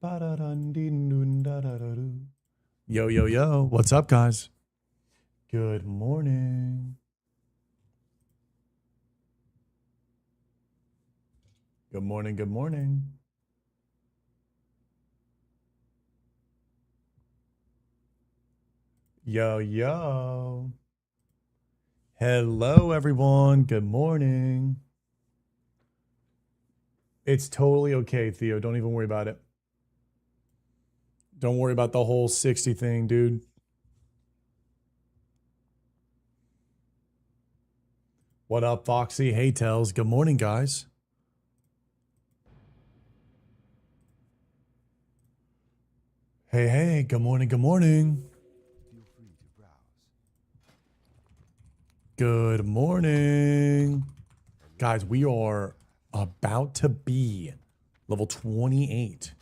Yo, yo, yo. What's up, guys? Good morning. Good morning, good morning. Yo, yo. Hello, everyone. Good morning. It's totally okay, Theo. Don't even worry about it. Don't worry about the whole 60 thing, dude. What up, Foxy? Hey, Tells. Good morning, guys. Hey, hey. Good morning, good morning. Good morning. Guys, we are about to be level 28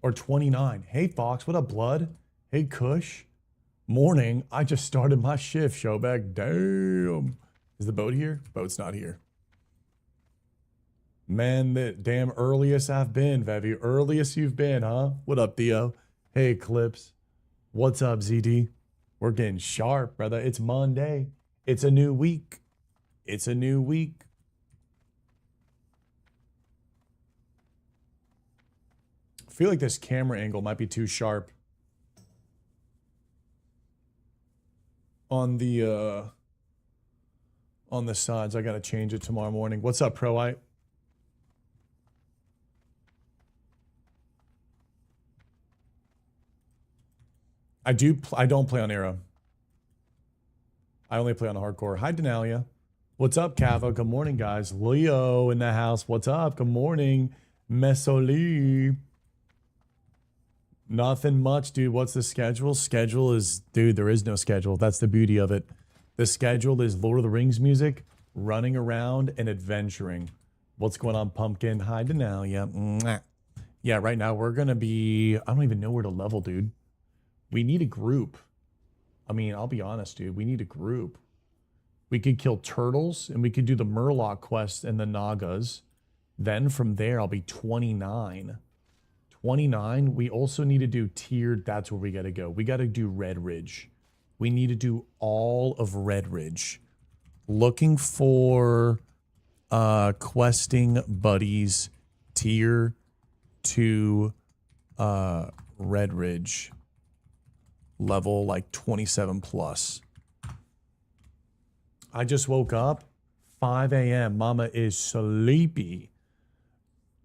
or 29. Hey, Fox. What up, Blood? Hey, Kush. Morning. I just started my shift, Showback. Damn. Is the boat here? Boat's not here. Man, the damn earliest I've been, Vevi. Earliest you've been, huh? What up, Theo? Hey, Clips. What's up, ZD? We're getting sharp, brother. It's Monday. It's a new week. It's a new week. I feel like this camera angle might be too sharp on the sides. I gotta change it tomorrow morning. What's up, Proite? I don't play on Arrow. I only play on hardcore. Hi, Denalia. What's up, Cavo? Good morning, guys. Leo in the house. What's up? Good morning, Mesoli. Nothing much, dude. What's the schedule? Schedule is, dude, there is no schedule. That's the beauty of it. The schedule is Lord of the Rings music, running around and adventuring. What's going on, Pumpkin? Hi, Denalia. Mwah. Yeah, right now we're going to be, I don't even know where to level, dude. We need a group. I mean, I'll be honest, dude. We need a group. We could kill turtles, and we could do the Murloc quest and the Nagas. Then from there, I'll be 29. 29. We also need to do tiered. That's where we got to go. We got to do Red Ridge. We need to do all of Red Ridge. Looking for questing buddies tier 2 Red Ridge. Level like 27 plus. I just woke up 5 a.m. Mama is sleepy.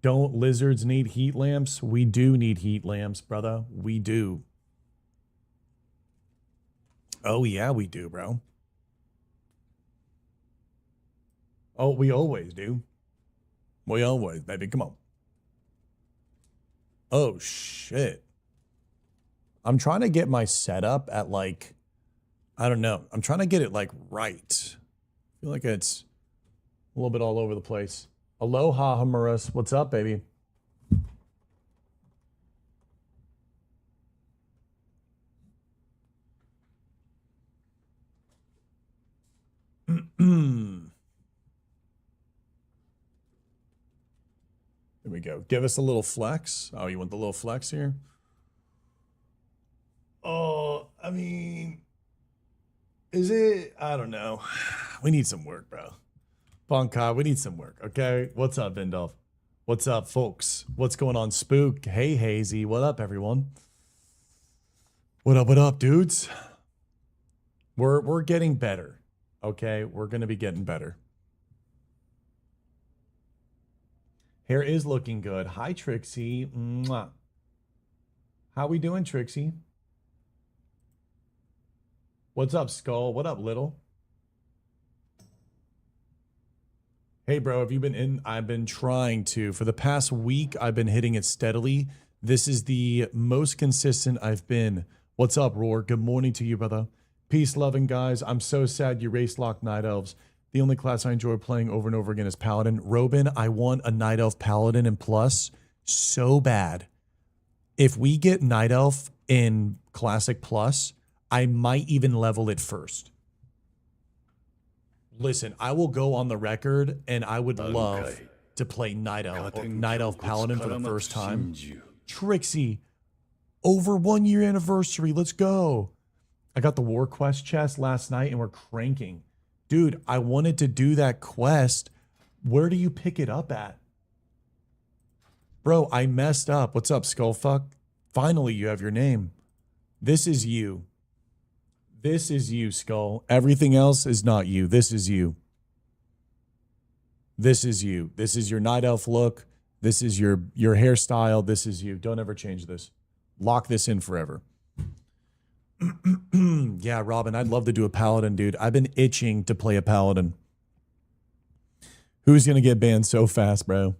Don't lizards need heat lamps? We do need heat lamps, brother. We do. Oh yeah, we do, bro. Oh, we always do. We always, baby. Come on. Oh shit. I'm trying to get my setup at like, I don't know. I'm trying to get it like right. I feel like it's a little bit all over the place. Aloha, Hamurus. What's up, baby? There we go. Give us a little flex. Oh, you want the little flex here? Oh, I mean, is it? I don't know. We need some work, bro. Bankai, we need some work, okay? What's up, Vindolf? What's up, folks? What's going on, Spook? Hey, Hazy. What up, everyone? What up, dudes? We're getting better, okay? We're going to be getting better. Hair is looking good. Hi, Trixie. Mwah. How we doing, Trixie? What's up, Skull? What up, Little? Hey, bro, have you been in? I've been trying to. For the past week, I've been hitting it steadily. This is the most consistent I've been. What's up, Roar? Good morning to you, brother. Peace, loving guys. I'm so sad you Racelocked Night Elves. The only class I enjoy playing over and over again is Paladin. Robin, I want a Night Elf Paladin in Plus so bad. If we get Night Elf in Classic Plus, I might even level it first. Listen, I will go on the record, and I would love to play Night Elf or Night Elf Paladin for the first time. Trixie, over 1 year anniversary. Let's go. I got the War Quest chest last night and we're cranking. Dude, I wanted to do that quest. Where do you pick it up at? Bro, I messed up. What's up, Skullfuck? Finally, you have your name. This is you. This is you, Skull. Everything else is not you. This is you. This is you. This is your night elf look. This is your hairstyle. This is you. Don't ever change this. Lock this in forever. Yeah, Robin, I'd love to do a paladin, dude. I've been itching to play a paladin. Who's going to get banned so fast, bro?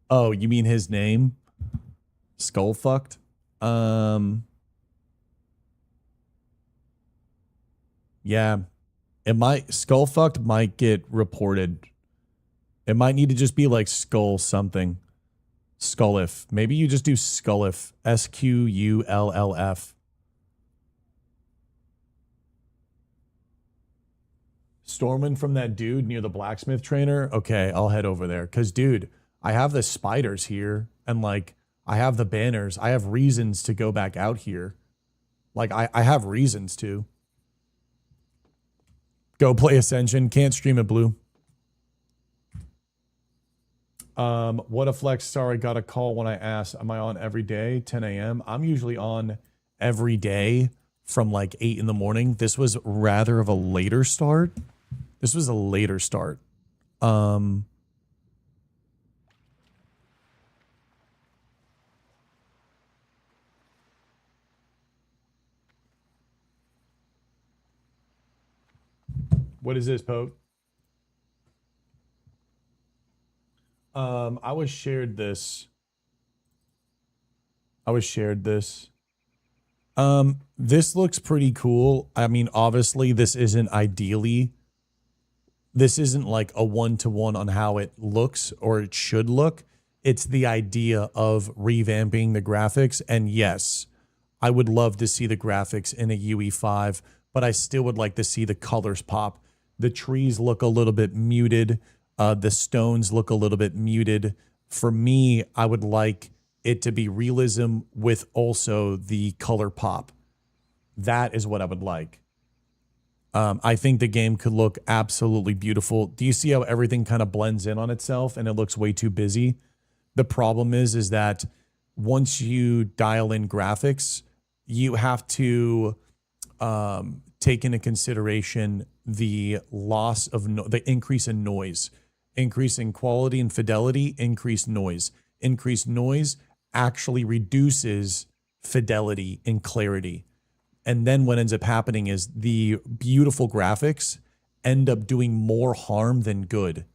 Oh, you mean his name? Skullfucked? Yeah. Skullfucked might get reported. It might need to just be like skull something. Scullif. Maybe you just do Scullif. Squullf. Storming from that dude near the blacksmith trainer? Okay, I'll head over there. Because, dude, I have the spiders here. And, like, I have the banners. I have reasons to go back out here. Like, I have reasons to. Go play Ascension. Can't stream it, Blue. What a flex. Sorry, got a call when I asked, am I on every day, 10 a.m.? I'm usually on every day from like 8 in the morning. This was rather of a later start. This was a later start. What is this, Pope? I was shared this. This looks pretty cool. I mean, obviously, this isn't like a one-to-one on how it looks or it should look. It's the idea of revamping the graphics. And yes, I would love to see the graphics in a UE5, but I still would like to see the colors pop. The trees look a little bit muted. The stones look a little bit muted. For me, I would like it to be realism with also the color pop. That is what I would like. I think the game could look absolutely beautiful. Do you see how everything kind of blends in on itself and it looks way too busy? The problem is that once you dial in graphics, you have to take into consideration the loss of the increase in noise. Increase in quality and fidelity, increased noise. Increased noise actually reduces fidelity and clarity. And then what ends up happening is the beautiful graphics end up doing more harm than good.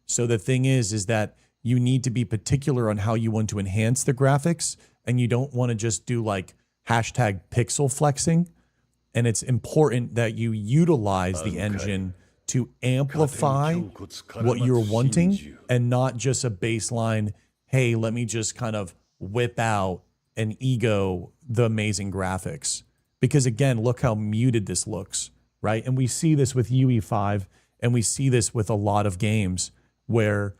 So the thing is that you need to be particular on how you want to enhance the graphics, and you don't want to just do like hashtag pixel flexing. And it's important that you utilize the engine to amplify what you're wanting and not just a baseline, hey, let me just kind of whip out and ego the amazing graphics. Because again, look how muted this looks, right? And we see this with UE5 and we see this with a lot of games where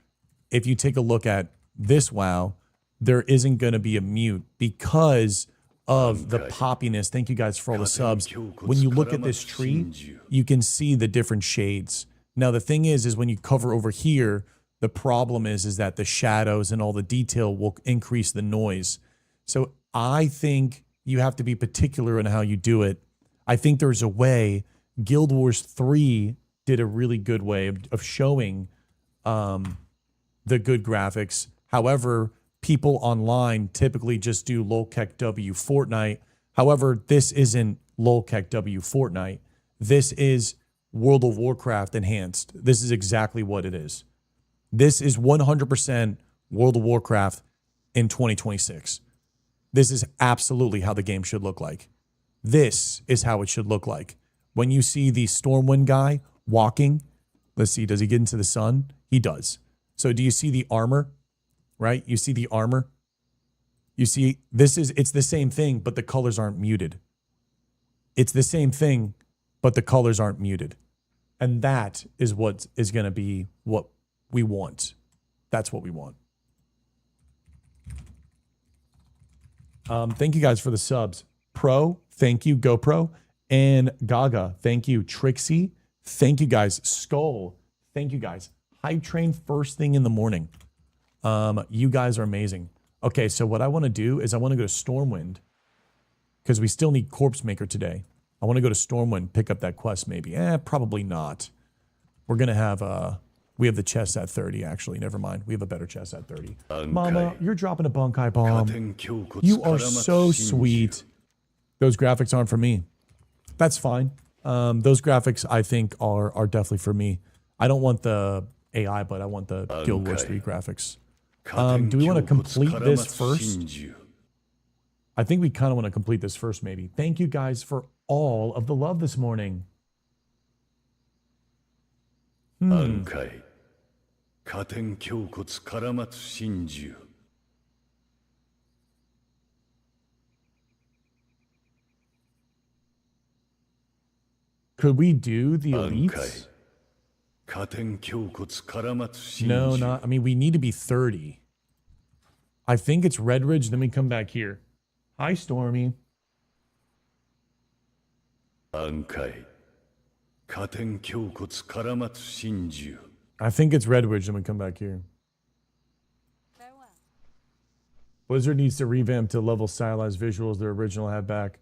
if you take a look at this WoW, there isn't going to be a mute because of the poppiness. Thank you guys for all the subs. When you look at this tree, you can see the different shades. Now, the thing is when you cover over here, the problem is that the shadows and all the detail will increase the noise. So I think you have to be particular in how you do it. I think there's a way. Guild Wars 3 did a really good way of showing the good graphics. However, people online typically just do lolkek W Fortnite. However, this isn't lolkek W Fortnite. This is World of Warcraft enhanced. This is exactly what it is. This is 100% World of Warcraft in 2026. This is absolutely how the game should look like. This is how it should look like. When you see the Stormwind guy walking, let's see, does he get into the sun? He does. So do you see the armor? Right? You see the armor? You see, it's the same thing, but the colors aren't muted. It's the same thing, but the colors aren't muted. And that is what is going to be what we want. That's what we want. Thank you guys for the subs. Pro, thank you. GoPro. And Gaga, thank you. Trixie, thank you guys. Skull, thank you guys. Hype Train first thing in the morning. You guys are amazing. Okay, so what I want to do is I want to go to Stormwind because we still need Corpse Maker today. I want to go to Stormwind, pick up that quest maybe. Probably not. We're going to have, we have the chest at 30 actually. Never mind. We have a better chest at 30. Mama, you're dropping a Bankai bomb. You are so sweet. Those graphics aren't for me. That's fine. Those graphics I think are definitely for me. I don't want the AI, but I want the Guild Wars 3 graphics. Do we want to complete this first? I think we kind of want to complete this first, maybe. Thank you guys for all of the love this morning. Bankai. Could we do the elites? No, not. I mean, we need to be 30. I think it's Red Ridge, then we come back here. Hi, Stormy. Bankai. I think it's Red Ridge, then we come back here. Blizzard needs to revamp to level stylized visuals their original had back.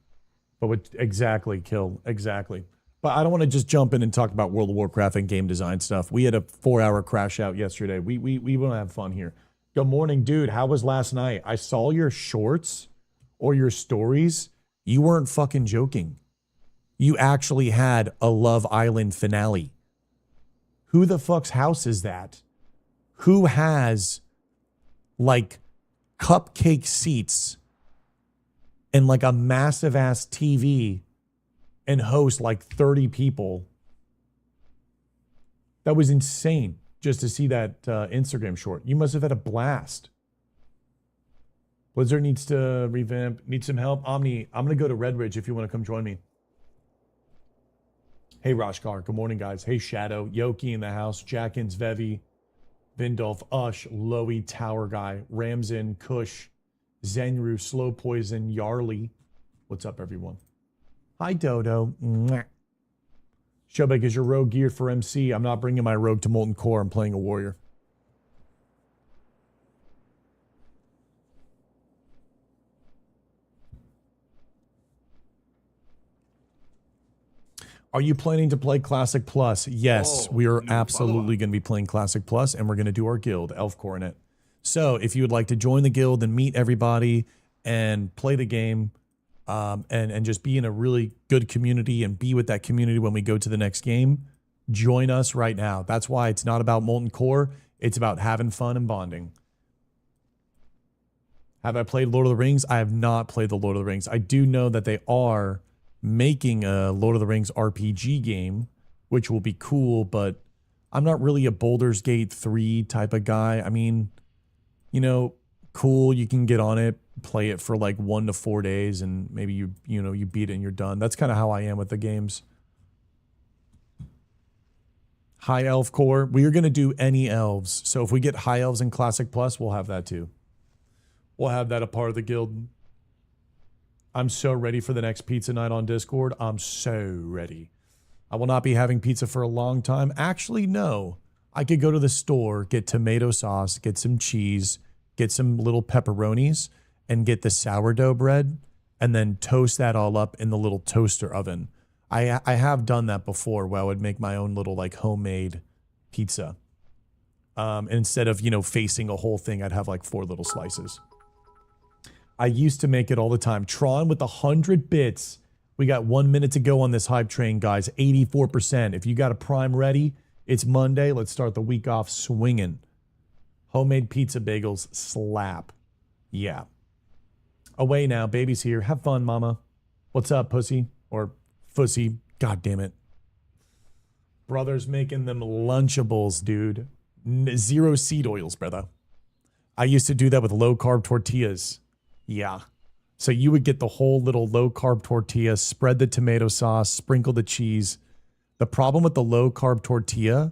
But what exactly, Kill? Exactly. But I don't want to just jump in and talk about World of Warcraft and game design stuff. We had a 4-hour crash out yesterday. We want to have fun here. Good morning, dude. How was last night? I saw your shorts or your stories. You weren't fucking joking. You actually had a Love Island finale. Who the fuck's house is that? Who has like cupcake seats and like a massive ass TV and host like 30 people? That was insane just to see that Instagram short. You must have had a blast. Blizzard needs to revamp, needs some help. Omni, I'm going to go to Red Ridge if you want to come join me. Hey, Rashkar. Good morning, guys. Hey, Shadow. Yoki in the house. Jackins, Vevi, Vindolf, Ush, Loey, Tower Guy, Ramzin, Kush, Zenru, Slow Poison, Yarly. What's up, everyone? Hi, Dodo. Mwah. Showbek, is your rogue geared for MC? I'm not bringing my rogue to Molten Core. I'm playing a warrior. Are you planning to play Classic Plus? Yes, we are absolutely going to be playing Classic Plus, and we're going to do our guild, Elf Coronet. So if you would like to join the guild and meet everybody and play the game and just be in a really good community and be with that community when we go to the next game, join us right now. That's why it's not about Molten Core. It's about having fun and bonding. Have I played Lord of the Rings? I have not played the Lord of the Rings. I do know that they are making a Lord of the Rings RPG game, which will be cool, but I'm not really a Baldur's Gate 3 type of guy. I mean, you know, cool, you can get on it, play it for like 1 to 4 days, and maybe you beat it and you're done. That's kind of how I am with the games. High Elf Core. We are going to do any elves. So if we get High Elves in Classic Plus, we'll have that too. We'll have that a part of the guild. I'm so ready for the next pizza night on Discord. I'm so ready. I will not be having pizza for a long time. Actually, no. I could go to the store, get tomato sauce, get some cheese, get some little pepperonis, and get the sourdough bread, and then toast that all up in the little toaster oven. I have done that before where I would make my own little like homemade pizza. Instead of, facing a whole thing, I'd have like 4 little slices. I used to make it all the time. Tron with 100 bits. We got 1 minute to go on this hype train, guys. 84%. If you got a Prime ready, it's Monday. Let's start the week off swinging. Homemade pizza bagels slap. Yeah. Away now. Baby's here. Have fun, mama. What's up, pussy? Or fussy. God damn it. Brother's making them Lunchables, dude. 0 seed oils, brother. I used to do that with low-carb tortillas. Yeah. So you would get the whole little low-carb tortilla, spread the tomato sauce, sprinkle the cheese. The problem with the low-carb tortilla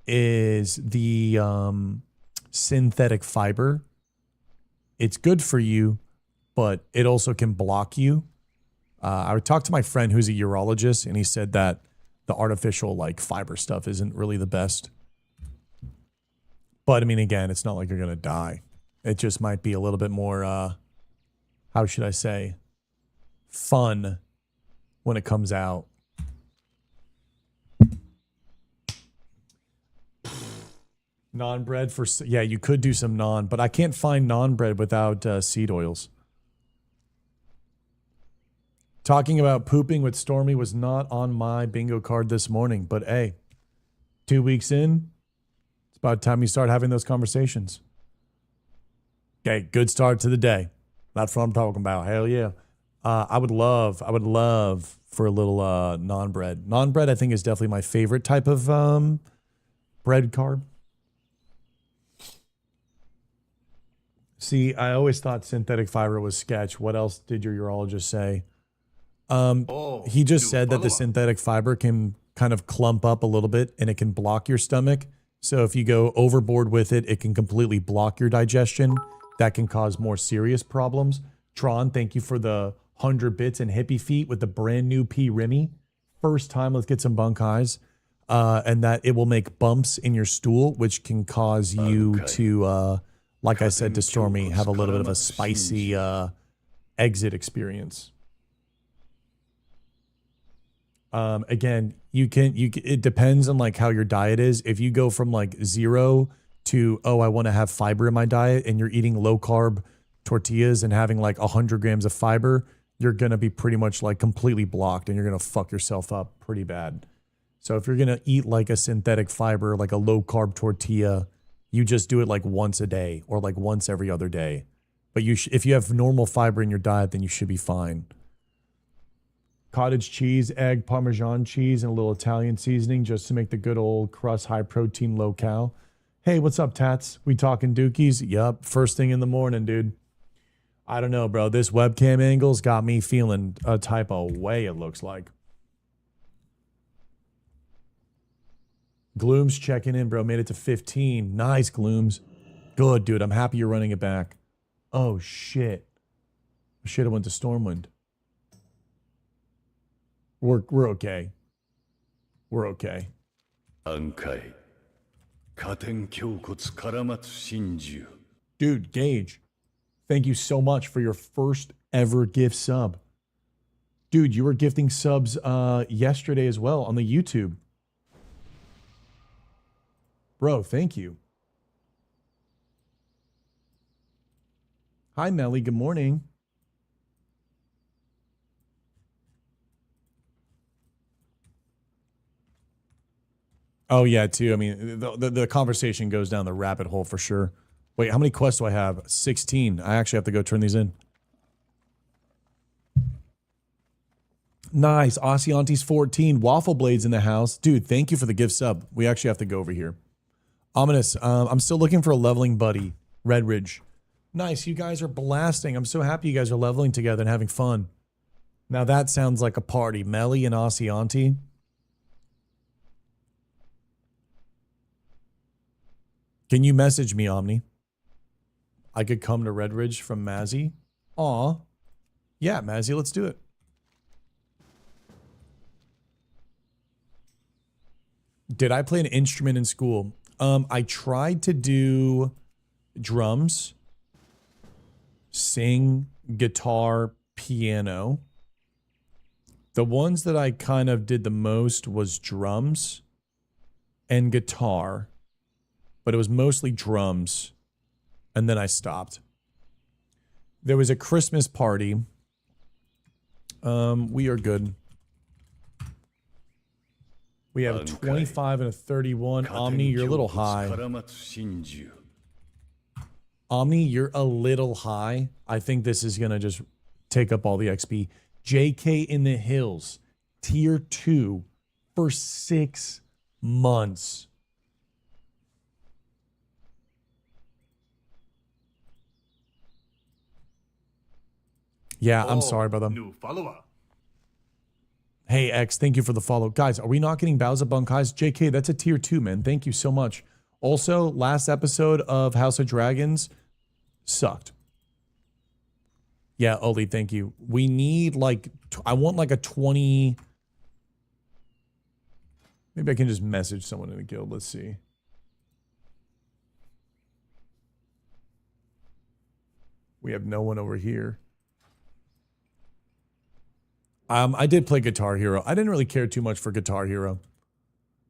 is the synthetic fiber. It's good for you, but it also can block you. I talked to my friend who's a urologist, and he said that the artificial like fiber stuff isn't really the best. But I mean, again, it's not like you're gonna die. It just might be a little bit more, how should I say, fun when it comes out. Non-bread for, yeah, you could do some non, but I can't find non-bread without seed oils. Talking about pooping with Stormy was not on my bingo card this morning, but hey, 2 weeks in, it's about time you start having those conversations. Okay, good start to the day. That's what I'm talking about. Hell yeah. I would love for a little non-bread. Non-bread, I think, is definitely my favorite type of bread carb. See, I always thought synthetic fiber was sketch. What else did your urologist say? He just said that the synthetic fiber can kind of clump up a little bit and it can block your stomach. So if you go overboard with it, it can completely block your digestion. That can cause more serious problems. Tron, thank you for the 100 bits and hippie feet with the brand new P Remy. First time, let's get some bunkais. And that it will make bumps in your stool, which can cause you to, like I said to Stormy, have a little bit of a spicy exit experience. Again, it depends on like how your diet is. If you go from like 0 to, oh, I want to have fiber in my diet, and you're eating low carb tortillas and having like 100 grams of fiber, you're going to be pretty much like completely blocked and you're going to fuck yourself up pretty bad. So if you're going to eat like a synthetic fiber, like a low carb tortilla, you just do it like once a day or like once every other day. But if you have normal fiber in your diet, then you should be fine. Cottage cheese, egg, Parmesan cheese, and a little Italian seasoning just to make the good old crust high protein, low cal. Hey, what's up, Tats? We talking dookies? Yup, first thing in the morning, dude. I don't know, bro. This webcam angle's got me feeling a type of way, it looks like. Gloom's checking in, bro. Made it to 15. Nice, Glooms. Good, dude. I'm happy you're running it back. Oh, shit. I should have went to Stormwind. We're okay. We're okay. Bankai. Katen Kyokotsu Karamatsu Shinju. Dude, Gage, thank you so much for your first ever gift sub. Dude, you were gifting subs yesterday as well on the YouTube. Bro, thank you. Hi, Melly. Good morning. Oh, yeah, too. I mean, the conversation goes down the rabbit hole for sure. Wait, how many quests do I have? 16. I actually have to go turn these in. Nice. Aussie Auntie's 14. Waffle Blades in the house. Dude, thank you for the gift sub. We actually have to go over here. Ominous. I'm still looking for a leveling buddy. Red Ridge. Nice. You guys are blasting. I'm so happy you guys are leveling together and having fun. Now that sounds like a party. Melly and Aussie Auntie. Can you message me, Omni? I could come to Red Ridge from Mazzy. Aw. Yeah, Mazzy, let's do it. Did I play an instrument in school? I tried to do drums, sing, guitar, piano. The ones that I kind of did the most was drums and guitar. But it was mostly drums, and then I stopped. There was a Christmas party. We are good. We have a 25 and a 31. Omni, you're a little high. Omni, you're a little high. I think this is going to just take up all the XP. JK in the Hills, tier 2 for 6 months. Yeah, I'm sorry, brother. New follower. Hey, X, thank you for the follow. Guys, are we not getting Bowser Bunkais? JK, that's a tier 2, man. Thank you so much. Also, last episode of House of Dragons sucked. Yeah, Oli, thank you. We need like, I want like a 20. Maybe I can just message someone in the guild. Let's see. We have no one over here. I did play Guitar Hero. I didn't really care too much for Guitar Hero.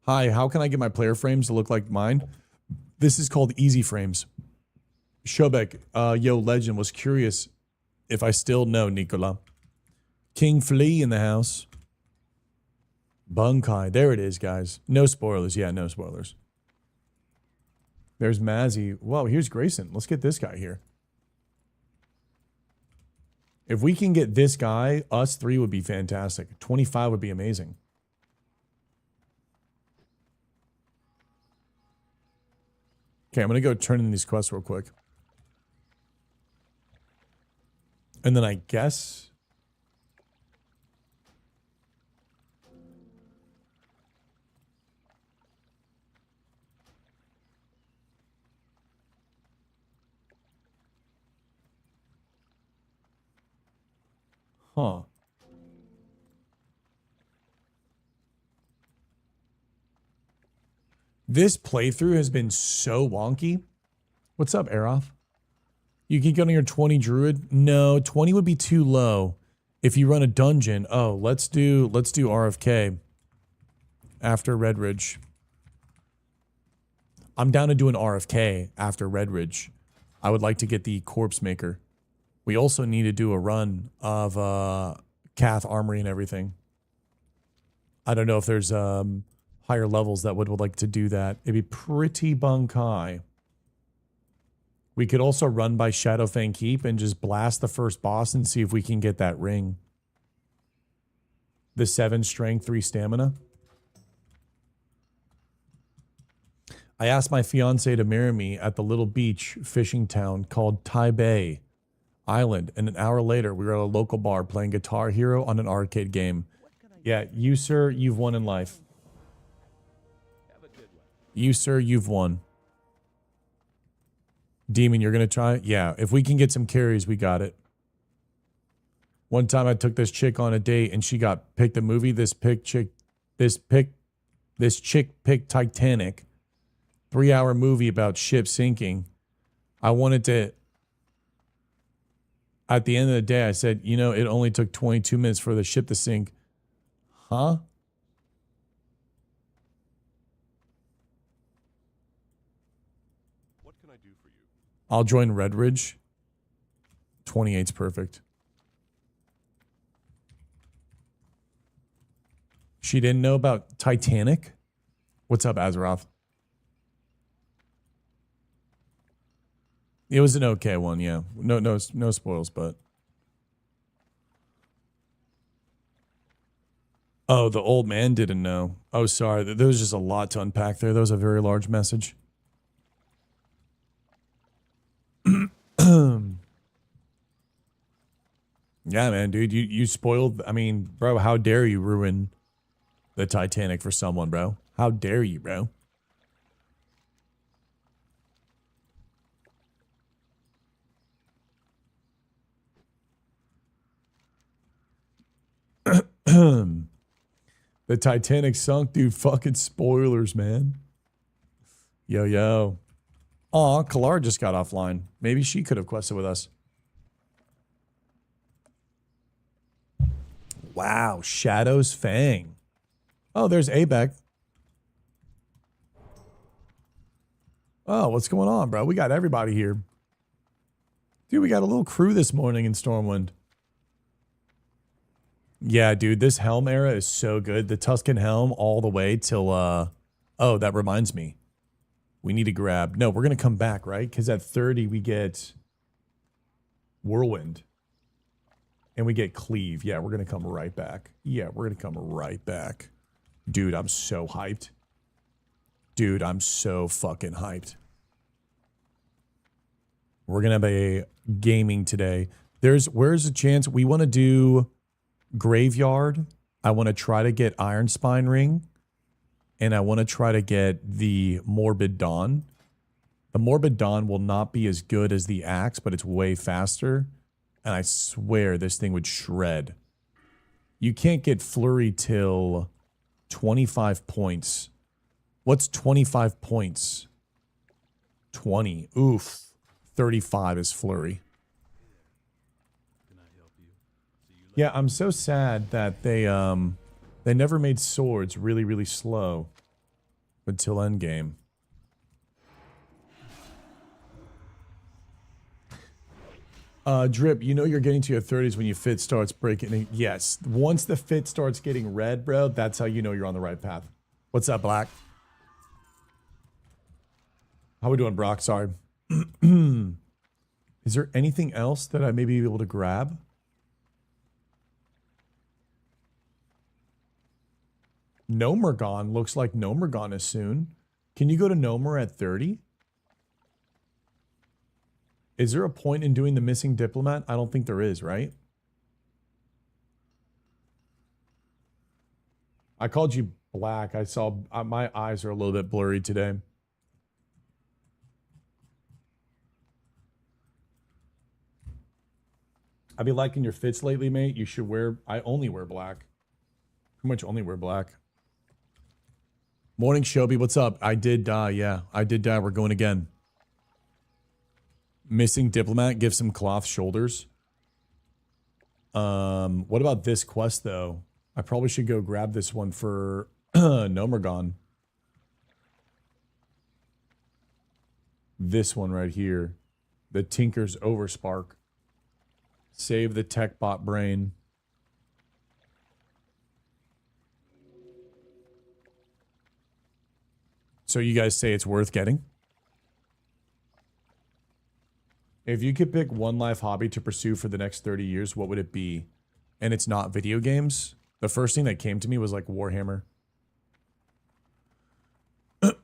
Hi, how can I get my player frames to look like mine? This is called Easy Frames. Shobek, yo, legend, was curious if I still know Nicola. King Flea in the house. Bankai, there it is, guys. No spoilers. Yeah, no spoilers. There's Mazzy. Whoa, here's Grayson. Let's get this guy here. If we can get this guy, us three would be fantastic. 25 would be amazing. Okay, I'm going to go turn in these quests real quick. And then I guess... Huh. This playthrough has been so wonky. What's up, Aeroth? You can get on your 20 druid? No, 20 would be too low. If you run a dungeon, oh, let's do RFK after Redridge. I'm down to do an RFK after Redridge. I would like to get the Corpse Maker. We also need to do a run of Cath Armory and everything. I don't know if there's higher levels that would like to do that. It'd be pretty bunkai. We could also run by Shadowfang Keep and just blast the first boss and see if we can get that ring. The 7 strength, 3 stamina. I asked my fiance to marry me at the little beach fishing town called Tai Bay Island, and an hour later we were at a local bar playing Guitar Hero on an arcade game. Yeah, you sir, you've won in life. You sir, you've won. Demon, you're gonna try it? Yeah, if we can get some carries, we got it. One time I took this chick on a date and she got picked a movie. This chick picked Titanic. 3-hour movie about ship sinking. I wanted to... At the end of the day, I said, you know, it only took 22 minutes for the ship to sink. Huh? What can I do for you? I'll join Redridge. 28's perfect. She didn't know about Titanic? What's up, Azeroth? It was an okay one, yeah. No spoils, but... Oh, the old man didn't know. Oh, sorry. There was just a lot to unpack there. That was a very large message. Yeah, man, dude. You spoiled... I mean, bro, how dare you ruin the Titanic for someone, bro? How dare you, bro? The Titanic sunk, dude. Fucking spoilers, man. Yo. Aw, Kalar just got offline. Maybe she could have quested with us. Wow, Shadow's Fang. Oh, there's Abeck. Oh, what's going on, bro? We got everybody here. Dude, we got a little crew this morning in Stormwind. Yeah, dude, this helm era is so good. The Tuscan helm all the way till, oh, that reminds me. We need to grab, no, we're going to come back, right? Because at 30, we get Whirlwind. And we get Cleave. Yeah, we're going to come right back. Yeah, we're going to come right back. Dude, I'm so hyped. Dude, I'm so fucking hyped. We're going to have a gaming today. Where's the chance we want to do Graveyard? I want to try to get Iron Spine Ring. And I want to try to get the Morbid Dawn. The Morbid Dawn will not be as good as the Axe, but it's way faster. and I swear this thing would shred. You can't get flurry till 25 points. What's 25 points? 20. Oof. 35 is flurry. Yeah, I'm so sad that they never made swords really, really slow until endgame. Drip, you know you're getting to your 30s when your fit starts breaking. Yes, once the fit starts getting red, bro, that's how you know you're on the right path. What's up, Black? How we doing, Brock? Sorry. Is there anything else that I may be able to grab? Nomergon looks like Nomergon is soon. Can you go to Nomer at 30? Is there a point in doing the missing diplomat? I don't think there is, right? I called you Black. I saw my eyes are a little bit blurry today. I've been liking your fits lately, mate. You should wear... I only wear black. Pretty much only wear black. Morning, Shobi. What's up? I did die, yeah. I did die. We're going again. Missing diplomat. Give some cloth shoulders. What about this quest, though? I probably should go grab this one for Nomergon. This one right here. The Tinker's Overspark. Save the tech bot brain. So you guys say it's worth getting? If you could pick one life hobby to pursue for the next 30 years, what would it be? And it's not video games. The first thing that came to me was like Warhammer.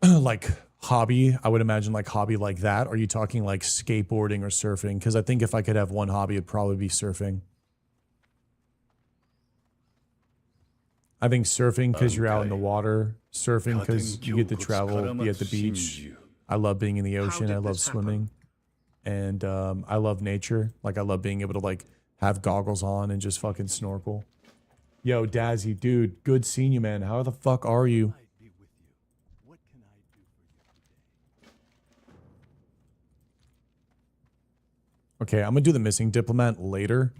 Like hobby, I would imagine like hobby like that. Are you talking like skateboarding or surfing? Because I think if I could have one hobby, it'd probably be surfing. I think surfing because you're out in the water. Surfing because you get to travel, be at the beach. I love being in the ocean. I love swimming. And I love nature. Like I love being able to like have goggles on and just fucking snorkel. Yo, Dazzy, dude, good seeing you, man. How the fuck are you? Okay, I'm gonna do the missing diplomat later,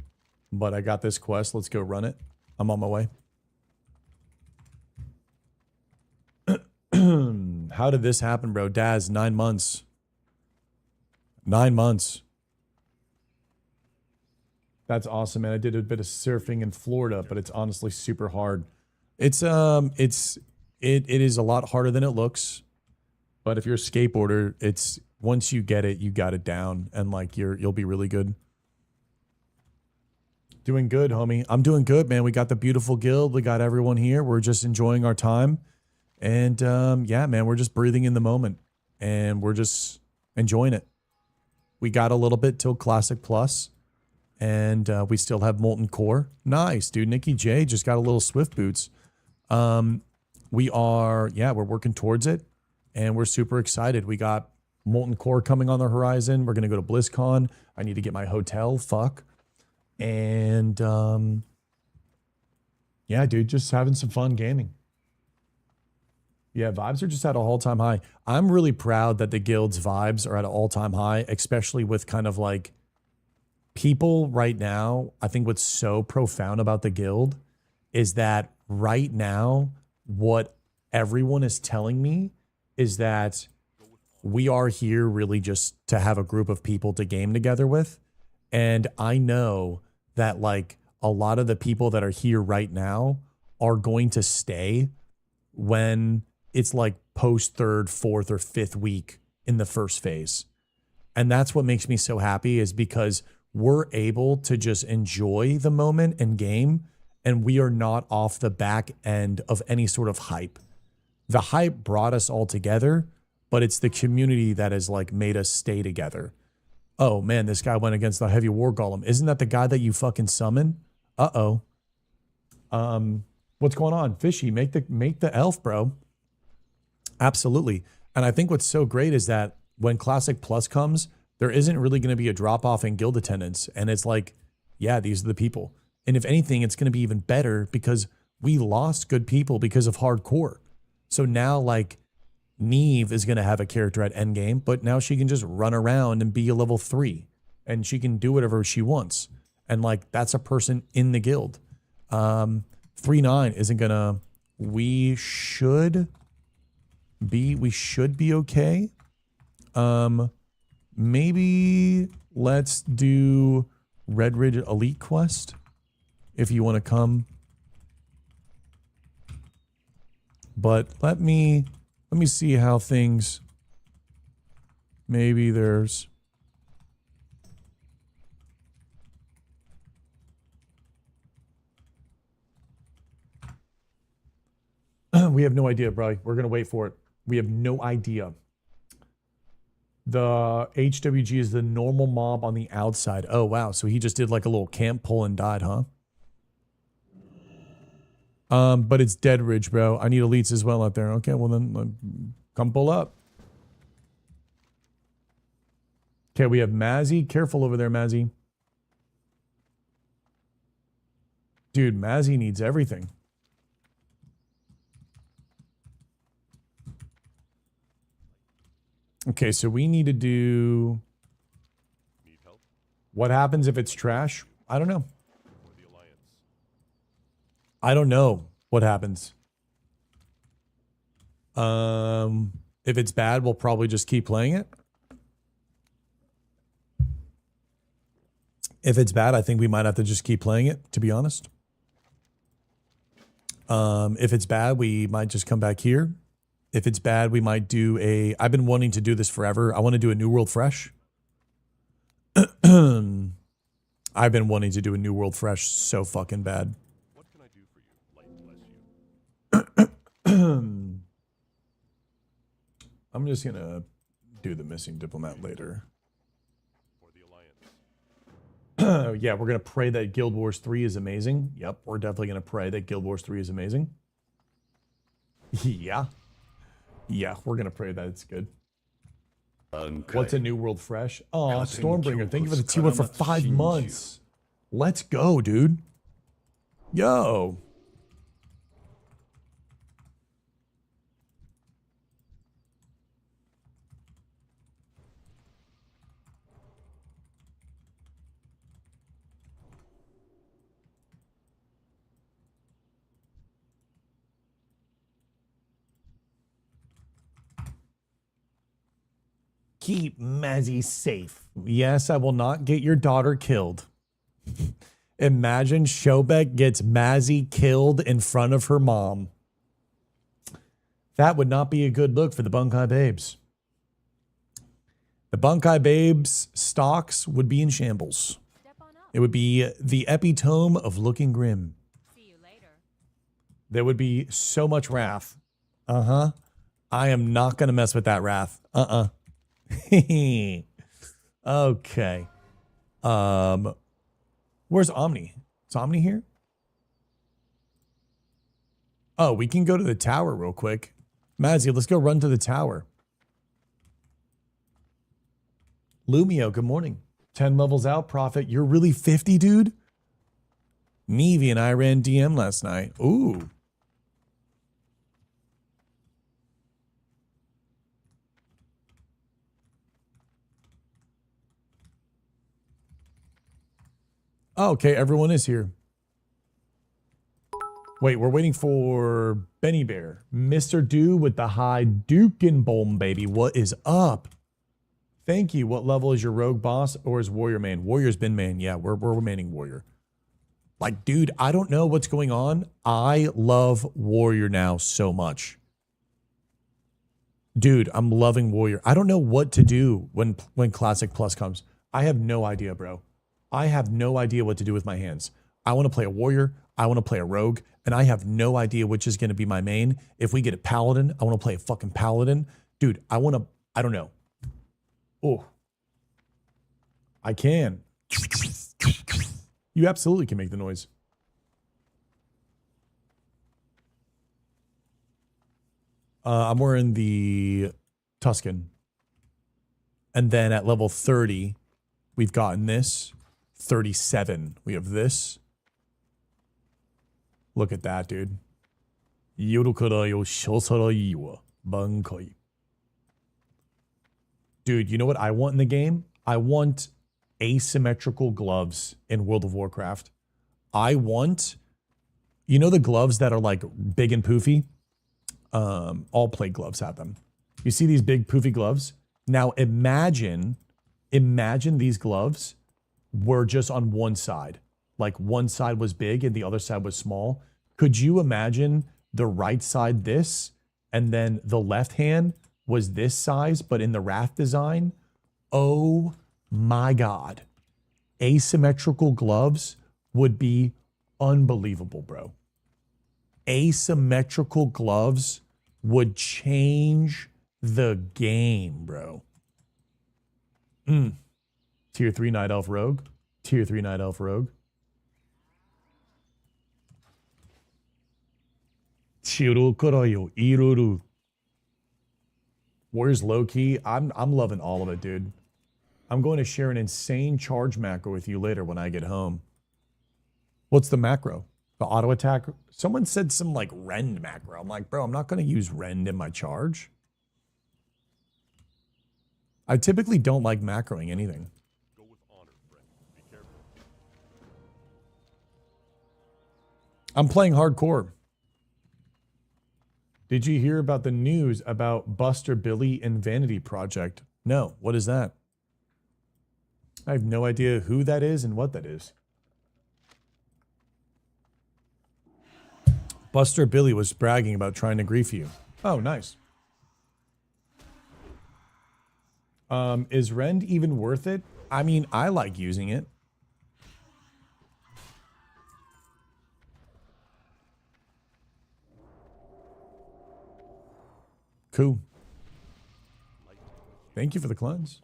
but I got this quest. Let's go run it. I'm on my way. How did this happen, bro? Daz, 9 months. 9 months. That's awesome, man. I did a bit of surfing in Florida, but it's honestly super hard. It is a lot harder than it looks. But if you're a skateboarder, it's once you get it, you got it down, and like you'll be really good. Doing good, homie. I'm doing good, man. We got the beautiful guild. We got everyone here. We're just enjoying our time. And yeah, man, we're just breathing in the moment and we're just enjoying it. We got a little bit till Classic Plus and we still have Molten Core. Nice, dude. Nikki J just got a little Swift Boots. We're working towards it and we're super excited. We got Molten Core coming on the horizon. We're going to go to BlizzCon. I need to get my hotel. Fuck. And yeah, dude, just having some fun gaming. Yeah, vibes are just at an all-time high. I'm really proud that the guild's vibes are at an all-time high, especially with kind of like people right now. I think what's so profound about the guild is that right now, what everyone is telling me is that we are here really just to have a group of people to game together with. And I know that like a lot of the people that are here right now are going to stay when it's like post 3rd, 4th, or 5th week in the first phase. And that's what makes me so happy is because we're able to just enjoy the moment and game, and we are not off the back end of any sort of hype. The hype brought us all together, but it's the community that has like made us stay together. Oh man, this guy went against the heavy war golem. Isn't that the guy that you fucking summon? Uh-oh. What's going on? Fishy, make the elf, bro. Absolutely. And I think what's so great is that when Classic Plus comes, there isn't really going to be a drop off in guild attendance. And it's like yeah, these are the people. And if anything, it's going to be even better because we lost good people because of hardcore. So now, like, Neve is going to have a character at endgame, but now she can just run around and be a level 3. And she can do whatever she wants. And, like, that's a person in the guild. 3-9 isn't going to... We should be okay. Maybe let's do Red Ridge Elite Quest if you want to come. But let me see how things. Maybe there's. We have no idea, bro. We're gonna wait for it. We have no idea. The HWG is the normal mob on the outside. Oh, wow. So he just did like a little camp pull and died, huh? But it's Dead Ridge, bro. I need elites as well out there. Okay, well then, come pull up. Okay, we have Mazzy. Careful over there, Mazzy. Dude, Mazzy needs everything. Okay, so we need to do... Need help? What happens if it's trash? I don't know. I don't know what happens. If it's bad, we'll probably just keep playing it. If it's bad, I think we might have to just keep playing it, to be honest. If it's bad, we might just come back here. If it's bad, we might do a... I've been wanting to do this forever. I want to do a New World Fresh. I've been wanting to do a New World Fresh so fucking bad. What can I do for you? Light bless you. I'm just going to do the Missing Diplomat later. For the Alliance. Yeah, we're going to pray that Guild Wars 3 is amazing. Yep, we're definitely going to pray that Guild Wars 3 is amazing. Yeah. Yeah, we're going to pray that it's good. Bankai. What's a New World Fresh? Oh, Stormbringer. Thank you for the T1 for 5 months. Let's go, dude. Yo. Keep Mazzy safe. Yes, I will not get your daughter killed. Imagine Shobek gets Mazzy killed in front of her mom. That would not be a good look for the Bankai babes. The Bankai babes stocks would be in shambles. It would be the epitome of looking grim. See you later. There would be so much wrath. Uh-huh. I am not going to mess with that wrath. Uh-uh. Okay. Where's Omni? Is Omni here? Oh, we can go to the tower real quick. Mazzy, let's go run to the tower. Lumio, good morning. 10 levels out, Prophet. You're really 50, dude? Nevi and I ran DM last night. Ooh. Oh, okay, everyone is here. Wait, we're waiting for Benny Bear. Mr. Do with the high Dukenbolm, baby. What is up? Thank you. What level is your rogue boss or is warrior main? Warrior's been main. Yeah, we're remaining warrior. Like, dude, I don't know what's going on. I love warrior now so much. Dude, I'm loving warrior. I don't know what to do when Classic Plus comes. I have no idea, bro. I have no idea what to do with my hands. I want to play a warrior. I want to play a rogue. And I have no idea which is going to be my main. If we get a paladin, I want to play a fucking paladin. Dude, I want to... I don't know. Oh. I can. You absolutely can make the noise. I'm wearing the Tuscan. And then at level 30, we've gotten this. 37. We have this. Look at that, dude. Bankai. Dude, you know what I want in the game? I want asymmetrical gloves in World of Warcraft. I want, you know, the gloves that are like big and poofy? All plate gloves have them. You see these big poofy gloves? Now imagine these gloves were just on one side. Like one side was big and the other side was small. Could you imagine the right side this and then the left hand was this size but in the Wrath design? Oh my God. Asymmetrical gloves would be unbelievable, bro. Asymmetrical gloves would change the game, bro. Tier 3 Night Elf Rogue. Tier 3 Night Elf Rogue. Warriors low key. I'm loving all of it, dude. I'm going to share an insane charge macro with you later when I get home. What's the macro? The auto attack? Someone said some like rend macro. I'm like, bro, I'm not going to use rend in my charge. I typically don't like macroing anything. Go with honor, friend. Be careful. I'm playing hardcore. Did you hear about the news about Buster Billy and Vanity Project? No. What is that? I have no idea who that is and what that is. Buster Billy was bragging about trying to grief you. Oh, nice. Is Rend even worth it? I mean, I like using it. Cool. Thank you for the cleanse.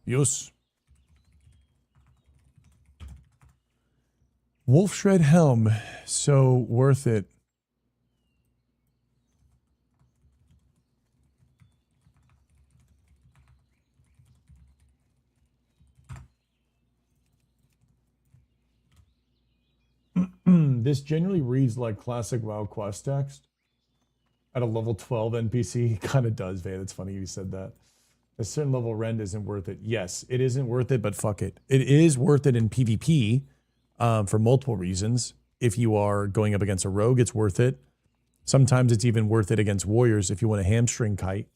Yes. Wolf Shred Helm. So worth it. This generally reads like classic WoW quest text. At a level 12 NPC, it kind of does, Vay. That's funny you said that. A certain level rend isn't worth it. Yes, it isn't worth it, but fuck it. It is worth it in PvP for multiple reasons. If you are going up against a rogue, it's worth it. Sometimes it's even worth it against warriors if you want a hamstring kite.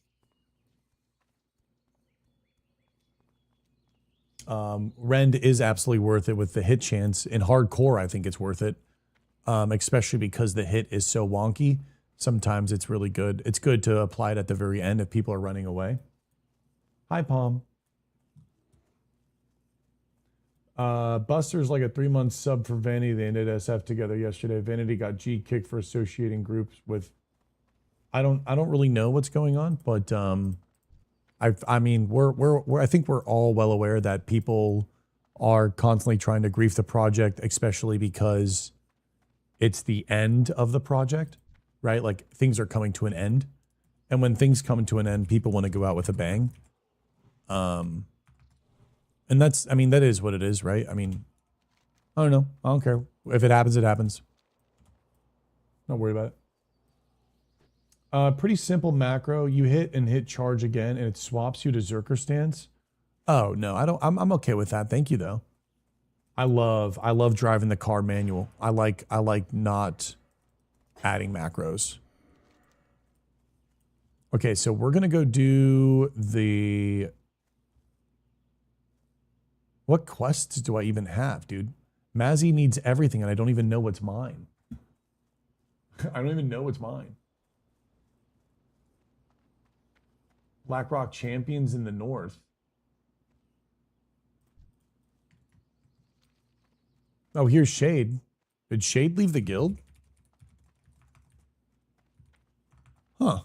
Rend is absolutely worth it with the hit chance. In hardcore, I think it's worth it. Especially because the hit is so wonky. Sometimes it's really good. It's good to apply it at the very end if people are running away. Hi, Palm. Buster's like a 3-month sub for Vanity. They ended SF together yesterday. Vanity got G kicked for associating groups with. I don't really know what's going on, but I mean I think we're all well aware that people are constantly trying to grief the project, especially because it's the end of the project, right? Like things are coming to an end, and when things come to an end, people want to go out with a bang. And that's, I mean, that is what it is, right? I mean, I don't know. I don't care. If it happens, it happens. Don't worry about it. Pretty simple macro. You hit and hit charge again, and it swaps you to Zerker stance. Oh no, I don't. I'm okay with that. Thank you though. I love driving the car manual. I like not adding macros. Okay, so we're gonna go do the. What quests do I even have, dude? Mazzy needs everything, and I don't even know what's mine. I don't even know what's mine. BlackRock Champions in the North. Oh, here's Shade. Did Shade leave the guild? Huh.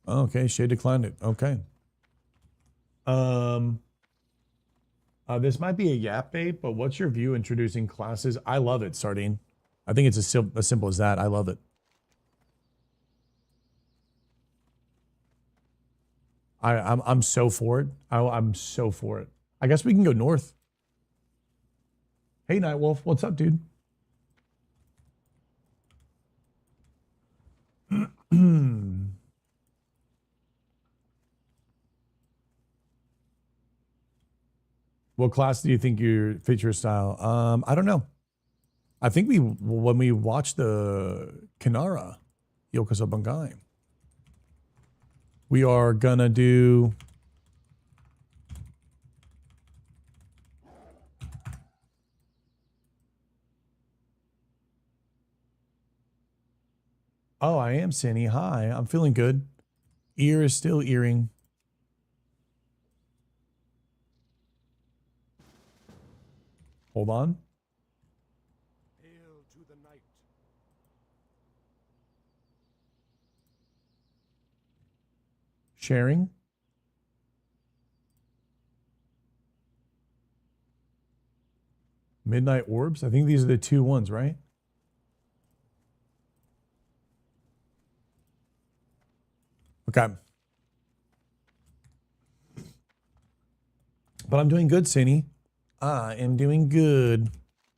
Okay, Shade declined it. Okay. This might be a yap bait, but what's your view introducing classes? I love it, Sardine. I think it's as simple as that. I love it. I'm so for it. I'm so for it. I guess we can go north. Hey, Nightwolf, what's up, dude? What class do you think you fit your style? I don't know. I think when we watched the Kanara Yokoso Bankai, we are gonna do. Oh, I am Cindy. Hi, I'm feeling good. Ear is still earring. Hold on. Hail to the night. Sharing. Midnight Orbs. I think these are the two ones, right? Okay. But I'm doing good, Cindy. I am doing good.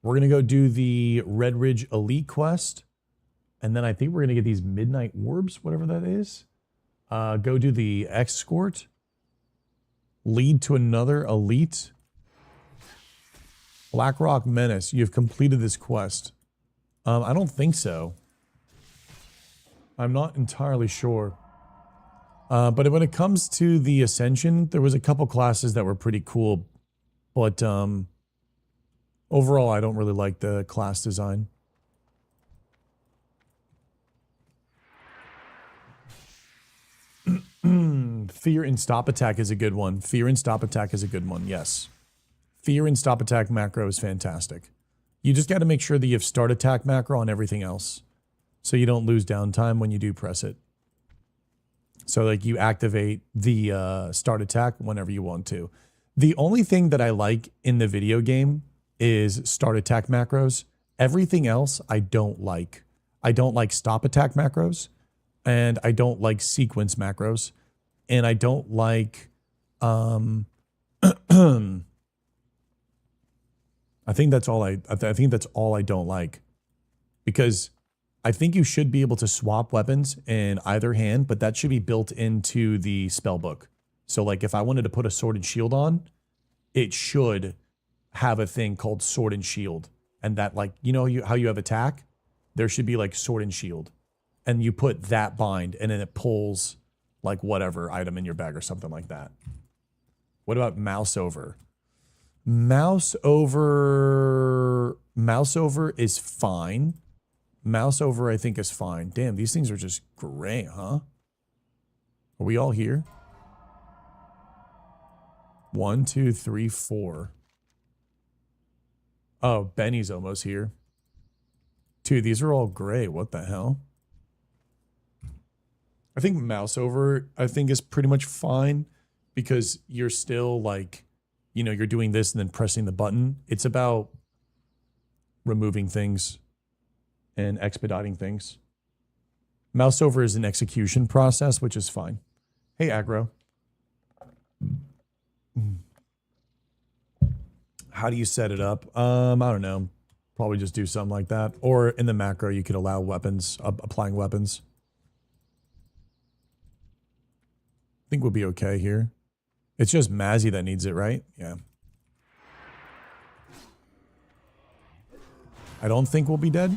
We're going to go do the Red Ridge Elite quest. And then I think we're going to get these Midnight Orbs, whatever that is. Go do the escort. Lead to another elite. Blackrock Menace. You've completed this quest. I don't think so. I'm not entirely sure. But when it comes to the Ascension, there was a couple classes that were pretty cool. But overall, I don't really like the class design. Fear and Stop Attack is a good one. Fear and Stop Attack is a good one, yes. Fear and Stop Attack macro is fantastic. You just got to make sure that you have Start Attack macro on everything else. So you don't lose downtime when you do press it. So like you activate the Start Attack whenever you want to. The only thing that I like in the video game is Start Attack macros. Everything else I don't like. I don't like Stop Attack macros. And I don't like Sequence macros. And I don't like... I think that's all I think that's all I don't like. Because I think you should be able to swap weapons in either hand, but that should be built into the spell book. So like if I wanted to put a sword and shield on, it should have a thing called sword and shield. And that like, you know how you have attack? There should be like sword and shield. And you put that bind and then it pulls like whatever item in your bag or something like that. What about mouse over? Mouse over is fine. Mouse over I think is fine. Damn, these things are just gray, huh? Are we all here? 1, 2, 3, 4. Oh, Benny's almost here. 2, these are all gray. What the hell? I think mouse over, I think is pretty much fine because you're still like, you know, you're doing this and then pressing the button. It's about removing things and expediting things. Mouse over is an execution process, which is fine. Hey, aggro. How do you set it up? I don't know. Probably just do something like that. Or in the macro, you could allow weapons, applying weapons. I think we'll be okay here. It's just Mazzy that needs it, right? Yeah. I don't think we'll be dead.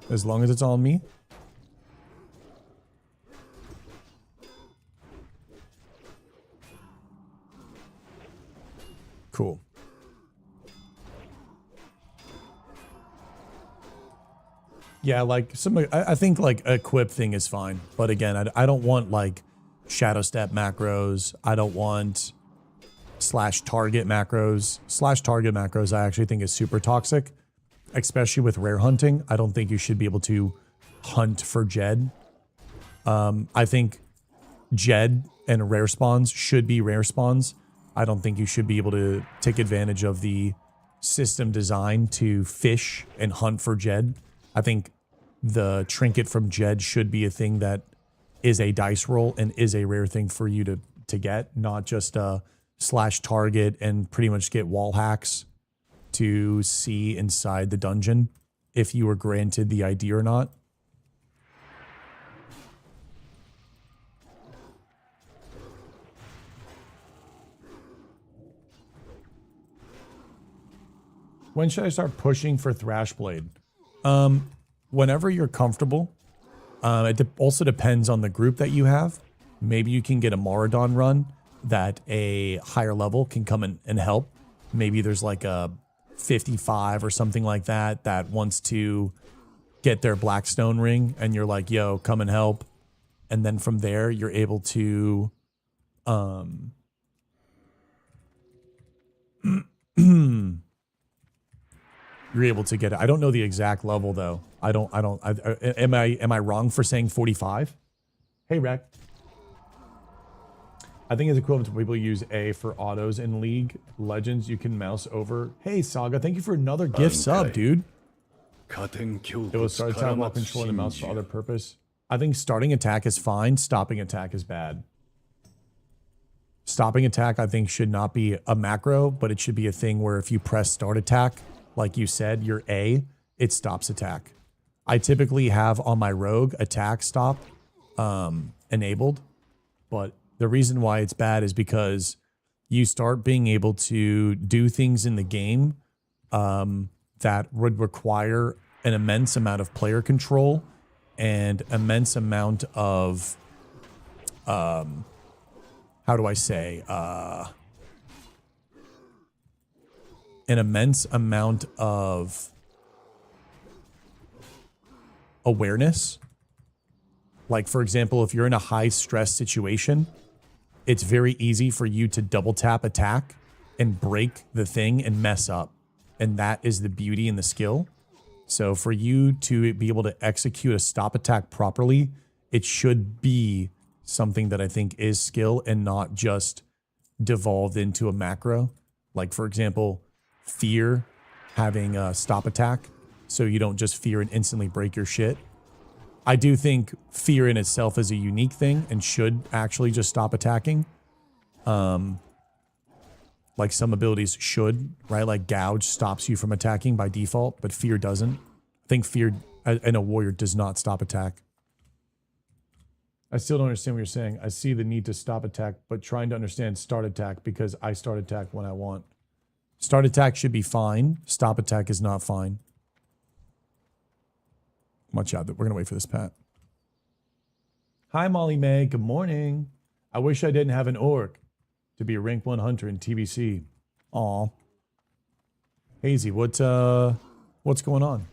As long as it's on me. Cool. Yeah, like I think like equip thing is fine. But again, I don't want like shadow step macros. I don't want /target macros. /target macros I actually think is super toxic, especially with rare hunting. I don't think you should be able to hunt for Jed. I think Jed and rare spawns should be rare spawns. I don't think you should be able to take advantage of the system design to fish and hunt for Jed. I think the trinket from Jed should be a thing that is a dice roll and is a rare thing for you to get, not just slash target and pretty much get wall hacks to see inside the dungeon if you were granted the ID or not. When should I start pushing for Thrashblade? Whenever you're comfortable. It also depends on the group that you have. Maybe you can get a Moradon run that a higher level can come in and help. Maybe there's like a 55 or something like that that wants to get their Blackstone ring and you're like, yo, come and help. And then from there, you're able to you're able to get it. I don't know the exact level though. Am I wrong for saying 45? Hey, Rec. I think it's equivalent to people use A for autos in League Legends. You can mouse over. Hey, Saga, thank you for another gift sub, dude. It was start attack while controlling the mouse for other purpose. I think starting attack is fine. Stopping attack is bad. Stopping attack, I think, should not be a macro, but it should be a thing where if you press start attack, like you said, your A, it stops attack. I typically have on my rogue attack stop enabled, but the reason why it's bad is because you start being able to do things in the game that would require an immense amount of player control and immense amount of, how do I say, an immense amount of awareness. Like, for example, if you're in a high stress situation, it's very easy for you to double tap attack and break the thing and mess up. And that is the beauty in the skill. So for you to be able to execute a stop attack properly, it should be something that I think is skill and not just devolved into a macro. Like, for example, fear having a stop attack, so you don't just fear and instantly break your shit. I do think fear in itself is a unique thing and should actually just stop attacking. Like some abilities should, right? Like Gouge stops you from attacking by default, but fear doesn't. I think fear in a warrior does not stop attack. I still don't understand what you're saying. I see the need to stop attack, but trying to understand start attack because I start attack when I want. Start attack should be fine. Stop attack is not fine. Watch out. We're going to wait for this, Pat. Hi, Molly May. Good morning. I wish I didn't have an orc to be a rank 1 hunter in TBC. Aw. Hazy, what's going on?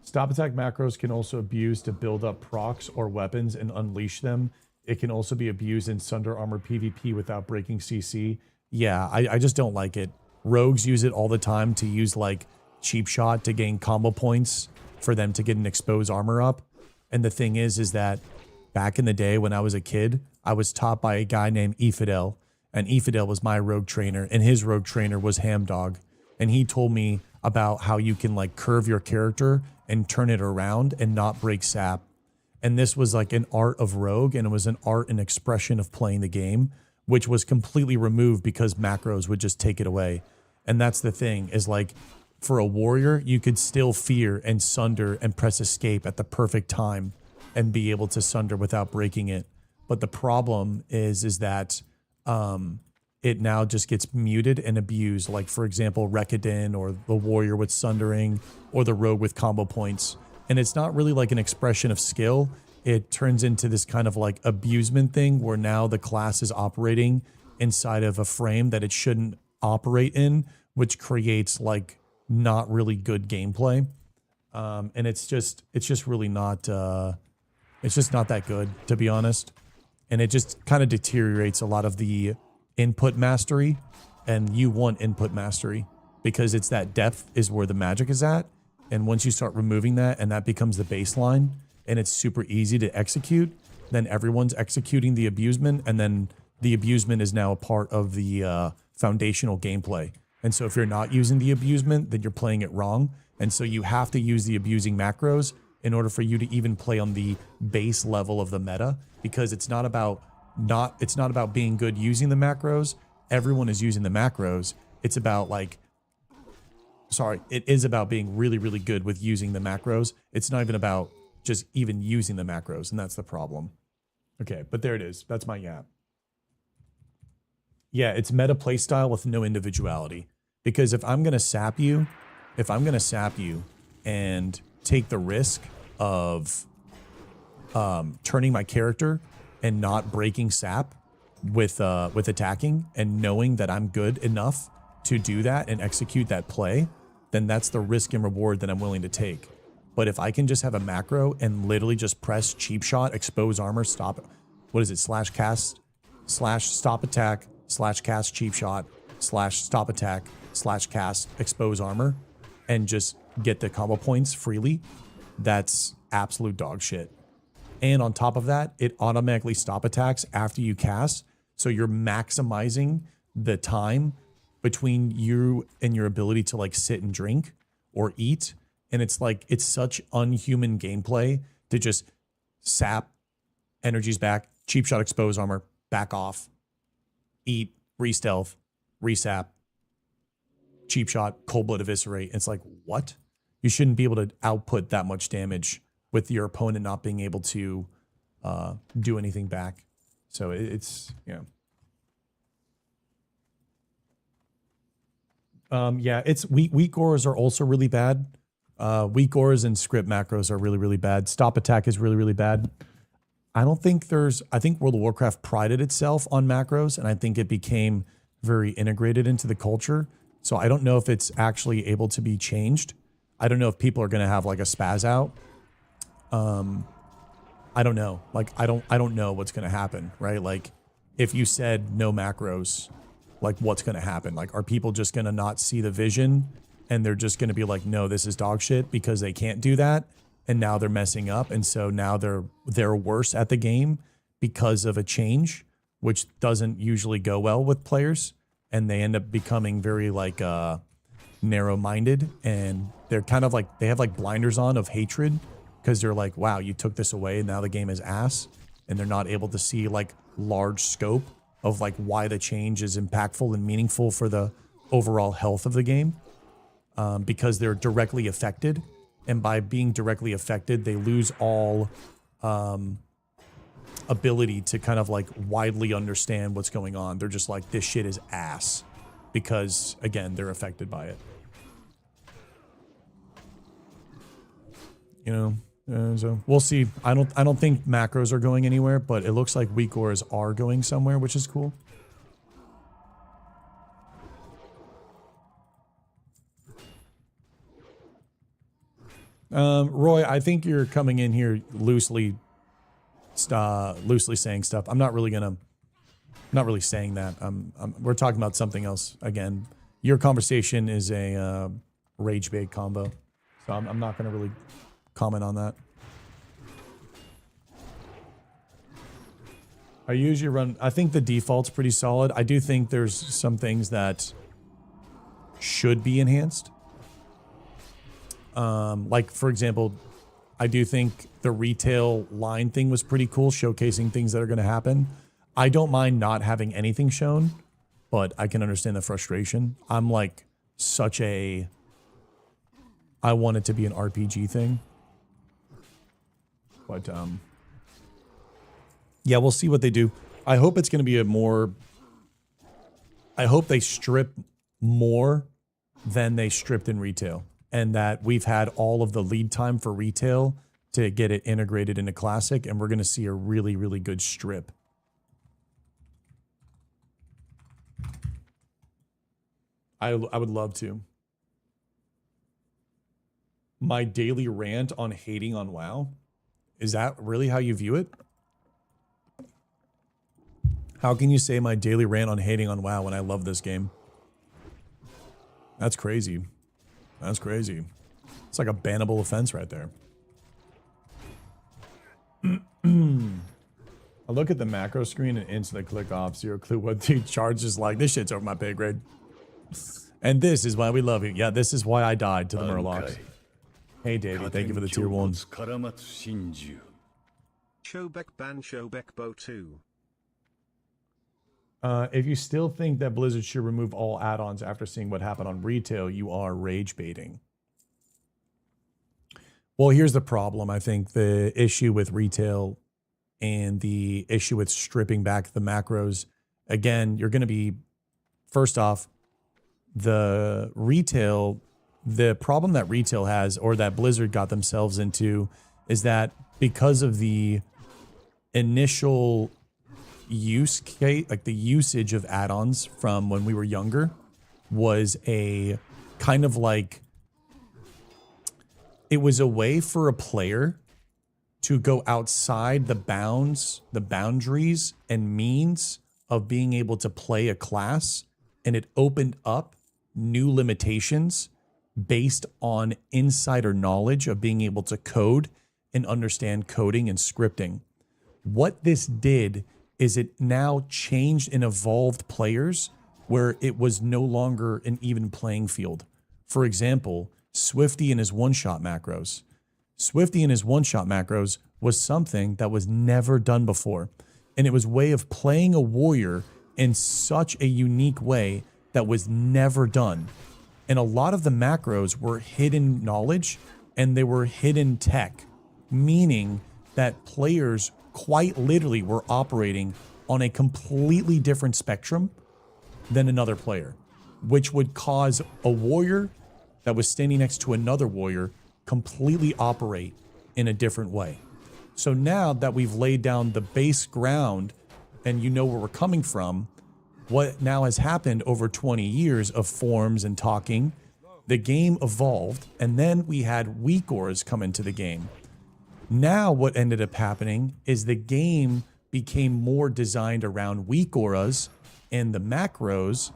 Stop attack macros can also abuse to build up procs or weapons and unleash them. It can also be abused in Sunder Armor PvP without breaking CC. Yeah, I just don't like it. Rogues use it all the time to use like cheap shot to gain combo points for them to get an exposed armor up. And the thing is that back in the day when I was a kid, I was taught by a guy named Ifidel, and Ifidel was my rogue trainer, and his rogue trainer was Hamdog. And he told me about how you can like curve your character and turn it around and not break sap. And this was like an art of rogue, and it was an art and expression of playing the game, which was completely removed because macros would just take it away. And that's the thing, is like, for a warrior, you could still fear and sunder and press escape at the perfect time and be able to sunder without breaking it. But the problem is that it now just gets muted and abused. Like, for example, Rekadin or the warrior with sundering or the rogue with combo points. And it's not really like an expression of skill. It turns into this kind of like abusement thing where now the class is operating inside of a frame that it shouldn't operate in, which creates like not really good gameplay. And it's just really not, it's just not that good, to be honest. And it just kind of deteriorates a lot of the input mastery, and you want input mastery because it's that depth is where the magic is at. And once you start removing that and that becomes the baseline and it's super easy to execute, then everyone's executing the abusement, and then the abusement is now a part of the foundational gameplay. And so if you're not using the abusement, then you're playing it wrong. And so you have to use the abusing macros in order for you to even play on the base level of the meta, because it's not about being good using the macros. Everyone is using the macros. It's about like, sorry, it is about being really, really good with using the macros. It's not even about just even using the macros, and that's the problem. Okay, but there it is. That's my yap. Yeah, it's meta playstyle with no individuality. Because if I'm gonna sap you and take the risk of turning my character and not breaking sap with attacking, and knowing that I'm good enough to do that and execute that play, then that's the risk and reward that I'm willing to take. But if I can just have a macro and literally just press cheap shot, expose armor, stop, what is it, slash cast, slash stop attack, slash cast cheap shot, slash stop attack, slash cast expose armor, and just get the combo points freely, that's absolute dog shit. And on top of that, it automatically stop attacks after you cast, so you're maximizing the time between you and your ability to like sit and drink or eat. And it's like, it's such unhuman gameplay to just sap, energies back, cheap shot, expose armor, back off, eat, re-stealth, re-sap, cheap shot, cold blood eviscerate. It's like, what? You shouldn't be able to output that much damage with your opponent not being able to do anything back. So it's, yeah. Yeah, it's weak auras are also really bad. Weak auras and script macros are really, really bad. Stop attack is really, really bad. I think World of Warcraft prided itself on macros, and I think it became very integrated into the culture. So I don't know if it's actually able to be changed. I don't know if people are going to have like a spaz out. I don't know. Like, I don't know what's going to happen, right? Like, if you said no macros, like, what's going to happen? Like, are people just going to not see the vision, and they're just going to be like, no, this is dog shit because they can't do that, and now they're messing up, and so now they're worse at the game because of a change, which doesn't usually go well with players, and they end up becoming very like narrow-minded, and they're kind of like, they have like blinders on of hatred because they're like, wow, you took this away and now the game is ass, and they're not able to see like large scope of like why the change is impactful and meaningful for the overall health of the game, because they're directly affected, and by being directly affected, they lose all ability to kind of like widely understand what's going on. They're just like, this shit is ass, because again, they're affected by it. You know, so we'll see. I don't think macros are going anywhere, but it looks like weak auras are going somewhere, which is cool. Roy, I think you're coming in here loosely saying stuff. I'm not really saying that. We're talking about something else again. Your conversation is a rage bait combo, so I'm not gonna really comment on that. I usually run, I think the default's pretty solid. I do think there's some things that should be enhanced. Like, for example, I do think the retail line thing was pretty cool, showcasing things that are going to happen. I don't mind not having anything shown, but I can understand the frustration. I'm like I want it to be an RPG thing. But, yeah, we'll see what they do. I hope it's going to be I hope they strip more than they stripped in retail, and that we've had all of the lead time for retail to get it integrated into Classic, and we're going to see a really, really good strip. I would love to. My daily rant on hating on WoW? Is that really how you view it? How can you say my daily rant on hating on WoW when I love this game? That's crazy. That's crazy. It's like a bannable offense right there. I look at the macro screen and instantly click off. Zero clue what the charge is like. This shit's over my pay grade. And this is why we love you. Yeah, this is why I died to the Murlocs. Hey, David, thank you for the tier 1. Showbeck ban Showbeck Bo 2. If you still think that Blizzard should remove all add-ons after seeing what happened on retail, you are rage baiting. Well, here's the problem. I think the issue with retail and the issue with stripping back the macros, again, you're going to be, first off, the problem that retail has, or that Blizzard got themselves into, is that because of the initial use case, like the usage of add-ons from when we were younger, was a kind of like, it was a way for a player to go outside the boundaries and means of being able to play a class, and it opened up new limitations based on insider knowledge of being able to code and understand coding and scripting. What this did is it now changed and evolved players where it was no longer an even playing field. For example, Swifty and his one-shot macros. Swifty and his one-shot macros was something that was never done before. And it was a way of playing a warrior in such a unique way that was never done. And a lot of the macros were hidden knowledge and they were hidden tech, meaning that players quite literally were operating on a completely different spectrum than another player, which would cause a warrior that was standing next to another warrior completely operate in a different way. So now that we've laid down the base ground and you know where we're coming from, what now has happened over 20 years of forms and talking, the game evolved, and then we had weak auras come into the game. Now what ended up happening is the game became more designed around weak auras and the macros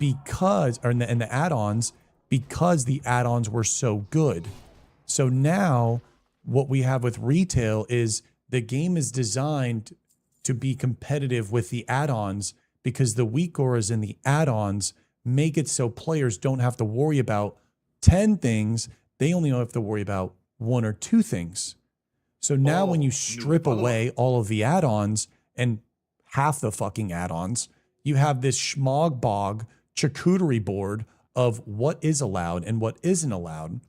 because, and the add-ons, because the add-ons were so good. So now what we have with retail is the game is designed to be competitive with the add-ons because the weak auras and the add-ons make it so players don't have to worry about 10 things. They only have to worry about 1 or 2 things. So now when you strip away all of the add-ons and half the fucking add-ons, you have this schmog bog charcuterie board of what is allowed and what isn't allowed.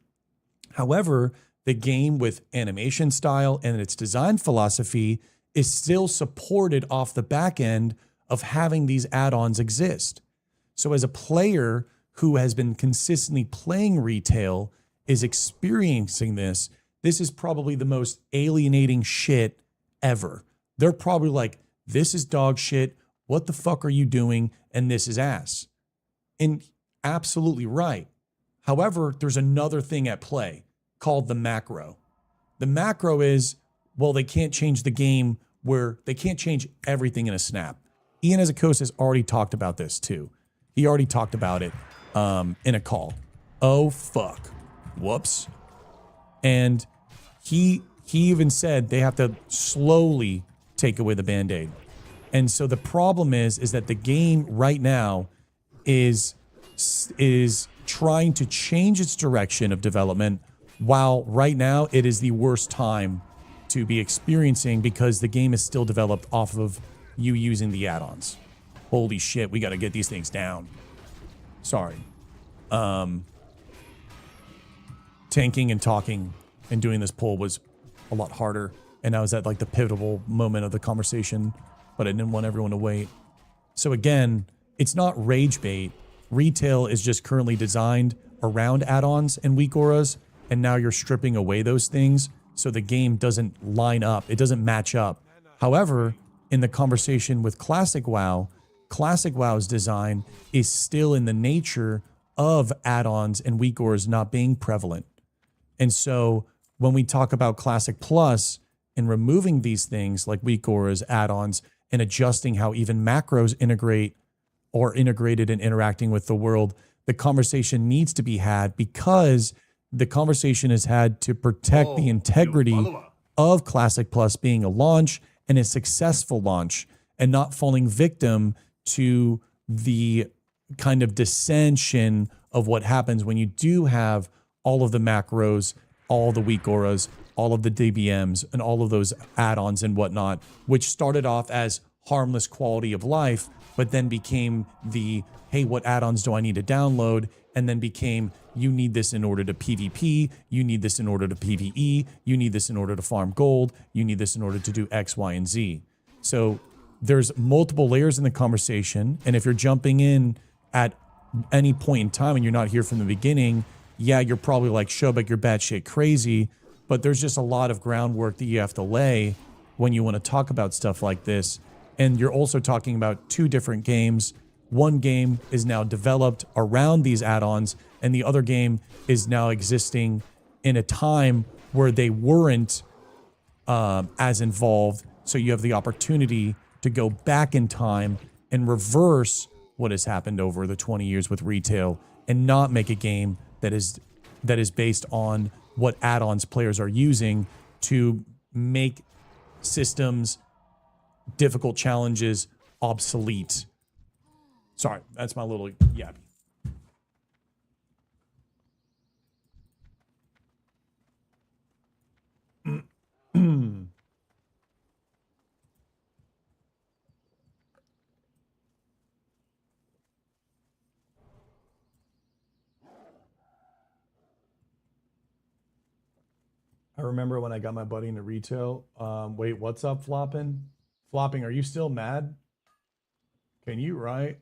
However, the game with animation style and its design philosophy is still supported off the back end of having these add-ons exist. So as a player who has been consistently playing retail is experiencing this, this is probably the most alienating shit ever. They're probably like, this is dog shit. What the fuck are you doing? And this is ass. And absolutely right. However, there's another thing at play called the macro. The macro is, well, they can't change the game where they can't change everything in a snap. Ian Azakos has already talked about this too. He already talked about it in a call. Oh, fuck. Whoops. And he even said they have to slowly take away the Band-Aid. And so the problem is that the game right now is trying to change its direction of development, while right now it is the worst time to be experiencing because the game is still developed off of you using the add-ons. Holy shit, we got to get these things down. Sorry. Tanking and talking and doing this poll was a lot harder, and I was at like the pivotal moment of the conversation, but I didn't want everyone to wait. So again, it's not rage bait. Retail is just currently designed around add-ons and weak auras, and now you're stripping away those things so the game doesn't line up. It doesn't match up. However, in the conversation with Classic WoW's design is still in the nature of add-ons and weak auras not being prevalent. And so when we talk about Classic Plus and removing these things like weak auras, add-ons, and adjusting how even macros integrate or integrated and interacting with the world, the conversation needs to be had because the conversation is had to protect the integrity of Classic Plus being a launch and a successful launch and not falling victim to the kind of dissension of what happens when you do have all of the macros all the weak auras, all of the DBMs, and all of those add-ons and whatnot, which started off as harmless quality of life, but then became the, hey, what add-ons do I need to download? And then became, you need this in order to PvP, you need this in order to PvE, you need this in order to farm gold, you need this in order to do X, Y, and Z. So there's multiple layers in the conversation, and if you're jumping in at any point in time and you're not here from the beginning, yeah, you're probably like, Shobek, you're batshit crazy, but there's just a lot of groundwork that you have to lay when you want to talk about stuff like this. And you're also talking about two different games. One game is now developed around these add-ons, and the other game is now existing in a time where they weren't as involved. So you have the opportunity to go back in time and reverse what has happened over the 20 years with retail and not make a game that is based on what add-ons players are using to make systems, difficult challenges obsolete. Sorry, that's my little yap. I remember when I got my buddy into retail. Wait, what's up, Flopping? Flopping, are you still mad? Can you write?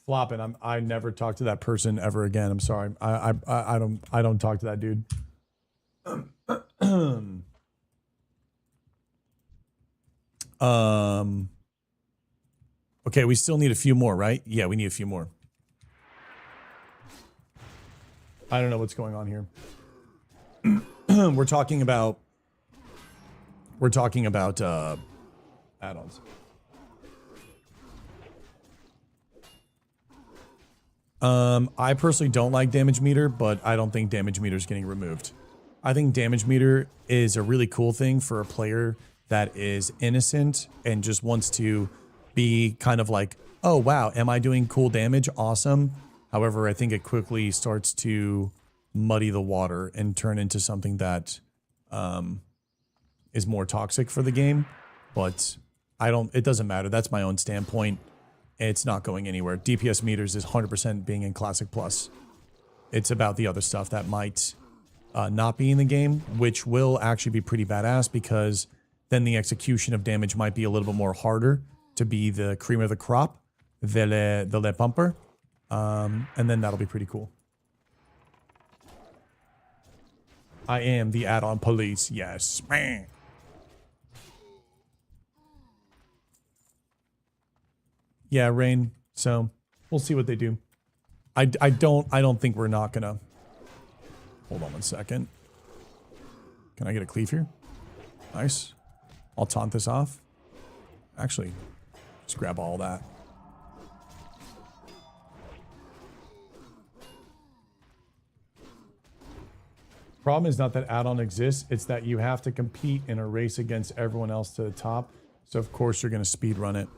Flopping, I never talk to that person ever again. I'm sorry. I don't talk to that dude. Okay, we still need a few more, right? Yeah, we need a few more. I don't know what's going on here. We're talking about add-ons. I personally don't like damage meter, but I don't think damage meter is getting removed. I think damage meter is a really cool thing for a player that is innocent and just wants to be kind of like, oh wow, am I doing cool damage? Awesome. However, I think it quickly starts to muddy the water and turn into something that is more toxic for the game. But it doesn't matter. That's my own standpoint. It's not going anywhere. DPS meters is 100% being in Classic Plus. It's about the other stuff that might not be in the game, which will actually be pretty badass because then the execution of damage might be a little bit more harder to be the cream of the crop, the le bumper. And then that'll be pretty cool. I am the add-on police. Yes. Man. Yeah, Rain. So we'll see what they do. I don't think we're not gonna. Hold on one second. Can I get a cleave here? Nice. I'll taunt this off. Actually, just grab all that. Problem is not that add-on exists, it's that you have to compete in a race against everyone else to the top. So of course you're gonna speed run it.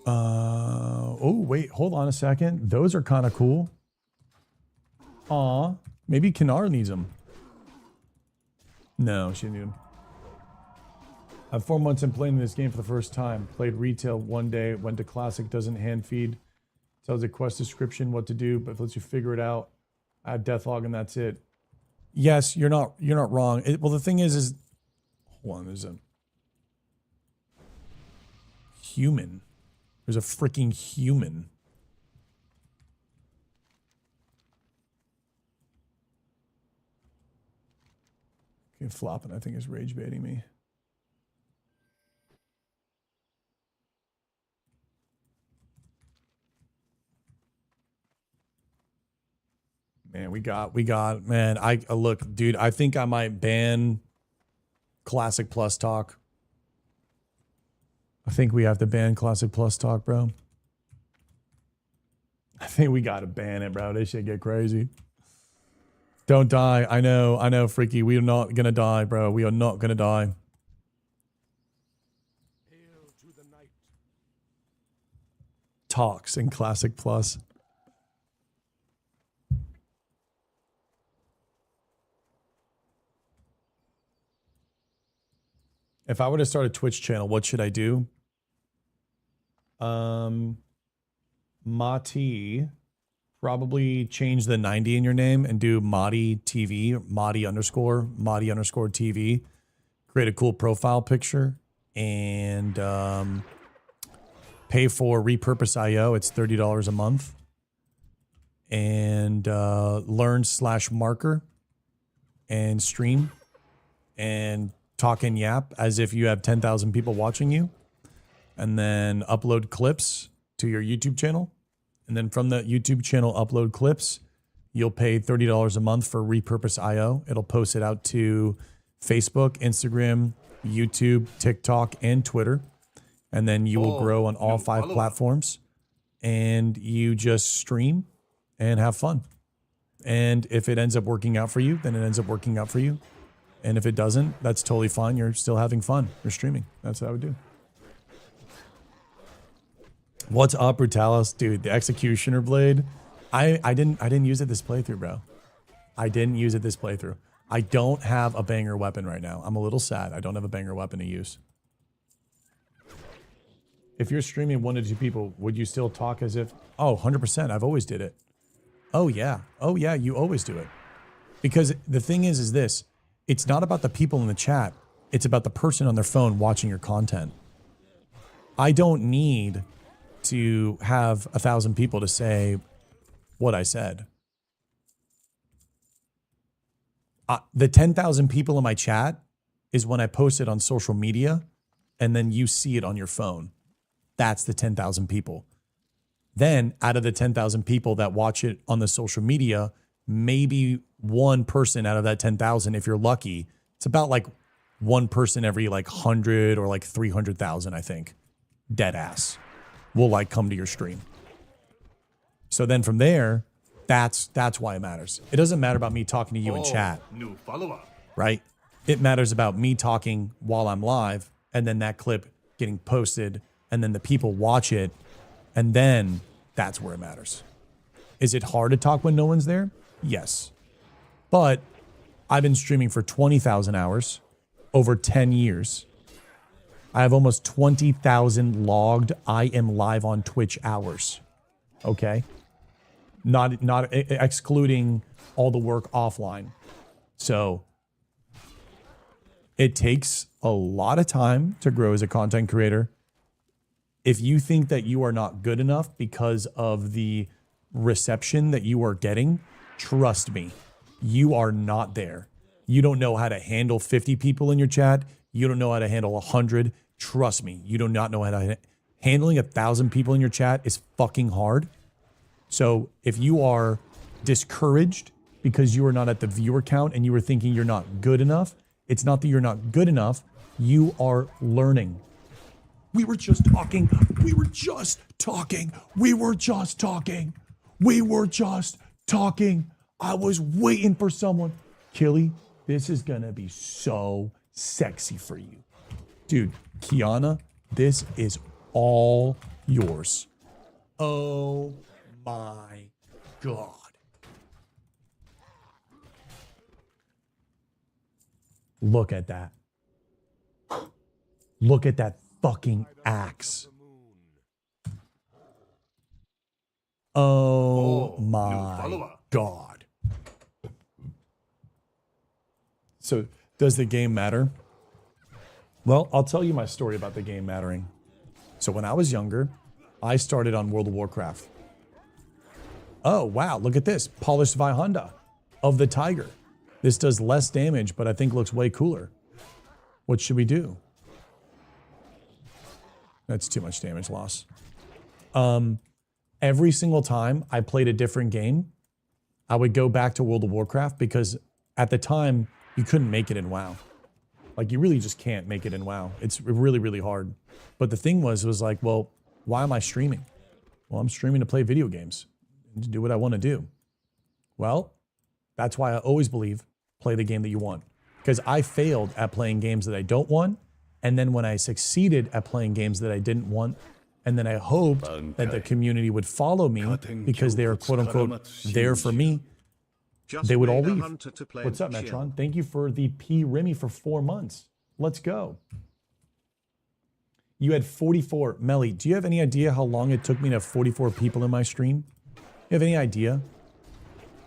Oh wait, hold on a second. Those are kind of cool. Aw, maybe Kinar needs them. No, she didn't need them. I have 4 months in playing this game for the first time. Played retail one day, went to Classic, doesn't hand feed. Tells a quest description what to do, but lets you figure it out. I have deathlog and that's it. Yes, you're not wrong. Well, the thing is hold on, there's a human. There's a freaking human. Okay, Flopping, I think, is rage baiting me. Man, we got, man, look, dude, I think I might ban Classic Plus talk. I think we have to ban Classic Plus talk, bro. I think we got to ban it, bro. This shit get crazy. Don't die. I know, Freaky. We are not going to die, bro. We are not going to die. Talks in Classic Plus. If I were to start a Twitch channel, what should I do? Mati, probably change the 90 in your name and do Mati TV, Mati underscore TV. Create a cool profile picture and pay for repurpose IO. It's $30 a month. And learn/marker and stream and talk and yap as if you have 10,000 people watching you. And then upload clips to your YouTube channel. And then from the YouTube channel, upload clips. You'll pay $30 a month for repurpose IO. It'll post it out to Facebook, Instagram, YouTube, TikTok, and Twitter. And then you will grow on all 5 platforms. And you just stream and have fun. And if it ends up working out for you, then it ends up working out for you. And if it doesn't, that's totally fine. You're still having fun. You're streaming. That's what I would do. What's up, Brutalis? Dude, the Executioner Blade. I didn't use it this playthrough, bro. I didn't use it this playthrough. I don't have a banger weapon right now. I'm a little sad. I don't have a banger weapon to use. If you're streaming 1 to 2 people, would you still talk as if... Oh, 100%. I've always did it. Oh, yeah. Oh, yeah. You always do it. Because the thing is this. It's not about the people in the chat. It's about the person on their phone watching your content. I don't need to have 1,000 people to say what I said. The 10,000 people in my chat is when I post it on social media and then you see it on your phone. That's the 10,000 people. Then out of the 10,000 people that watch it on the social media, maybe one person out of that 10,000, if you're lucky, it's about like one person every like 100 or like 300,000, I think, dead ass, will like come to your stream. So then from there, that's why it matters. It doesn't matter about me talking to you in chat, New follower. right? It matters about me talking while I'm live and then that clip getting posted and then the people watch it and then that's where it matters. Is it hard to talk when no one's there? Yes. But I've been streaming for 20,000 hours over 10 years. I have almost 20,000 logged I am live on Twitch hours. Okay? Not excluding all the work offline. So it takes a lot of time to grow as a content creator. If you think that you are not good enough because of the reception that you are getting, trust me, you are not there. You don't know how to handle 50 people in your chat. You don't know how to handle 100. Trust me, you do not know how to handling 1,000 people in your chat is fucking hard. So if you are discouraged because you are not at the viewer count and you were thinking you're not good enough, it's not that you're not good enough. You are learning. We were just talking. We were just talking. We were just talking. We were just talking. I was waiting for someone. Killy, this is going to be so sexy for you. Dude, Kiana, this is all yours. Oh my God. Look at that. Look at that fucking axe. Oh my God. So does the game matter? Well, I'll tell you my story about the game mattering. So when I was younger, I started on World of Warcraft. Oh, wow, look at this. Polished Vihonda of the Tiger. This does less damage, but I think looks way cooler. What should we do? That's too much damage loss. Every single time I played a different game, I would go back to World of Warcraft because at the time, you couldn't make it in WoW. Like, you really just can't make it in WoW. It's really, really hard. But the thing was like, well, why am I streaming? Well, I'm streaming to play video games, to do what I want to do. Well, that's why I always believe play the game that you want. Because I failed at playing games that I don't want, and then when I succeeded at playing games that I didn't want, and then I hoped that the community would follow me because they are quote unquote there for me, they would all leave. What's up, Metron? Thank you for the P. Remy for 4 months. Let's go. You had 44. Melly, do you have any idea how long it took me to have 44 people in my stream? You have any idea?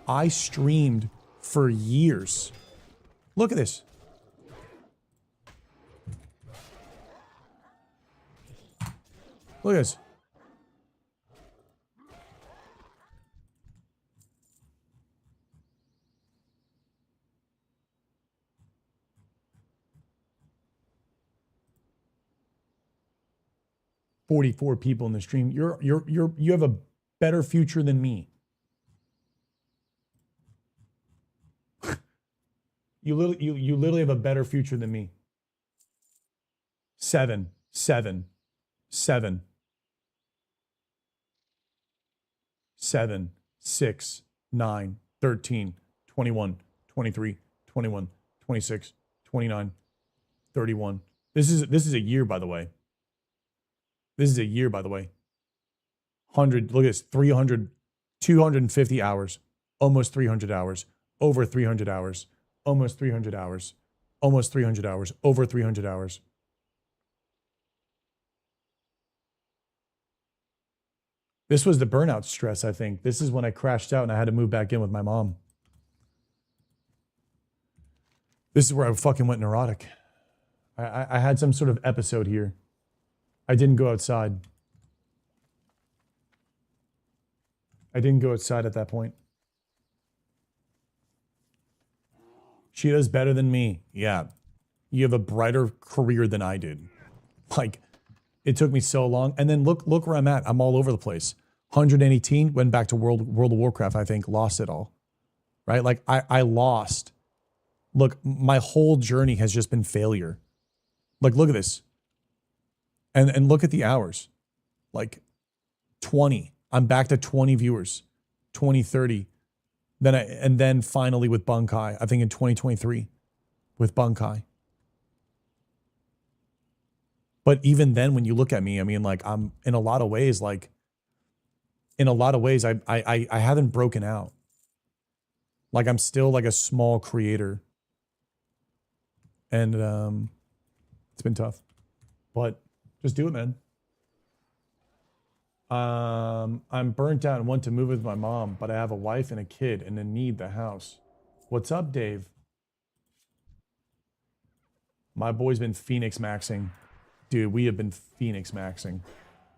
I streamed for years. Look at this. Look at this. "44 people in the stream. You have a better future than me. You literally have a better future than me. 7, 7, 7, 7, 6, 9, 13, 21, 23, 21, 26, 29, 31. This is a year, by the way. This is a year, by the way. 100, look at this, 300, 250 hours, almost 300 hours, over 300 hours, almost 300 hours, almost 300 hours, over 300 hours. This was the burnout stress, I think. This is when I crashed out and I had to move back in with my mom. This is where I fucking went neurotic. I had some sort of episode here. I didn't go outside. I didn't go outside at that point. She does better than me. Yeah. You have a brighter career than I did. Like, it took me so long. And then look where I'm at. I'm all over the place. 118, went back to World of Warcraft, I think, lost it all. Right? Like, I lost. Look, my whole journey has just been failure. Like, look at this. And look at the hours. Like, 20. I'm back to 20 viewers. 20, 30. And then finally with Bankai, I think in 2023 with Bankai. But even then, when you look at me, I mean, like, I'm in a lot of ways, I haven't broken out. Like, I'm still like a small creator. And it's been tough. But just do it, man. I'm burnt out and want to move with my mom, but I have a wife and a kid and I need the house. What's up, Dave? My boy's been Phoenix maxing. Dude, we have been Phoenix maxing.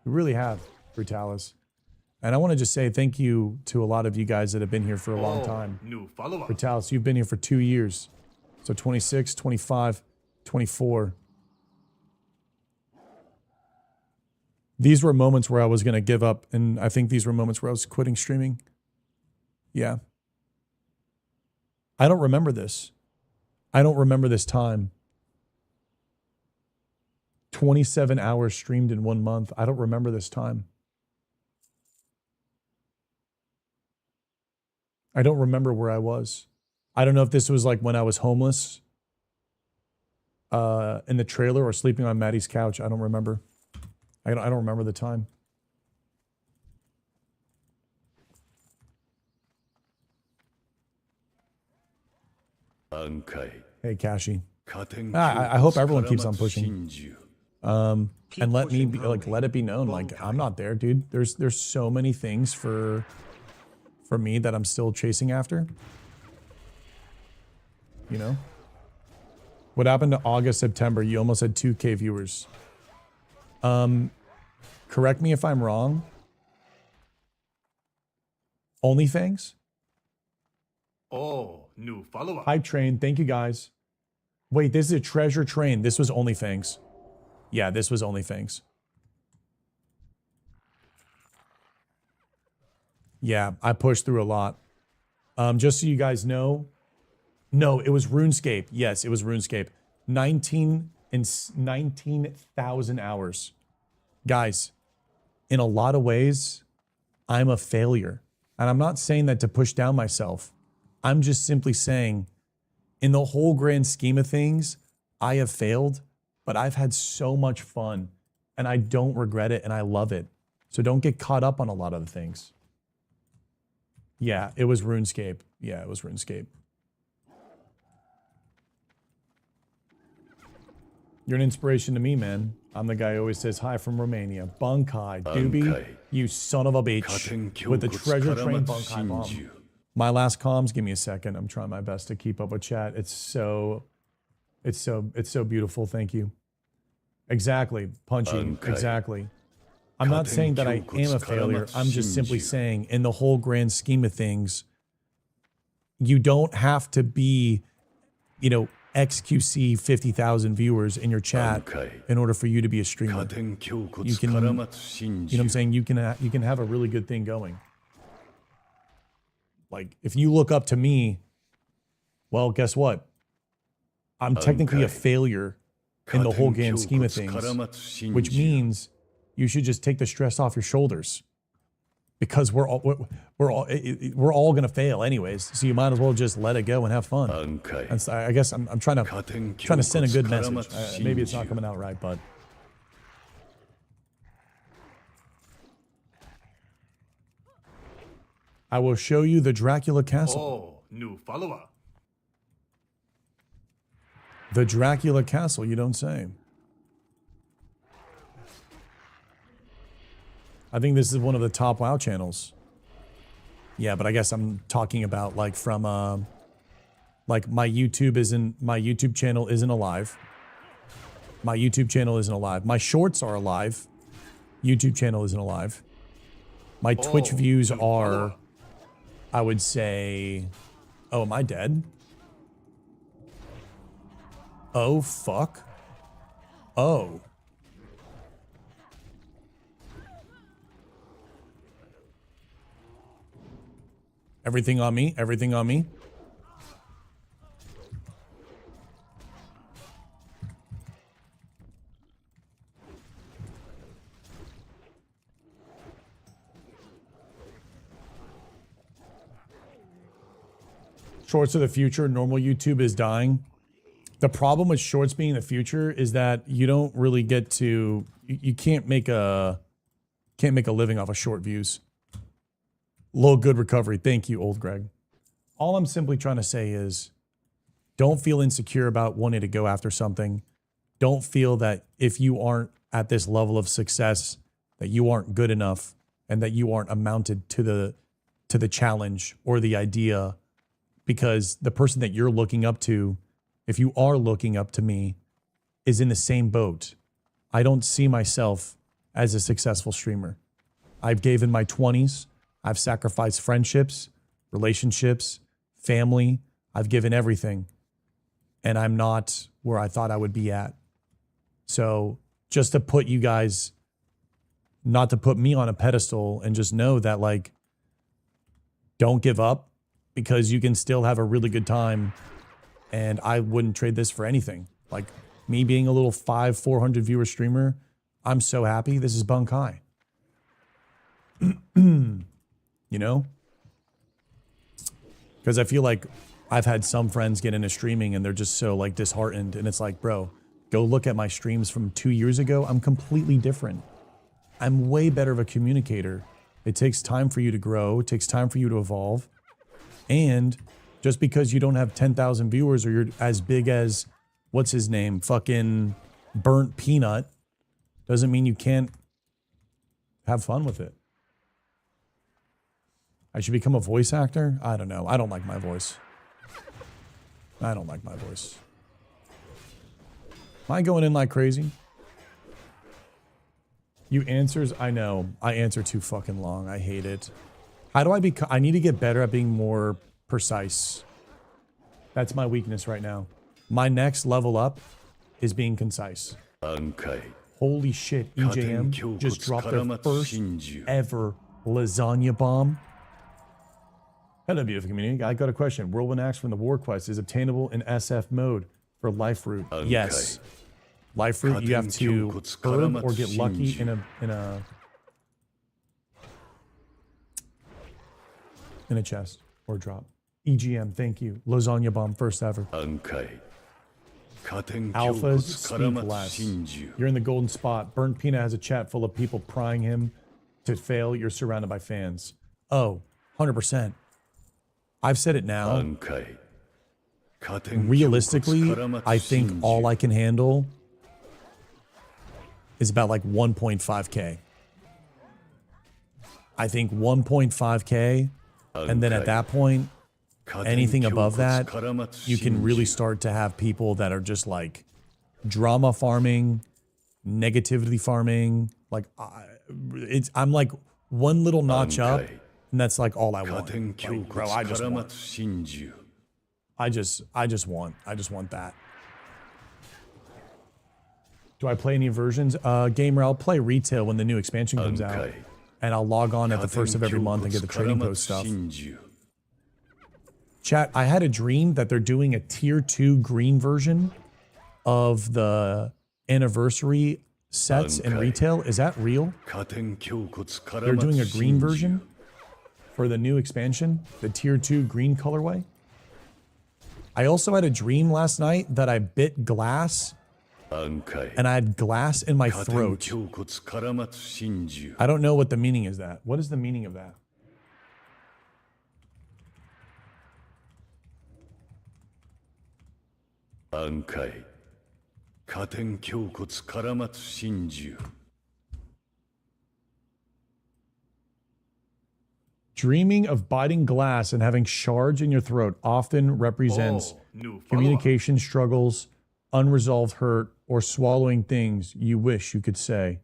We really have, Brutalis. And I want to just say thank you to a lot of you guys that have been here for a long time. New follow-up. Brutalis, you've been here for 2 years. So 26, 25, 24. These were moments where I was going to give up, and I think these were moments where I was quitting streaming. Yeah. I don't remember this. I don't remember this time. 27 hours streamed in 1 month. I don't remember this time. I don't remember where I was. I don't know if this was like when I was homeless in the trailer or sleeping on Maddie's couch. I don't remember. I don't remember the time. Bankai. Hey, Kashi. I hope everyone keeps on pushing. And let me be, like, let it be known, like, I'm not there, dude. There's so many things for me that I'm still chasing after. You know? What happened to August, September? You almost had 2K viewers. Correct me if I'm wrong. OnlyFans? Oh, new follow-up. Hype Train, thank you guys. Wait, this is a treasure train. This was OnlyFans. Yeah, this was OnlyFans. Yeah, I pushed through a lot. Just so you guys know. No, it was RuneScape. Yes, it was RuneScape. 19,000 hours. Guys, in a lot of ways, I'm a failure. And I'm not saying that to push down myself. I'm just simply saying, in the whole grand scheme of things, I have failed, but I've had so much fun and I don't regret it and I love it. So don't get caught up on a lot of the things. Yeah, it was RuneScape. Yeah, it was RuneScape. You're an inspiration to me, man. I'm the guy who always says hi from Romania. Bankai, doobie, you son of a bitch. With the treasure train Bankai bomb. My last comms, give me a second. I'm trying my best to keep up with chat. It's so beautiful. Thank you. Exactly, Punchy. Exactly. I'm not saying that I am a failure. I'm just simply saying, in the whole grand scheme of things, you don't have to be, you know, XQC 50,000 viewers in your chat in order for you to be a streamer. You can, you know what I'm saying? You can have a really good thing going. Like, if you look up to me, well, guess what? I'm technically a failure in the whole grand scheme of things, which means you should just take the stress off your shoulders, because we're all gonna fail anyways. So you might as well just let it go and have fun. And so I guess I'm trying to send a good message. Maybe it's not coming out right, but I will show you the Dracula Castle. Oh, new follower. The Dracula Castle, you don't say. I think this is one of the top WoW channels. Yeah, but I guess I'm talking about like from like my YouTube channel isn't alive. My YouTube channel isn't alive. My shorts are alive. YouTube channel isn't alive. My Twitch views are, I would say, oh, am I dead? Oh, fuck. Oh. Everything on me, everything on me. Shorts of the future, normal YouTube is dying. The problem with shorts being the future is that you don't really get to, you can't make a living off of short views. Low good recovery. Thank you, old Greg. All I'm simply trying to say is, don't feel insecure about wanting to go after something. Don't feel that if you aren't at this level of success, that you aren't good enough and that you aren't amounted to the challenge or the idea, because the person that you're looking up to, if you are looking up to me, is in the same boat. I don't see myself as a successful streamer. I've given my 20s. I've sacrificed friendships, relationships, family. I've given everything. And I'm not where I thought I would be at. So just to put you guys, not to put me on a pedestal, and just know that, like, don't give up, because you can still have a really good time. And I wouldn't trade this for anything. Like, me being a little 400 viewer streamer, I'm so happy. This is Bankai. You know? Because I feel like I've had some friends get into streaming and they're just so like disheartened. And it's like, bro, go look at my streams from 2 years ago. I'm completely different. I'm way better of a communicator. It takes time for you to grow. It takes time for you to evolve. And just because you don't have 10,000 viewers or you're as big as, what's his name, fucking Burnt Peanut, doesn't mean you can't have fun with it. I should become a voice actor? I don't know. I don't like my voice. I don't like my voice. Am I going in like crazy? You answers? I know. I answer too fucking long. I hate it. How do I become? I need to get better at being more precise. That's my weakness right now. My next level up is being concise. Bankai. Holy shit, EJM just dropped their first ever lasagna bomb. Hello, beautiful community. I got a question. Whirlwind Axe from the War Quest is obtainable in SF mode for Life Root. Yes. Life Root, you have to herb or get lucky in a chest or drop. EGM, thank you. Lasagna bomb, first ever. Alphas speak less. You're in the golden spot. Burnt Peanut has a chat full of people prying him to fail. You're surrounded by fans. Oh, 100%. I've said it now. Realistically, I think all I can handle is about like 1.5k. I think 1.5k, and then at that point, anything above that, you can really start to have people that are just like drama farming, negativity farming. Like I'm like one little notch up, and that's like all I want. Like, bro, I just want that. Do I play any versions? Gamer, I'll play retail when the new expansion comes out. And I'll log on at the first of every month and get the trading post stuff. Chat, I had a dream that they're doing a tier 2 green version of the anniversary sets in retail. Is that real? They're doing a green version for the new expansion, the tier 2 green colorway. I also had a dream last night that I bit glass and I had glass in my throat. I don't know what the meaning is that. What is the meaning of that? Bankai. Katen kyokotsu karamatsu shinju. Dreaming of biting glass and having shards in your throat often represents communication struggles, unresolved hurt, or swallowing things you wish you could say.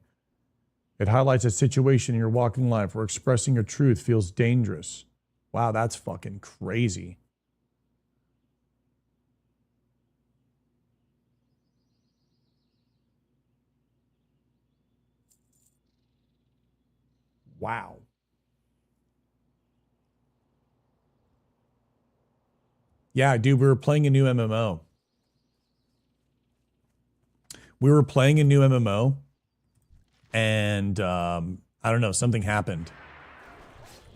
It highlights a situation in your walking life where expressing your truth feels dangerous. Wow, that's fucking crazy. Wow. Yeah, dude, we were playing a new MMO. And I don't know, something happened.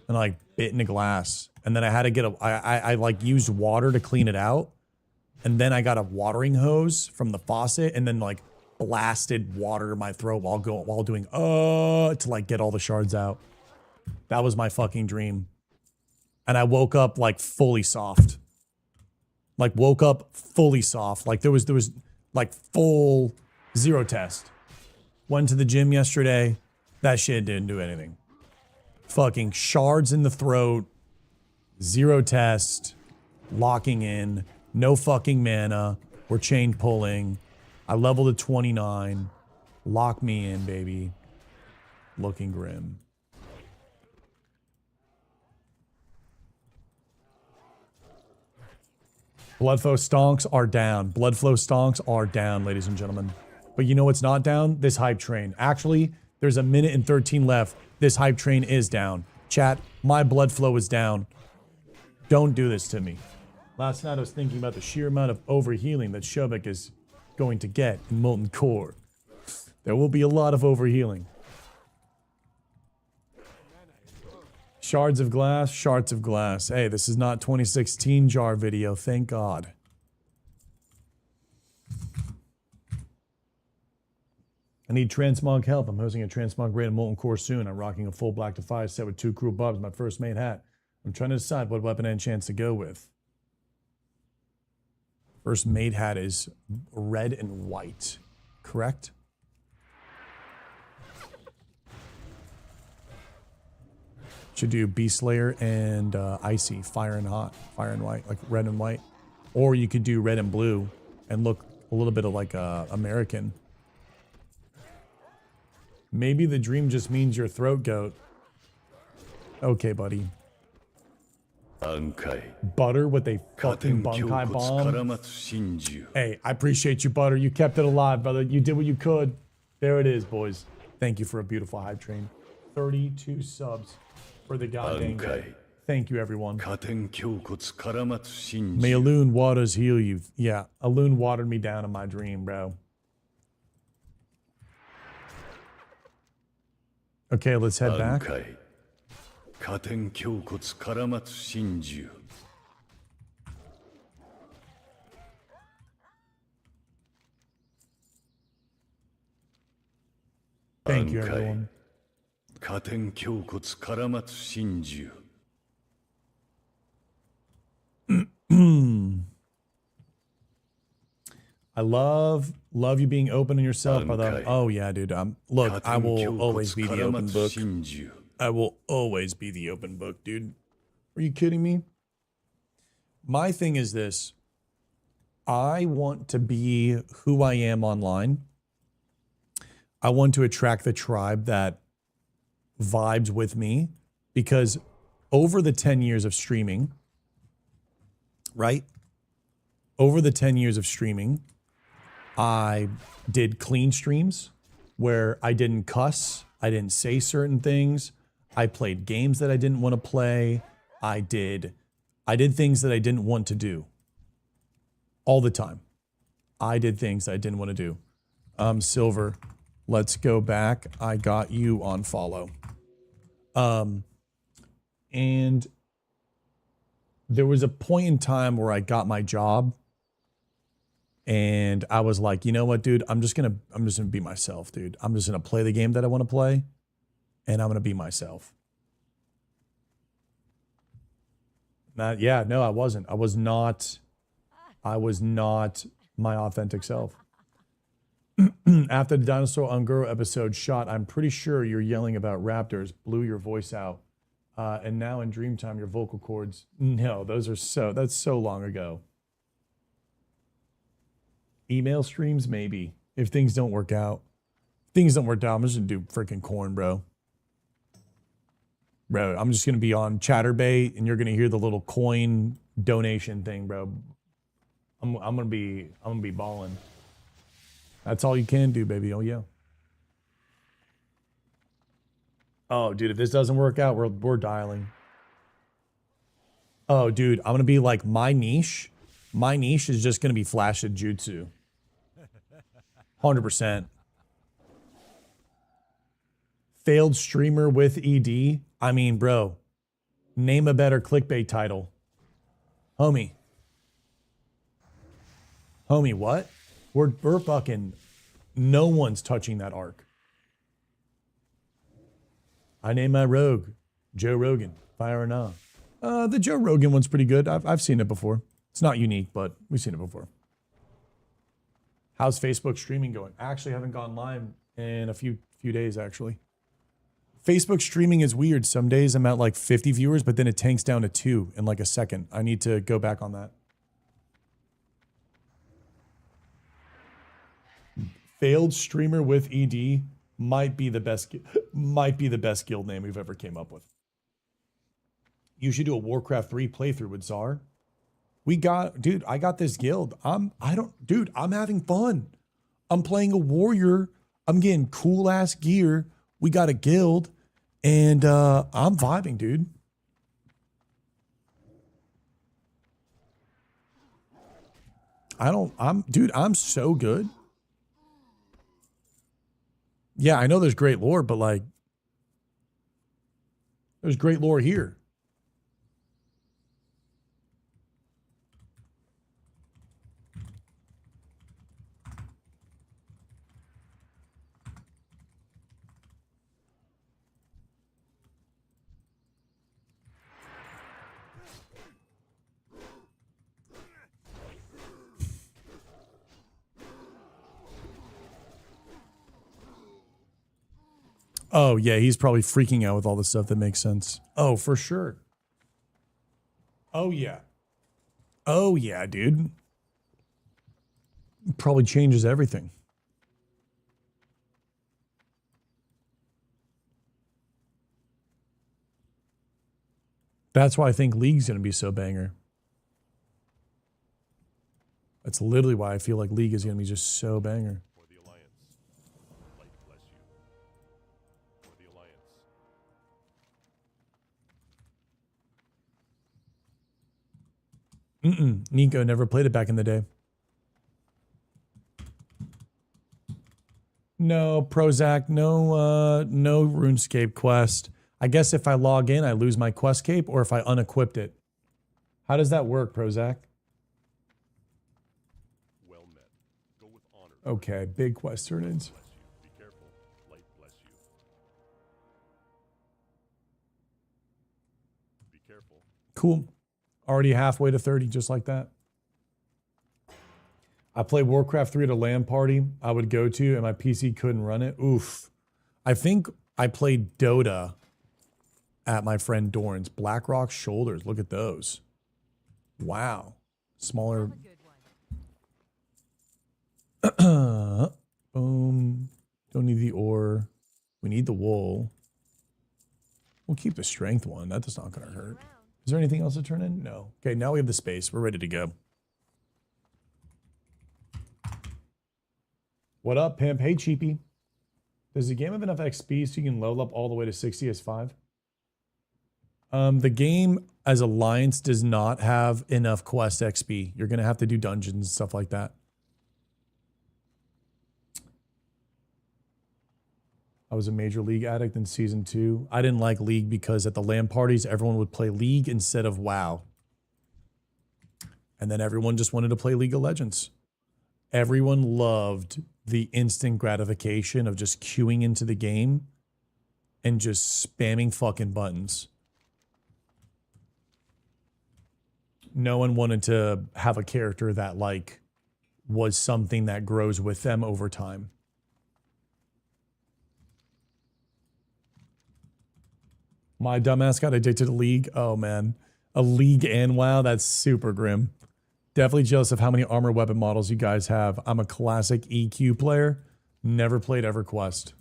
And I like bit into glass. And then I had to get I like used water to clean it out. And then I got a watering hose from the faucet and then like blasted water in my throat while doing to like get all the shards out. That was my fucking dream. And I woke up like fully soft. Like woke up fully soft. Like there was like full zero test. Went to the gym yesterday. That shit didn't do anything. Fucking shards in the throat. Zero test. Locking in. No fucking mana. We're chain pulling. I leveled to 29. Lock me in, baby. Looking grim. Bloodflow stonks are down. Bloodflow stonks are down, ladies and gentlemen. But you know what's not down? This hype train. Actually, there's a minute and 13 left. This hype train is down. Chat, my blood flow is down. Don't do this to me. Last night I was thinking about the sheer amount of overhealing that Shobek is going to get in Molten Core. There will be a lot of overhealing. Shards of glass, shards of glass. Hey, this is not 2016 jar video, thank God. I need transmog help. I'm hosting a transmog raid in Molten Core soon. I'm rocking a full Black Defy set with 2 cruel bubs, my first made hat. I'm trying to decide what weapon and chance to go with. First made hat is red and white, correct? Should do Beast Slayer and Icy, fire and hot, fire and white, like red and white. Or you could do red and blue and look a little bit of like American. Maybe the dream just means your throat goat. Okay, buddy. Bankai. Butter with a fucking Bankai bomb. Hey, I appreciate you, Butter. You kept it alive, brother. You did what you could. There it is, boys. Thank you for a beautiful hype train. 32 subs for the goddamn day. Thank you, everyone. May Alune waters heal you. Yeah, Alune watered me down in my dream, bro. Okay, let's head back. Thank you, everyone. I love you being open on yourself, brother. Bankai. Oh yeah, dude. Look, I will always be the open book. 真珠 I will always be the open book, dude. Are you kidding me? My thing is this. I want to be who I am online. I want to attract the tribe that vibes with me, because over the 10 years of streaming, right? Over the 10 years of streaming, I did clean streams where I didn't cuss, I didn't say certain things, I played games that I didn't want to play, I did things that I didn't want to do. All the time. I did things I didn't want to do. Silver, let's go back. I got you on follow. And there was a point in time where I got my job and I was like, you know what, dude, I'm just gonna be myself, dude. I'm just gonna play the game that I want to play and I'm gonna be myself. I wasn't. I was not my authentic self. After the Dinosaur Unguro episode shot, I'm pretty sure you're yelling about raptors, blew your voice out. And now in Dreamtime, your vocal cords. No, that's so long ago. Email streams, maybe. If things don't work out. I'm just gonna do freaking corn, bro. Bro, I'm just gonna be on Chatterbait and you're gonna hear the little coin donation thing, bro. I'm gonna be balling. That's all you can do, baby. Oh yeah. Oh, dude, if this doesn't work out, we're dialing. Oh, dude, I'm gonna be like my niche. My niche is just gonna be Flash and Jutsu. 100%. Failed streamer with ED. I mean, bro, name a better clickbait title. Homie, what? We're fucking, no one's touching that arc. I named my rogue Joe Rogan. Fire or not? The Joe Rogan one's pretty good. I've seen it before. It's not unique, but we've seen it before. How's Facebook streaming going? I actually haven't gone live in a few days, actually. Facebook streaming is weird. Some days I'm at like 50 viewers, but then it tanks down to 2 in like a second. I need to go back on that. Failed streamer with ED might be the best guild name we've ever came up with. You should do a Warcraft 3 playthrough with Czar. Dude, I got this guild. I'm having fun. I'm playing a warrior. I'm getting cool ass gear. We got a guild and I'm vibing, dude. I'm so good. Yeah, I know there's great lore, but like, there's great lore here. Oh, yeah, he's probably freaking out with all the stuff that makes sense. Oh, for sure. Oh, yeah. Oh, yeah, dude. Probably changes everything. That's why I think League's going to be so banger. That's literally why I feel like League is going to be just so banger. For the Alliance. Light bless you. For the Alliance. Nico never played it back in the day. No, Prozac, no RuneScape quest. I guess if I log in, I lose my quest cape, or if I unequipped it. How does that work, Prozac? Well met. Go with honor. Okay, big quest turn-ins. Bless you. Be careful. Light bless you. Be careful. Cool. Already halfway to 30, just like that. I played Warcraft 3 at a LAN party I would go to and my PC couldn't run it. Oof. I think I played Dota at my friend Doran's. Blackrock shoulders. Look at those. Wow. Smaller. Boom. Don't need the ore. We need the wool. We'll keep the strength one. That's not going to hurt. Is there anything else to turn in? No. Okay, now we have the space. We're ready to go. What up, pimp? Hey, cheapie. Does the game have enough XP so you can level up all the way to 60 as 5? The game as Alliance does not have enough quest XP. You're going to have to do dungeons and stuff like that. I was a Major League addict in Season 2. I didn't like League because at the LAN parties, everyone would play League instead of WoW. And then everyone just wanted to play League of Legends. Everyone loved the instant gratification of just queuing into the game and just spamming fucking buttons. No one wanted to have a character that, like, was something that grows with them over time. My dumbass got addicted to League. Oh, man. A League and WoW? That's super grim. Definitely jealous of how many armor weapon models you guys have. I'm a classic EQ player. Never played EverQuest.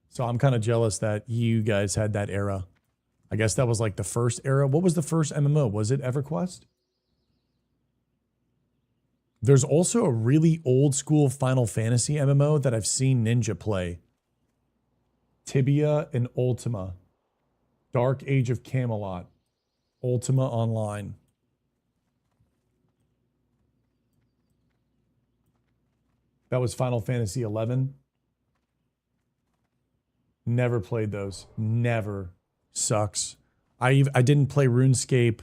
So I'm kind of jealous that you guys had that era. I guess that was like the first era. What was the first MMO? Was it EverQuest? There's also a really old school Final Fantasy MMO that I've seen Ninja play. Tibia and Ultima. Dark Age of Camelot. Ultima Online. That was Final Fantasy 11. Never played those. Never. Sucks. I didn't play RuneScape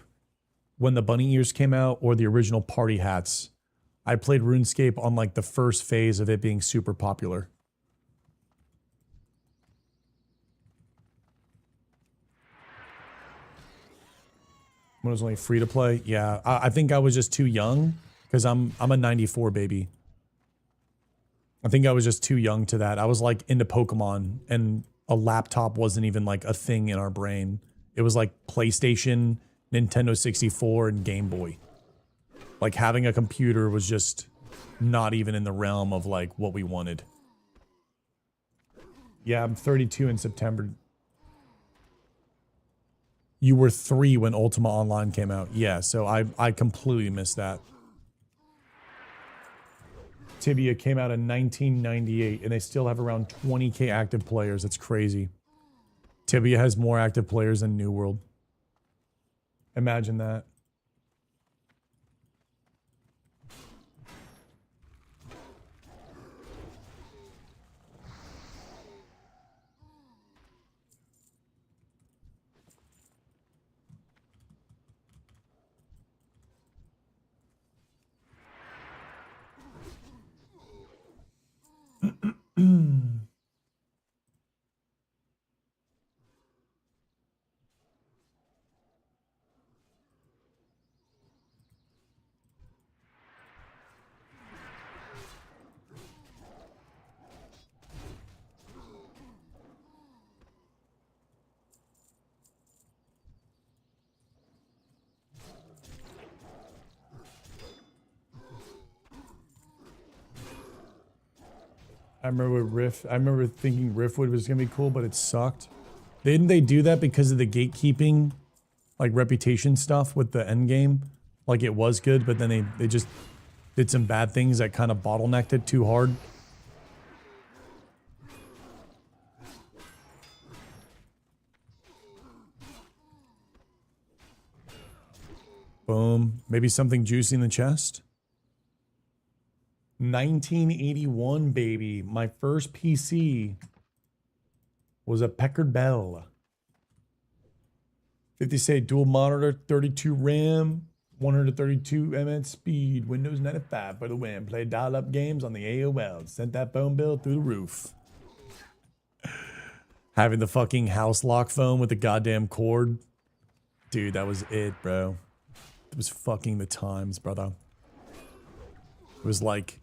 when the bunny ears came out or the original party hats. I played RuneScape on like the first phase of it being super popular. When it was only free to play? Yeah, I think I was just too young because I'm a 94 baby. I think I was just too young to that. I was like into Pokemon and a laptop wasn't even like a thing in our brain. It was like PlayStation, Nintendo 64, and Game Boy. Like having a computer was just not even in the realm of like what we wanted. Yeah, I'm 32 in September. You were 3 when Ultima Online came out. Yeah, so I completely missed that. Tibia came out in 1998 and they still have around 20k active players. That's crazy. Tibia has more active players than New World. Imagine that. I remember thinking Riftwood was gonna be cool, but it sucked. Didn't they do that because of the gatekeeping, like reputation stuff with the end game? Like it was good, but then they just did some bad things that kind of bottlenecked it too hard. Boom. Maybe something juicy in the chest. 1981, baby. My first PC was a Packard Bell. 50 say dual monitor, 32 RAM, 132 ms speed, Windows 95 for the win. Played dial-up games on the AOL. Sent that phone bill through the roof. Having the fucking house lock phone with the goddamn cord. Dude, that was it, bro. It was fucking the times, brother. It was like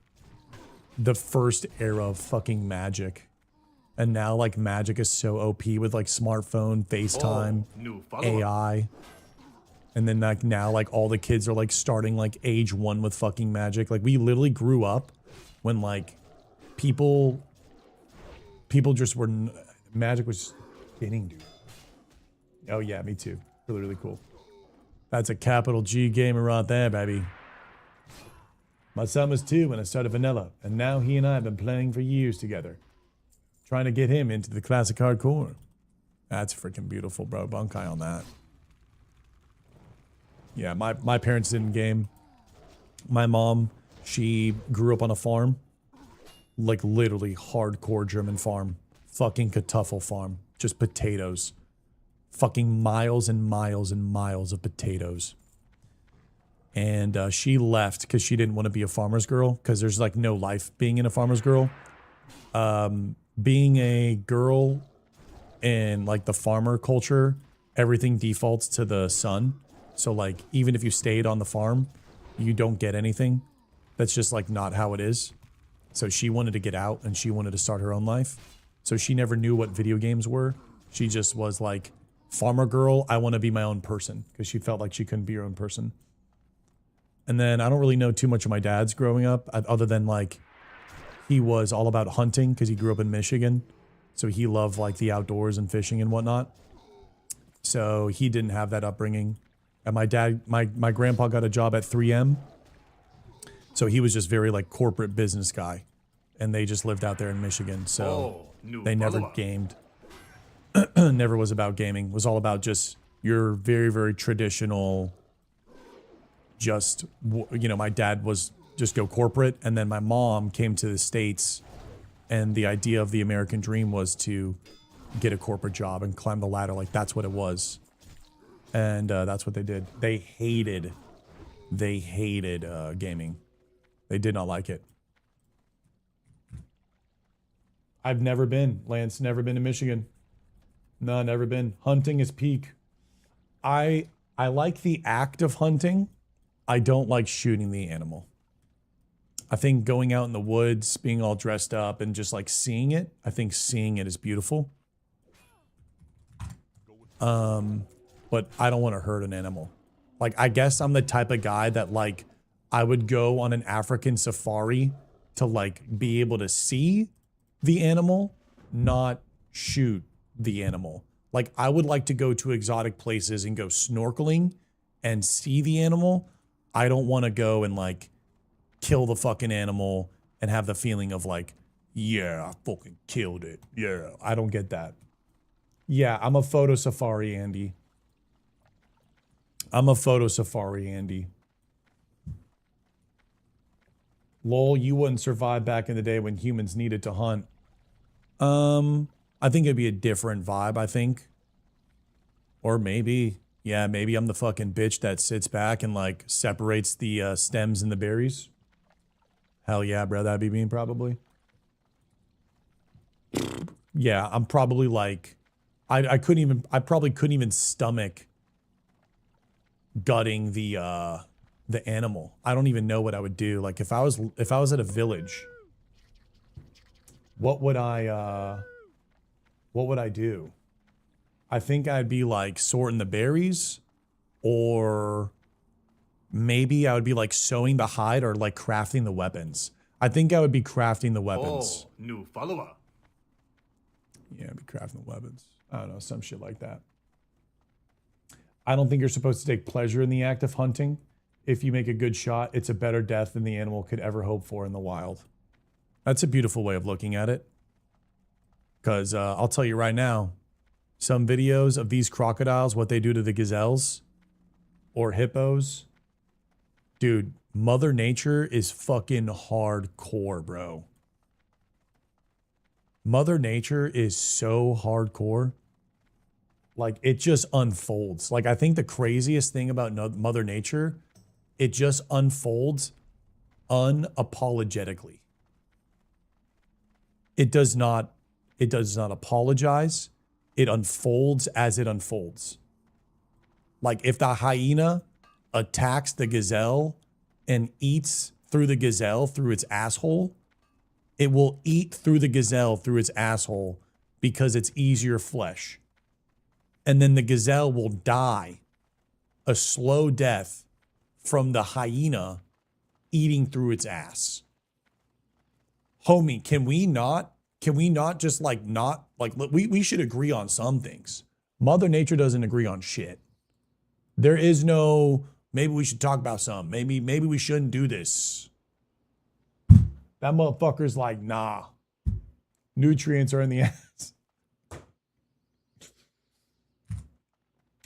the first era of fucking Magic. And now like Magic is so OP with like smartphone, FaceTime, New follower. AI. And then like now like all the kids are like starting like age 1 with fucking Magic. Like we literally grew up when like people just were Magic was spinning, dude. Oh yeah, me too. Really, really cool. That's a capital G gamer right there, baby. My son was 2 when I started vanilla, and now he and I have been playing for years together. Trying to get him into the classic hardcore. That's freaking beautiful, bro. Bankai on that. Yeah, my parents didn't game. My mom, she grew up on a farm. Like literally hardcore German farm. Fucking Kartoffel farm. Just potatoes. Fucking miles and miles and miles of potatoes. And she left because she didn't want to be a farmer's girl because there's like no life being in a farmer's girl. Being a girl in like the farmer culture, everything defaults to the son. So like even if you stayed on the farm, you don't get anything. That's just like not how it is. So she wanted to get out and she wanted to start her own life. So she never knew what video games were. She just was like, farmer girl, I want to be my own person, because she felt like she couldn't be her own person. And then I don't really know too much of my dad's growing up, other than like he was all about hunting because he grew up in Michigan. So he loved like the outdoors and fishing and whatnot. So he didn't have that upbringing. And my dad, my grandpa got a job at 3M. So he was just very like corporate business guy. And they just lived out there in Michigan. So they never gamed. Never was about gaming. It was all about just your very, very traditional, just, you know, my dad was just go corporate. And then my mom came to the States, and the idea of the American dream was to get a corporate job and climb the ladder. Like that's what it was. And that's what they did. They hated gaming. They did not like it. I've never been, Lance, never been to Michigan. No, never been. Hunting is peak. I like the act of hunting. I don't like shooting the animal. I think going out in the woods, being all dressed up and just like seeing it, I think seeing it is beautiful. But I don't want to hurt an animal. Like, I guess I'm the type of guy that like, I would go on an African safari to like be able to see the animal, not shoot the animal. Like, I would like to go to exotic places and go snorkeling and see the animal. I don't want to go and like kill the fucking animal and have the feeling of like, yeah, I fucking killed it. Yeah, I don't get that. Yeah, I'm a photo safari, Andy. I'm a photo safari, Andy. Lol, you wouldn't survive back in the day when humans needed to hunt. I think it'd be a different vibe, I think. Or maybe, yeah, maybe I'm the fucking bitch that sits back and like separates the stems and the berries. Hell yeah, bro, that'd be me probably. Yeah, I'm probably like, I probably couldn't even stomach gutting the animal. I don't even know what I would do. Like if I was at a village, what would I do? I think I'd be like sorting the berries, or maybe I would be like sewing the hide or like crafting the weapons. I think I would be crafting the weapons. New follower. Yeah, I'd be crafting the weapons. I don't know, some shit like that. I don't think you're supposed to take pleasure in the act of hunting. If you make a good shot, it's a better death than the animal could ever hope for in the wild. That's a beautiful way of looking at it. Because I'll tell you right now, some videos of these crocodiles, what they do to the gazelles or hippos. Dude, Mother Nature is fucking hardcore, bro. Mother Nature is so hardcore. Like, it just unfolds. Like, I think the craziest thing about Mother Nature, it just unfolds unapologetically. It does not apologize. It unfolds as it unfolds. Like, if the hyena attacks the gazelle and eats through the gazelle through its asshole, it will eat through the gazelle through its asshole because it's easier flesh. And then the gazelle will die a slow death from the hyena eating through its ass. Homie, can we not just like not like we should agree on some things. Mother Nature doesn't agree on shit. There is no maybe we should talk about something. Maybe we shouldn't do this. That motherfucker's like, nah. Nutrients are in the ass. A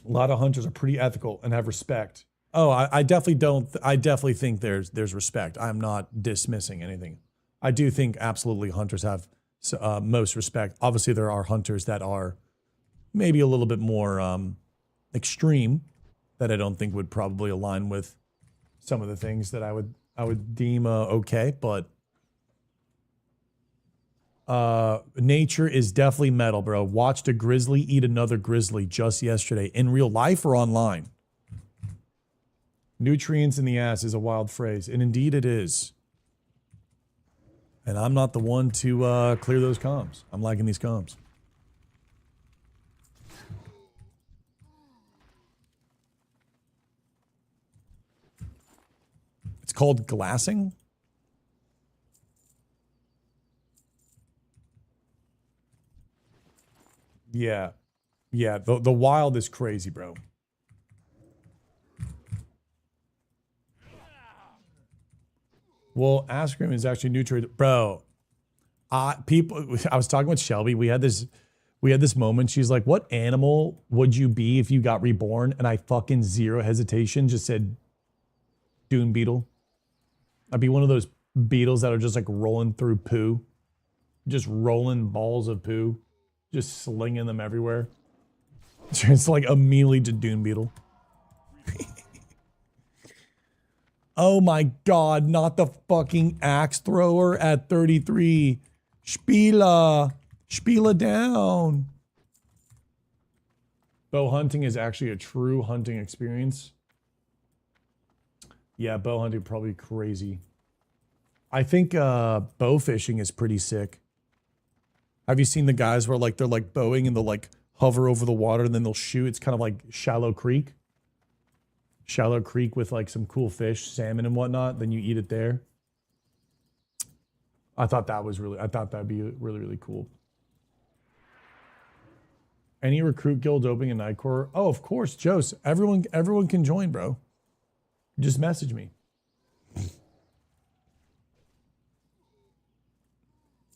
lot of hunters are pretty ethical and have respect. Oh, I definitely think there's respect. I'm not dismissing anything. I do think absolutely hunters have most respect. Obviously, there are hunters that are maybe a little bit more extreme that I don't think would probably align with some of the things that I would deem okay. But nature is definitely metal, bro. Watched a grizzly eat another grizzly just yesterday in real life or online. Nutrients in the ass is a wild phrase, and indeed it is. And I'm not the one to clear those comms. I'm liking these comms. It's called glassing. Yeah. Yeah, the wild is crazy, bro. Well, Askrim is actually nutrient, bro. I was talking with Shelby. We had this moment. She's like, "What animal would you be if you got reborn?" And I fucking zero hesitation just said, "Dune beetle." I'd be one of those beetles that are just like rolling through poo, just rolling balls of poo, just slinging them everywhere. It's like immediately to Dune beetle. Oh my God, not the fucking axe thrower at 33. Spila down. Bow hunting is actually a true hunting experience. Yeah, bow hunting probably crazy. I think bow fishing is pretty sick. Have you seen the guys where like they're like bowing and they'll like hover over the water and then they'll shoot? It's kind of like shallow creek. Shallow creek with like some cool fish, salmon and whatnot. Then you eat it there. I thought that'd be really, really cool. Any recruit guild opening in Nightcore? Oh, of course, Jose. Everyone can join, bro. Just message me.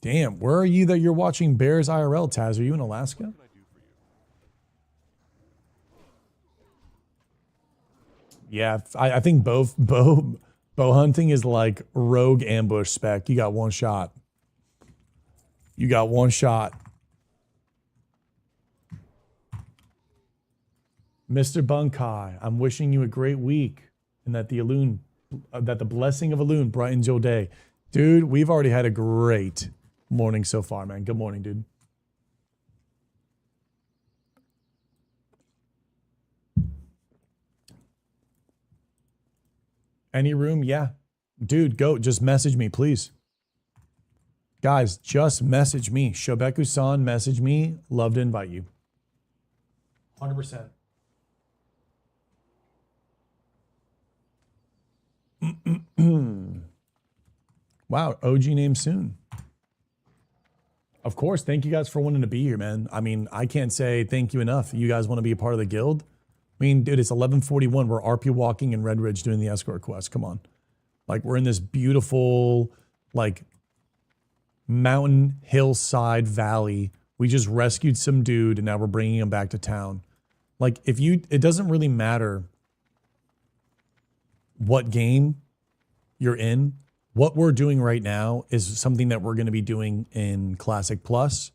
Damn, where are you that you're watching Bears IRL, Taz? Are you in Alaska? Yeah, I think bow hunting is like rogue ambush spec. You got one shot. You got one shot. Mr. Bankai, I'm wishing you a great week and that the blessing of Elune brightens your day. Dude, we've already had a great morning so far, man. Good morning, dude. Any room? Yeah. Dude, go. Just message me, please. Guys, just message me. Shobeku-san, message me. Love to invite you. 100%. Wow, OG name soon. Of course, thank you guys for wanting to be here, man. I mean, I can't say thank you enough. You guys want to be a part of the guild? I mean, dude, it's 11:41. We're RP walking in Red Ridge doing the escort quest. Come on. Like, we're in this beautiful, like, mountain, hillside, valley. We just rescued some dude, and now we're bringing him back to town. Like, it doesn't really matter what game you're in. What we're doing right now is something that we're going to be doing in Classic Plus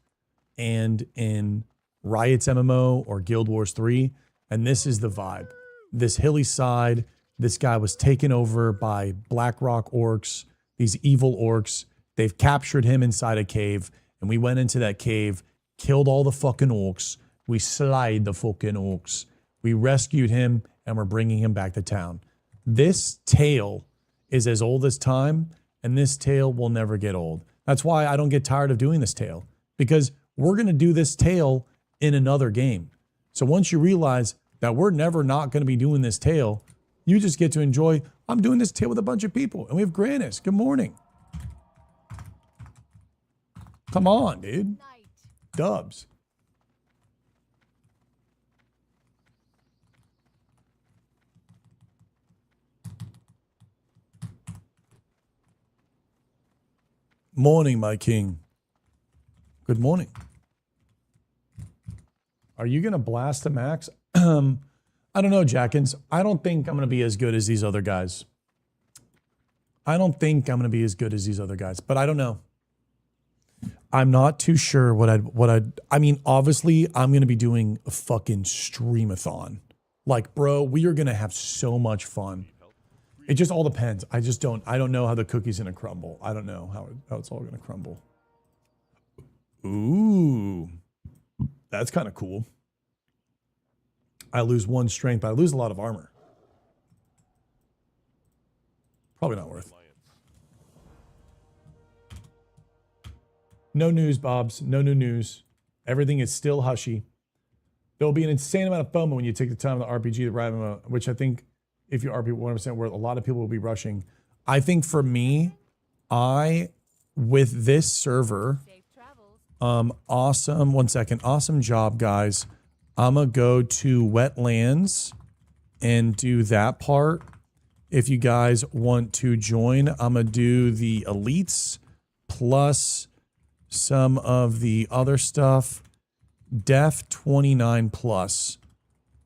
and in Riot's MMO or Guild Wars 3. And this is the vibe. This hilly side, this guy was taken over by Blackrock orcs, these evil orcs. They've captured him inside a cave, and we went into that cave, killed all the fucking orcs. We slayed the fucking orcs. We rescued him, and we're bringing him back to town. This tale is as old as time, and this tale will never get old. That's why I don't get tired of doing this tale, because we're going to do this tale in another game. So once you realize that we're never not going to be doing this tale, you just get to enjoy, I'm doing this tale with a bunch of people. And we have Granis. Good morning. Come on, dude. Dubs. Morning, my king. Good morning. Are you going to blast the max? I don't know, Jackins. I don't think I'm going to be as good as these other guys. I don't think I'm going to be as good as these other guys, but I don't know. I'm not too sure I mean, obviously, I'm going to be doing a fucking streamathon. Like, bro, we are going to have so much fun. It just all depends. I don't know how the cookie's going to crumble. I don't know how it's all going to crumble. Ooh. That's kind of cool. I lose 1 strength, but I lose a lot of armor. Probably not worth. No news, Bobs. No new news. Everything is still hushy. There will be an insane amount of FOMO when you take the time of the RPG to ride them, which I think if you RP 100% worth, a lot of people will be rushing. I think for me, with this server, awesome. 1 second. Awesome job, guys. I'm going to go to Wetlands and do that part. If you guys want to join, I'm going to do the elites plus some of the other stuff. Def 29 plus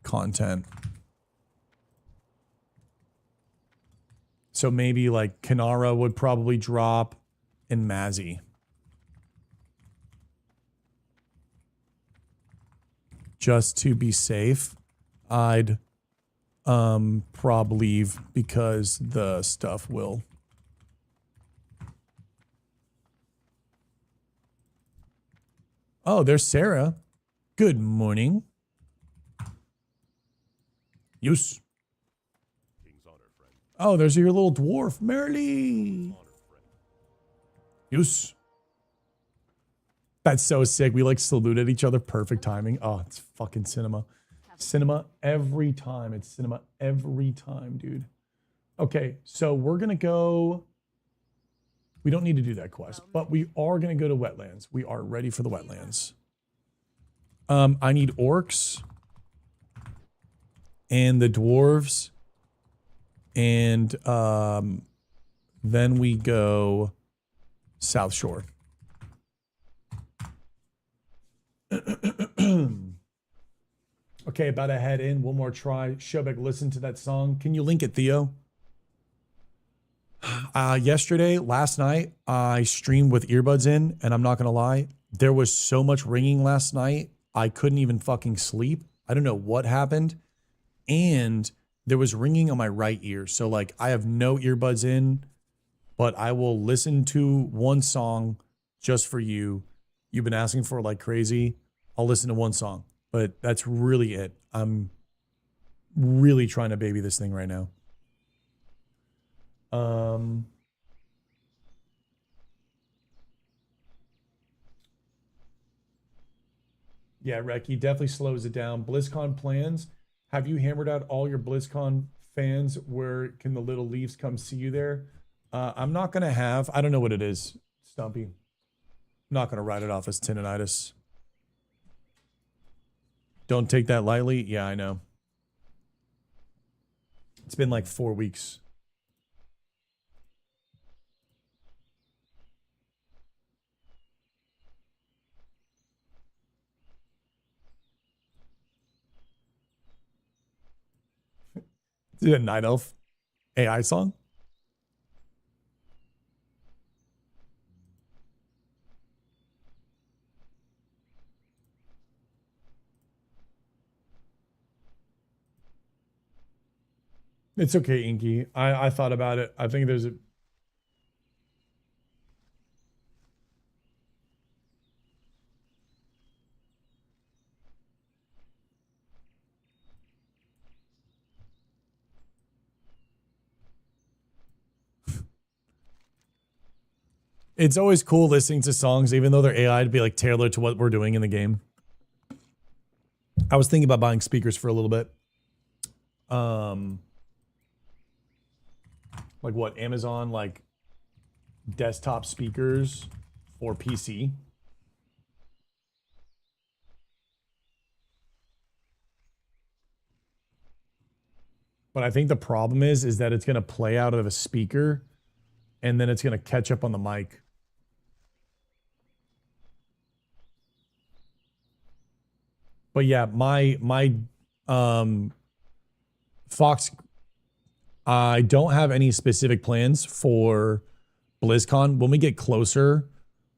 content. So maybe like Kanara would probably drop and Mazzy. Just to be safe, I'd probably leave because the stuff will. Oh, there's Sarah. Good morning. Yes. King's honor, friend. Oh, there's your little dwarf, Merly. Honor, friend. Yes. That's so sick. We like salute at each other. Perfect timing. Oh, it's fucking cinema. Cinema every time. It's cinema every time, dude. Okay, so we're going to go. We don't need to do that quest, but we are going to go to Wetlands. We are ready for the Wetlands. I need orcs and the dwarves. And then we go South Shore. Okay, about to head in. One more try. Shobek, listen to that song. Can you link it, Theo? Last night, I streamed with earbuds in, and I'm not going to lie. There was so much ringing last night, I couldn't even fucking sleep. I don't know what happened. And there was ringing on my right ear. So, like, I have no earbuds in, but I will listen to one song just for you. You've been asking for it like crazy. I'll listen to one song, but that's really it. I'm really trying to baby this thing right now. Yeah, Reki definitely slows it down. BlizzCon plans. Have you hammered out all your BlizzCon fans? Where can the little leaves come see you there? I'm not going to have, I don't know what it is, Stumpy. I'm not going to write it off as tendinitis. Don't take that lightly. Yeah, I know. It's been like 4 weeks. Is it a Night Elf AI song? It's okay, Inky. I thought about it. I think there's a... It's always cool listening to songs, even though they're AI, to be like tailored to what we're doing in the game. I was thinking about buying speakers for a little bit. Like what, Amazon, like desktop speakers for PC. But I think the problem is that it's going to play out of a speaker and then it's going to catch up on the mic. But yeah, my Fox, I don't have any specific plans for BlizzCon. When we get closer,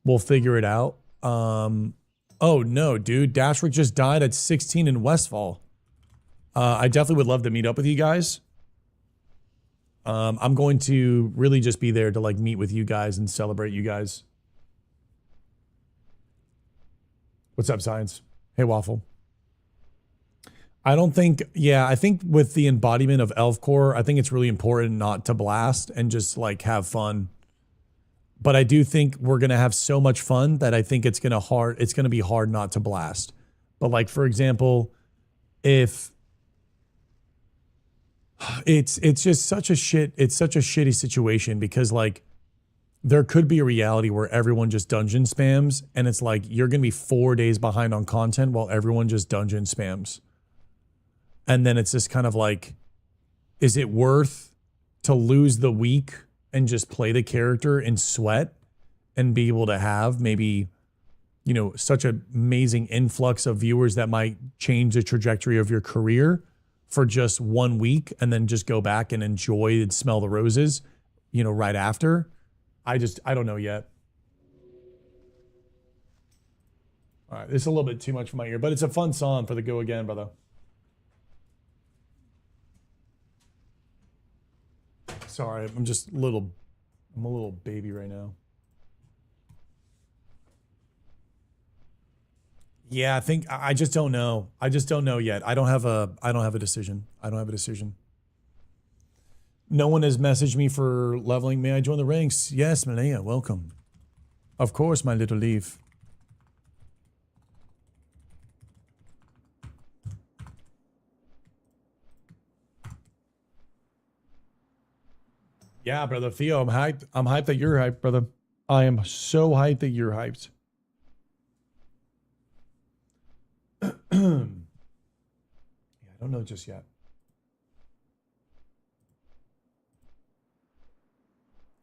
we'll figure it out. Oh no, dude, Dashrick just died at 16 in Westfall. I definitely would love to meet up with you guys. I'm going to really just be there to like meet with you guys and celebrate you guys. What's up, Science? Hey, Waffle. I don't think, yeah, I think with the embodiment of Elf Core, I think it's really important not to blast and just like have fun. But I do think we're going to have so much fun that I think it's going to be hard not to blast. But like, for example, if it's just such a shitty situation because like there could be a reality where everyone just dungeon spams and it's like you're going to be 4 days behind on content while everyone just dungeon spams. And then it's just kind of like, is it worth to lose the week and just play the character and sweat and be able to have maybe, you know, such an amazing influx of viewers that might change the trajectory of your career for just 1 week and then just go back and enjoy and smell the roses, you know, right after? I don't know yet. All right, this is a little bit too much for my ear, but it's a fun song for the Go Again, brother. Sorry, I'm a little baby right now. Yeah, I just don't know. I just don't know yet. I don't have a decision. No one has messaged me for leveling. May I join the ranks? Yes, Malaya, welcome. Of course, my little leaf. Yeah, brother Theo, I'm hyped. I'm hyped that you're hyped, brother. I am so hyped that you're hyped. Yeah, I don't know just yet.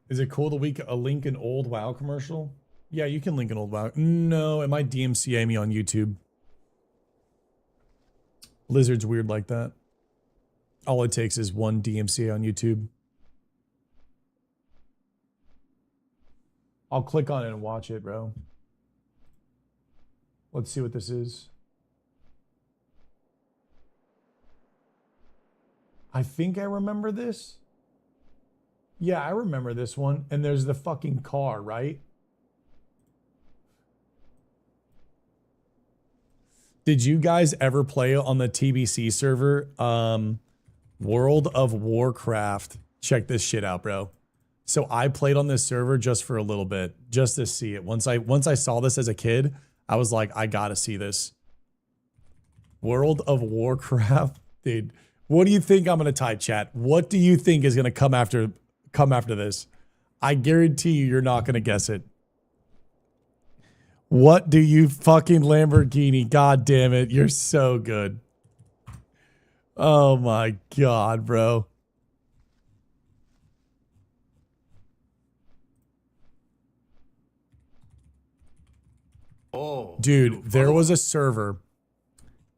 Is it cool to link an old WoW commercial? Yeah, you can link an old WoW. No, it might DMCA me on YouTube. Lizard's weird like that. All it takes is one DMCA on YouTube. I'll click on it and watch it, bro. Let's see what this is. I think I remember this. Yeah, I remember this one. And there's the fucking car, right? Did you guys ever play on the TBC server? World of Warcraft. Check this shit out, bro. So I played on this server just for a little bit, just to see it. Once I saw this as a kid, I was like, I gotta see this. World of Warcraft, dude. What do you think I'm gonna type, chat? What do you think is gonna come after this? I guarantee you're not gonna guess it. What do you fucking Lamborghini? God damn it, you're so good. Oh my god, bro. Oh, Dude, there was a server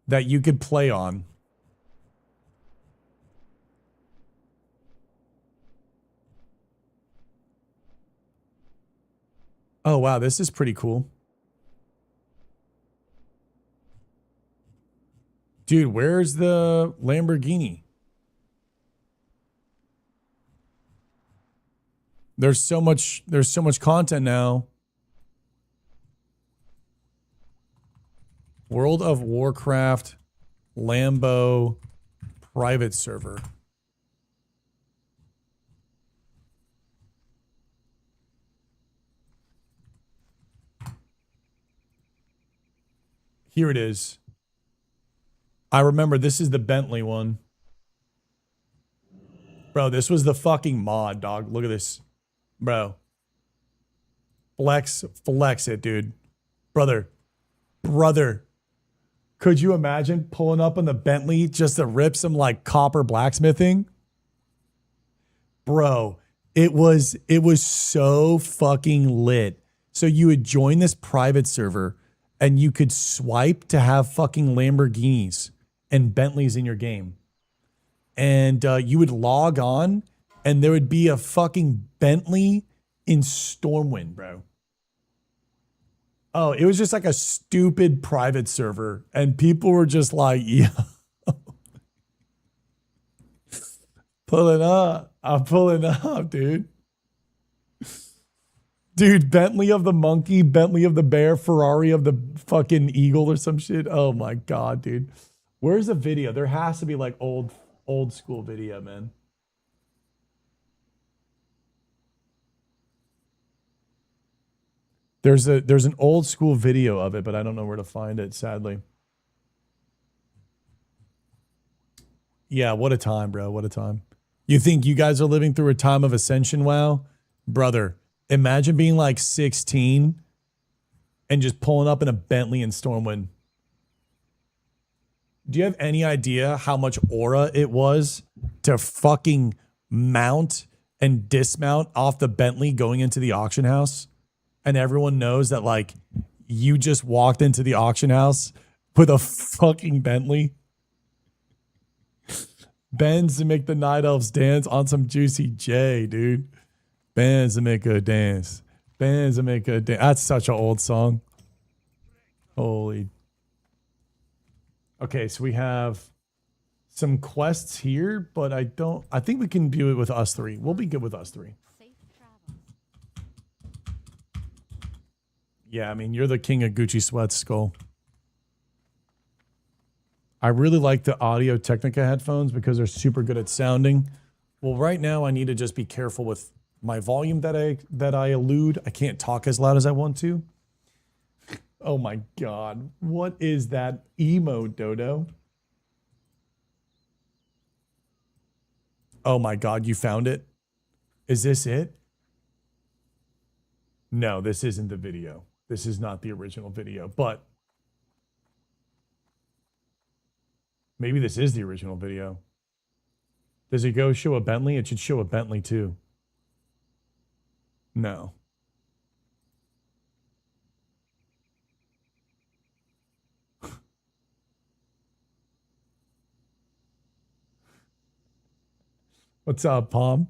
that you could play on. Oh, wow, this is pretty cool. Dude, where's the Lamborghini? There's so much content now. World of Warcraft Lambo private server. Here it is. I remember this is the Bentley one. Bro, this was the fucking mod, dog. Look at this. Bro. Flex it, dude. Brother. Could you imagine pulling up on the Bentley just to rip some like copper blacksmithing? Bro, it was so fucking lit. So you would join this private server and you could swipe to have fucking Lamborghinis and Bentleys in your game. And you would log on and there would be a fucking Bentley in Stormwind, bro. Oh, it was just like a stupid private server. And people were just like, yo, pulling up. I'm pulling up, dude. Dude, Bentley of the monkey, Bentley of the bear, Ferrari of the fucking eagle or some shit. Oh my God, dude. Where's the video? There has to be like old school video, man. There's an old school video of it, but I don't know where to find it, sadly. Yeah, what a time, bro. What a time. You think you guys are living through a time of ascension, WoW? Brother, imagine being like 16 and just pulling up in a Bentley in Stormwind. Do you have any idea how much aura it was to fucking mount and dismount off the Bentley going into the auction house? And everyone knows that like you just walked into the auction house with a fucking Bentley. Bends to make the night elves dance on some Juicy J, dude. Bends to make her dance. Bends to make her dance. That's such an old song. Holy. Okay, so we have some quests here, but I think we can do it with us three. We'll be good with us three. Yeah, I mean, you're the king of Gucci sweats, Skull. I really like the Audio Technica headphones because they're super good at sounding. Well, right now I need to just be careful with my volume that I elude. I can't talk as loud as I want to. Oh my God. What is that emo, Dodo? Oh my God, you found it? Is this it? No, this isn't the video. This is not the original video, but maybe this is the original video. Does it go show a Bentley? It should show a Bentley too. No. What's up, Palm?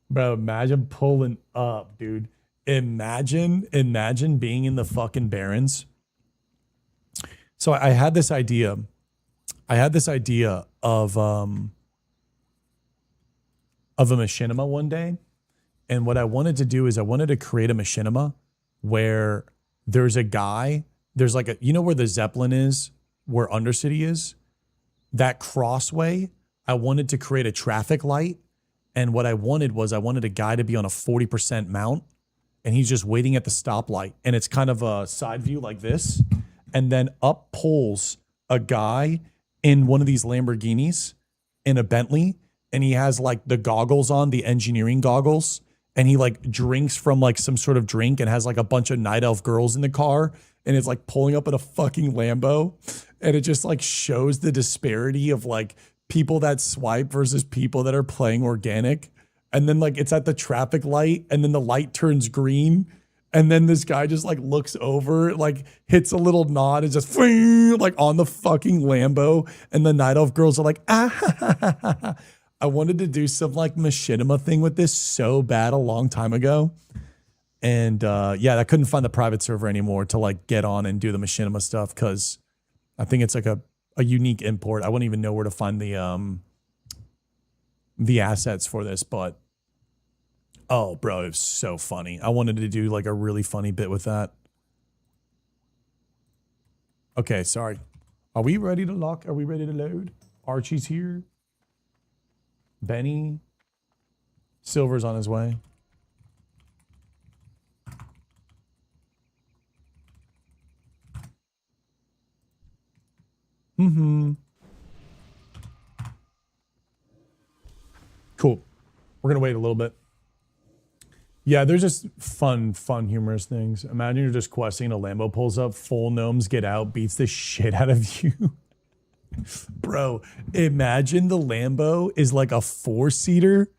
Bro, imagine pulling up, dude. Imagine being in the fucking Barrens. So I had this idea. Of a machinima one day. And what I wanted to do is I wanted to create a machinima where there's a guy, there's like you know where the Zeppelin is, where Undercity is? That crossway, I wanted to create a traffic light. And what I wanted a guy to be on a 40% mount. And he's just waiting at the stoplight. And it's kind of a side view like this. And then up pulls a guy in one of these Lamborghinis in a Bentley. And he has like the goggles on, the engineering goggles. And he like drinks from like some sort of drink and has like a bunch of night elf girls in the car. And it's like pulling up in a fucking Lambo. And it just like shows the disparity of like people that swipe versus people that are playing organic. And then like it's at the traffic light and then the light turns green. And then this guy just like looks over, like hits a little nod and just like on the fucking Lambo. And the night elf girls are like, ah. I wanted to do some like machinima thing with this so bad a long time ago. And yeah, I couldn't find the private server anymore to like get on and do the machinima stuff because I think it's like a unique import. I wouldn't even know where to find the assets for this, but oh, bro, it was so funny. I wanted to do like a really funny bit with that. Okay, sorry. Are we ready to lock? Are we ready to load? Archie's here. Benny. Silver's on his way. Cool. We're gonna wait a little bit. Yeah, they're just fun, humorous things. Imagine you're just questing, a Lambo pulls up, full gnomes get out, beats the shit out of you. Bro, imagine the Lambo is like a 4-seater,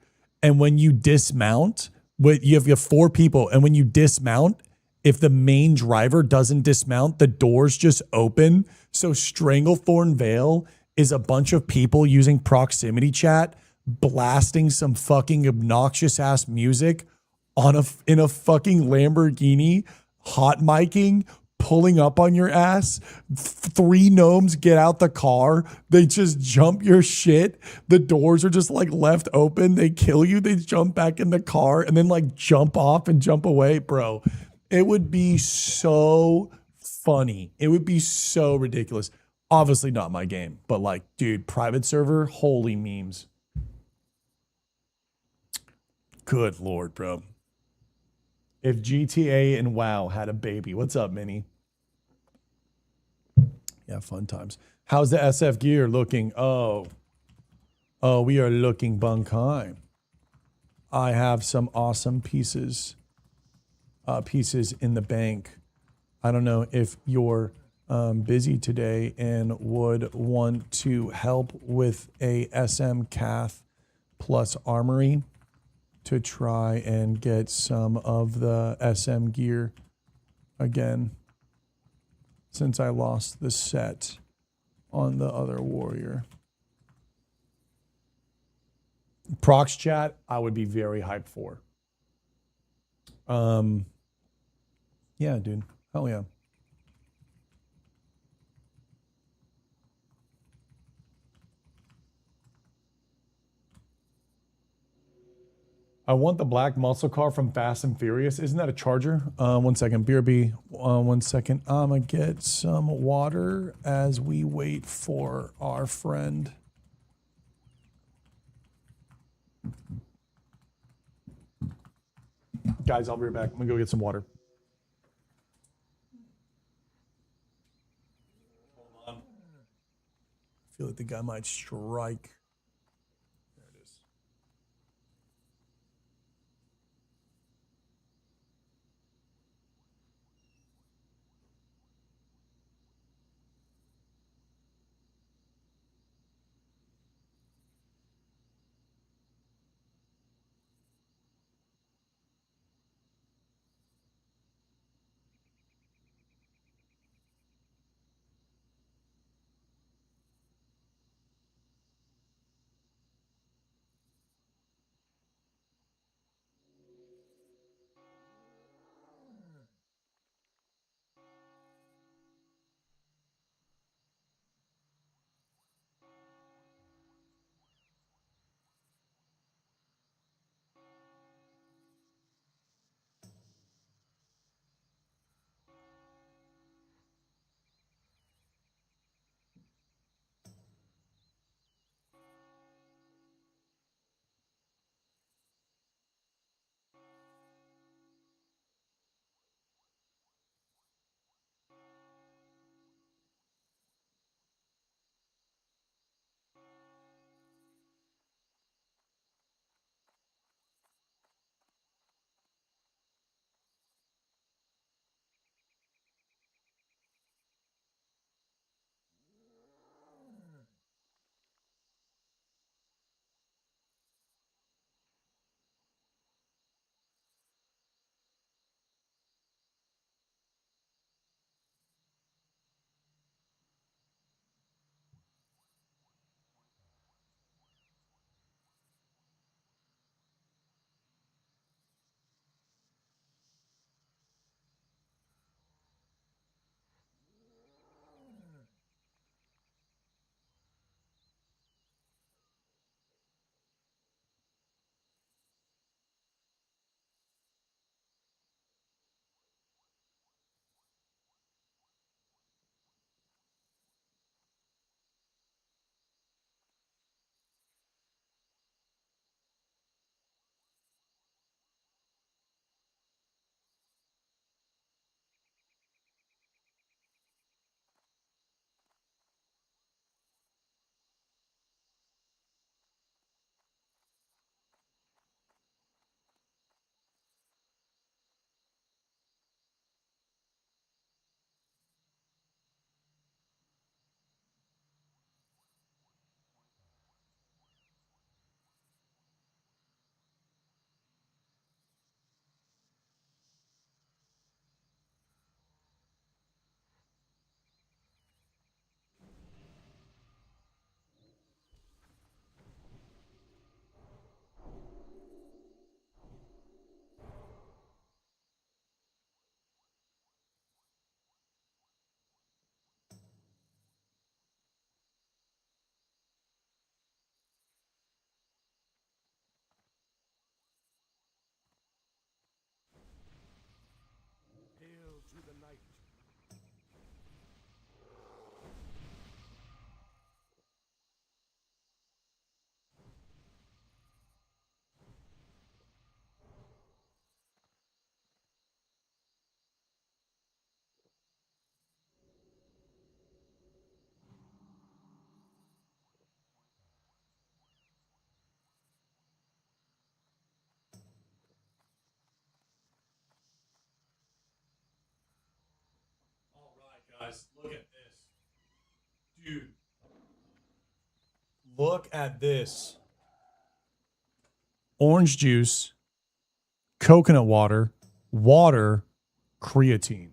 and when you dismount, you have 4 people, and when you dismount, if the main driver doesn't dismount, the doors just open. So Stranglethorn Vale is a bunch of people using proximity chat, blasting some fucking obnoxious ass music in a fucking Lamborghini, hot micing, pulling up on your ass. 3 gnomes get out the car. They just jump your shit. The doors are just like left open. They kill you. They jump back in the car and then like jump off and jump away, bro. It would be so funny. It would be so ridiculous. Obviously not my game, but like, dude, private server, holy memes. Good Lord, bro. If GTA and WoW had a baby. What's up, Minnie? Yeah, fun times. How's the SF gear looking? Oh, we are looking Bankai. I have some awesome pieces in the bank. I don't know if you're busy today and would want to help with a SM Cath plus armory to try and get some of the SM gear again, since I lost the set on the other warrior. Prox chat, I would be very hyped for. Yeah, dude. Hell yeah. I want the black muscle car from Fast and Furious. Isn't that a Charger? 1 second. BRB. 1 second. I'm going to get some water as we wait for our friend. Guys, I'll be right back. I'm going to go get some water. Hold on. I feel like the guy might strike. guys, look at this. Dude. Look at this. Orange juice, coconut water, creatine.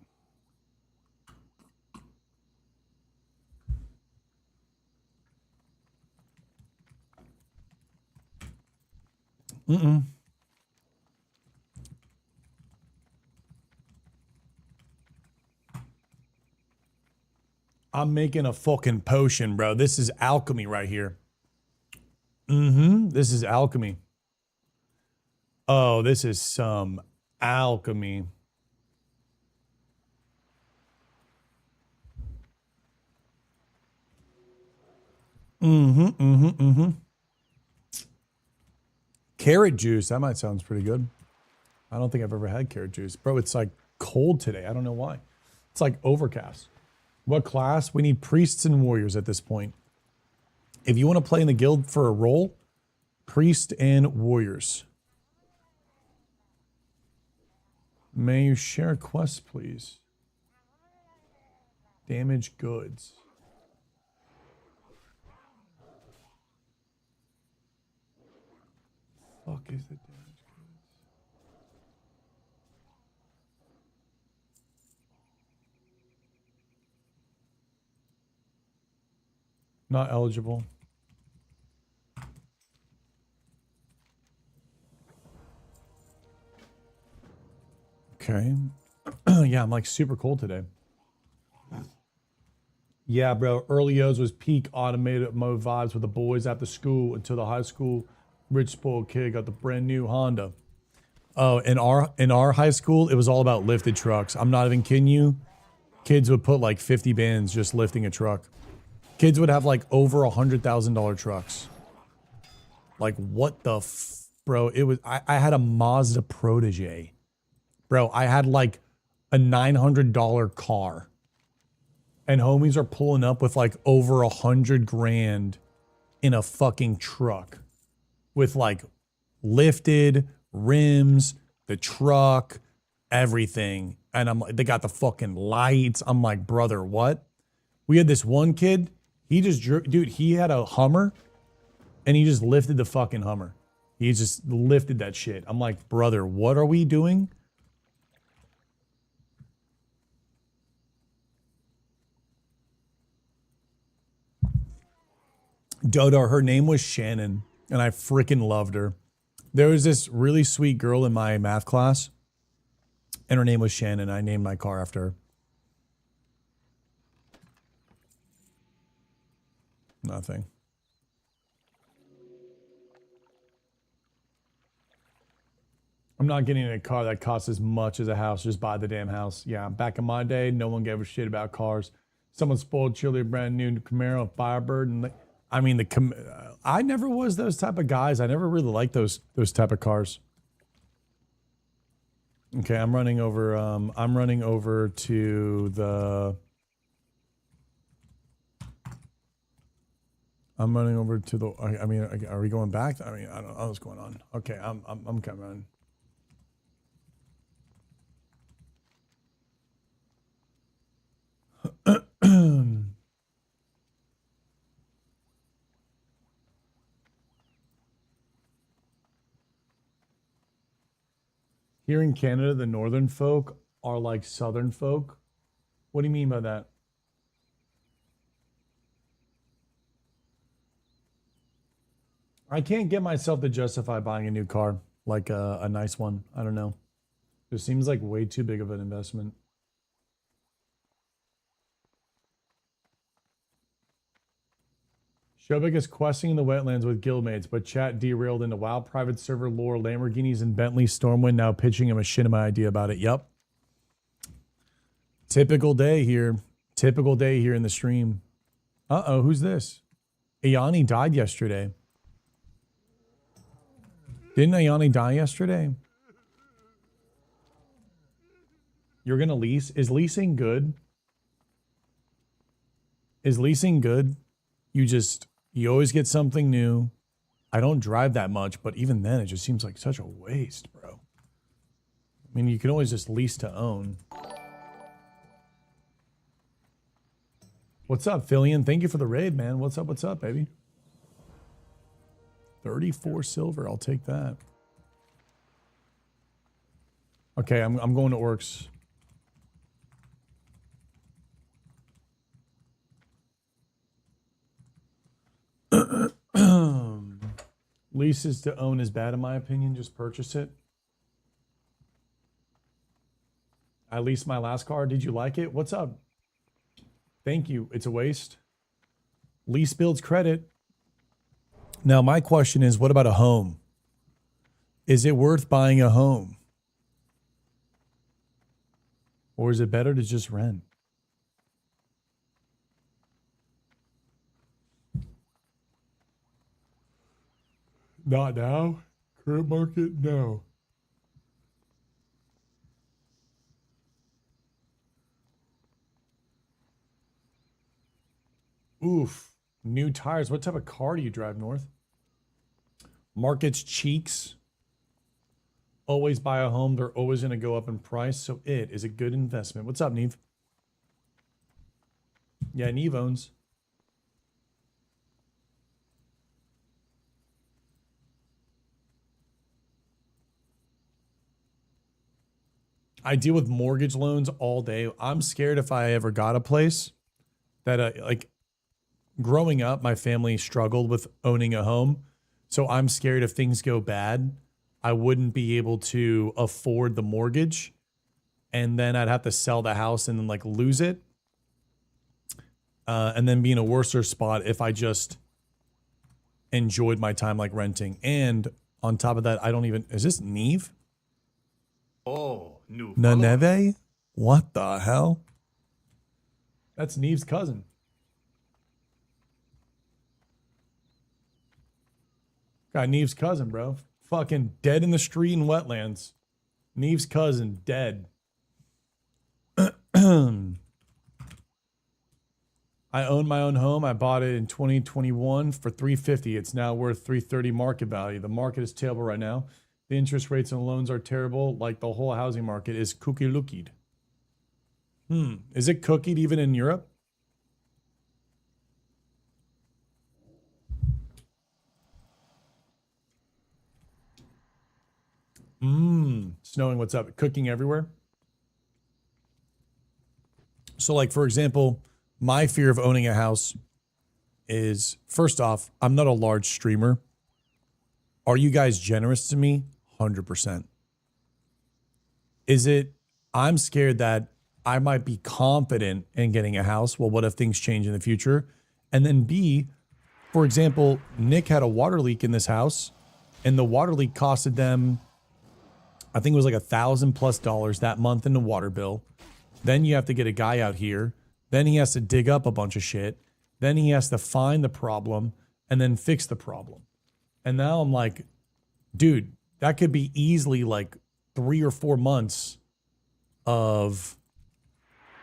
I'm making a fucking potion, bro. This is alchemy right here. This is alchemy. Oh, this is some alchemy. Carrot juice. That might sound pretty good. I don't think I've ever had carrot juice. Bro, it's like cold today. I don't know why. It's like overcast. What class? We need priests and warriors at this point. If you want to play in the guild for a role, priest and warriors. May you share a quest, please? Damaged goods. Fuck is the damaged goods? Not eligible. Okay. Yeah, I'm like super cold today. Yeah, bro. Early O's was peak automated mode vibes with the boys after school until the high school rich spoiled kid got the brand new Honda. Oh, in our high school, it was all about lifted trucks. I'm not even kidding you. Kids would put like 50 bands just lifting a truck. Kids would have like over $100,000 trucks. Like what the bro? It was I had a Mazda Protege. Bro, I had like a $900 car. And homies are pulling up with like over $100,000 in a fucking truck. With like lifted rims, the truck, everything. And I'm like, they got the fucking lights. I'm like, brother, what? We had this one kid. He just dude, he had a Hummer and he just lifted the fucking Hummer. He just lifted that shit. I'm like, brother, what are we doing? Dodo, her name was Shannon, and I freaking loved her. There was this really sweet girl in my math class, and her name was Shannon. I named my car after her. Nothing. I'm not getting a car that costs as much as a house. Just buy the damn house. Yeah, back in my day, no one gave a shit about cars. Someone spoiled Chili a brand new Camaro, Firebird, and I mean, I never was those type of guys. I never really liked those type of cars. Okay, I'm running over to the. I'm running over to the. I mean, are we going back? I mean, I don't know what's going on. Okay, I'm coming. Here in Canada, the northern folk are like southern folk. What do you mean by that? I can't get myself to justify buying a new car, like a nice one. I don't know. It seems like way too big of an investment. Shobek is questing in the wetlands with guildmates, but chat derailed into WoW private server lore, Lamborghinis and Bentley Stormwind, now pitching him a machinima idea about it. Yep. Typical day here. Typical day here in the stream. Uh-oh, who's this? Ayani died yesterday. Didn't Ayani die yesterday? You're going to lease? Is leasing good? Is leasing good? You always get something new. I don't drive that much, but even then, it just seems like such a waste, bro. I mean, you can always just lease to own. What's up, Fillion? Thank you for the raid, man. What's up, baby? 34 silver. I'll take that. Okay, I'm going to Orcs. Leases to own is bad in my opinion. Just purchase it. I leased my last car. Did you like it? What's up? Thank you. It's a waste. Lease builds credit. Now, my question is, what about a home? Is it worth buying a home? Or is it better to just rent? Not now. Current market, no. Oof. New tires. What type of car do you drive, North? Market's cheeks. Always buy a home. They're always going to go up in price. So it is a good investment. What's up, Neve? Yeah, Neve owns. I deal with mortgage loans all day. I'm scared if I ever got a place that like growing up, my family struggled with owning a home. So I'm scared if things go bad, I wouldn't be able to afford the mortgage. And then I'd have to sell the house and then like lose it. And then be in a worse spot if I just enjoyed my time like renting. And on top of that, I don't even, is this Neve? Oh, new follower. Naneve? What the hell? That's Neve's cousin. Got Neve's cousin, bro. Fucking dead in the street in wetlands. Neve's cousin, dead. I own my own home. I bought it in 2021 for $350. It's now worth $330 market value. The market is terrible right now. The interest rates on loans are terrible. Like the whole housing market is cookie-lookied. Is it cookied even in Europe? Snowing, what's up? Cooking everywhere? So like, for example, my fear of owning a house is, first off, I'm not a large streamer. Are you guys generous to me? 100%. Is it, I'm scared that I might be confident in getting a house. Well, what if things change in the future? And then B, for example, Nick had a water leak in this house and the water leak costed them, I think it was like $1,000+ that month in the water bill. Then you have to get a guy out here. Then he has to dig up a bunch of shit. Then he has to find the problem and then fix the problem. And now I'm like, dude, that could be easily like 3 or 4 months of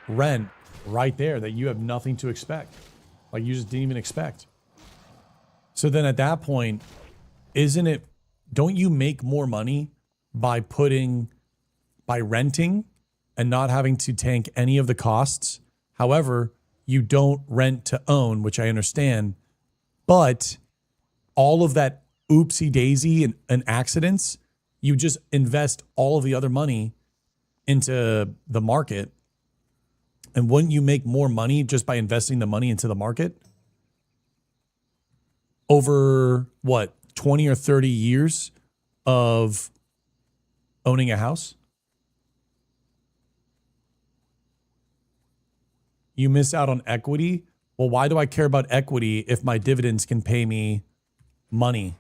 rent right there that you have nothing to expect. Like you just didn't even expect. So then at that point, don't you make more money by renting and not having to tank any of the costs? However, you don't rent to own, which I understand, but all of that oopsie daisy and accidents, you just invest all of the other money into the market. And wouldn't you make more money just by investing the money into the market? Over what, 20 or 30 years of owning a house? You miss out on equity. Well, why do I care about equity if my dividends can pay me money?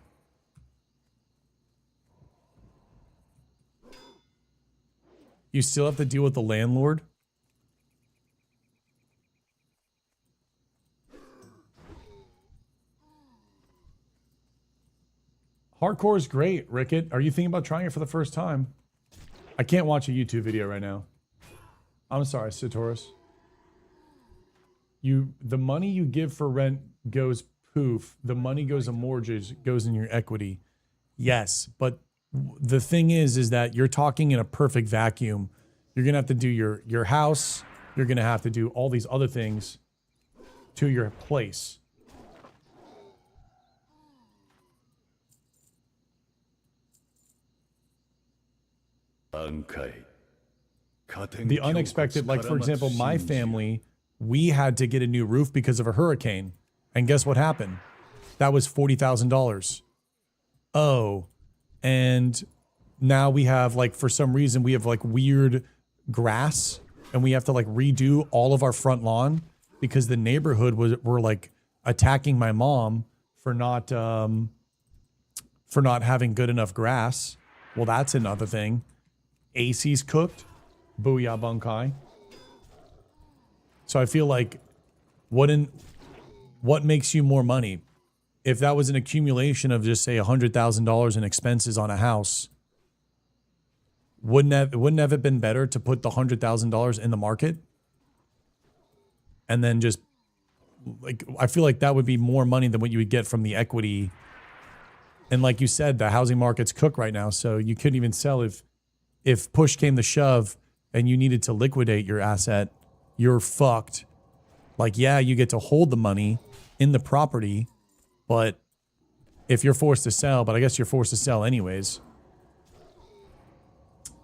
You still have to deal with the landlord. Hardcore is great, Rickett. Are you thinking about trying it for the first time? I can't watch a YouTube video right now. I'm sorry, Satoris. The money you give for rent goes poof. The money goes a mortgage, goes in your equity. Yes, but the thing is that you're talking in a perfect vacuum. You're going to have to do your house. You're going to have to do all these other things. to your place. Bankai. The unexpected, like for example, my family, we had to get a new roof because of a hurricane. And guess what happened? That was $40,000. Oh, and now we have like, for some reason, we have like weird grass and we have to like redo all of our front lawn because the neighborhood were like attacking my mom for not having good enough grass. Well, that's another thing. AC's cooked. Booyah Bankai. So I feel like what makes you more money? If that was an accumulation of just say $100,000 in expenses on a house, wouldn't have it been better to put the $100,000 in the market? And then just like, I feel like that would be more money than what you would get from the equity. And like you said, the housing market's cooked right now. So you couldn't even sell if push came to shove and you needed to liquidate your asset, you're fucked. Like, yeah, you get to hold the money in the property, but if you're forced to sell, but I guess you're forced to sell anyways.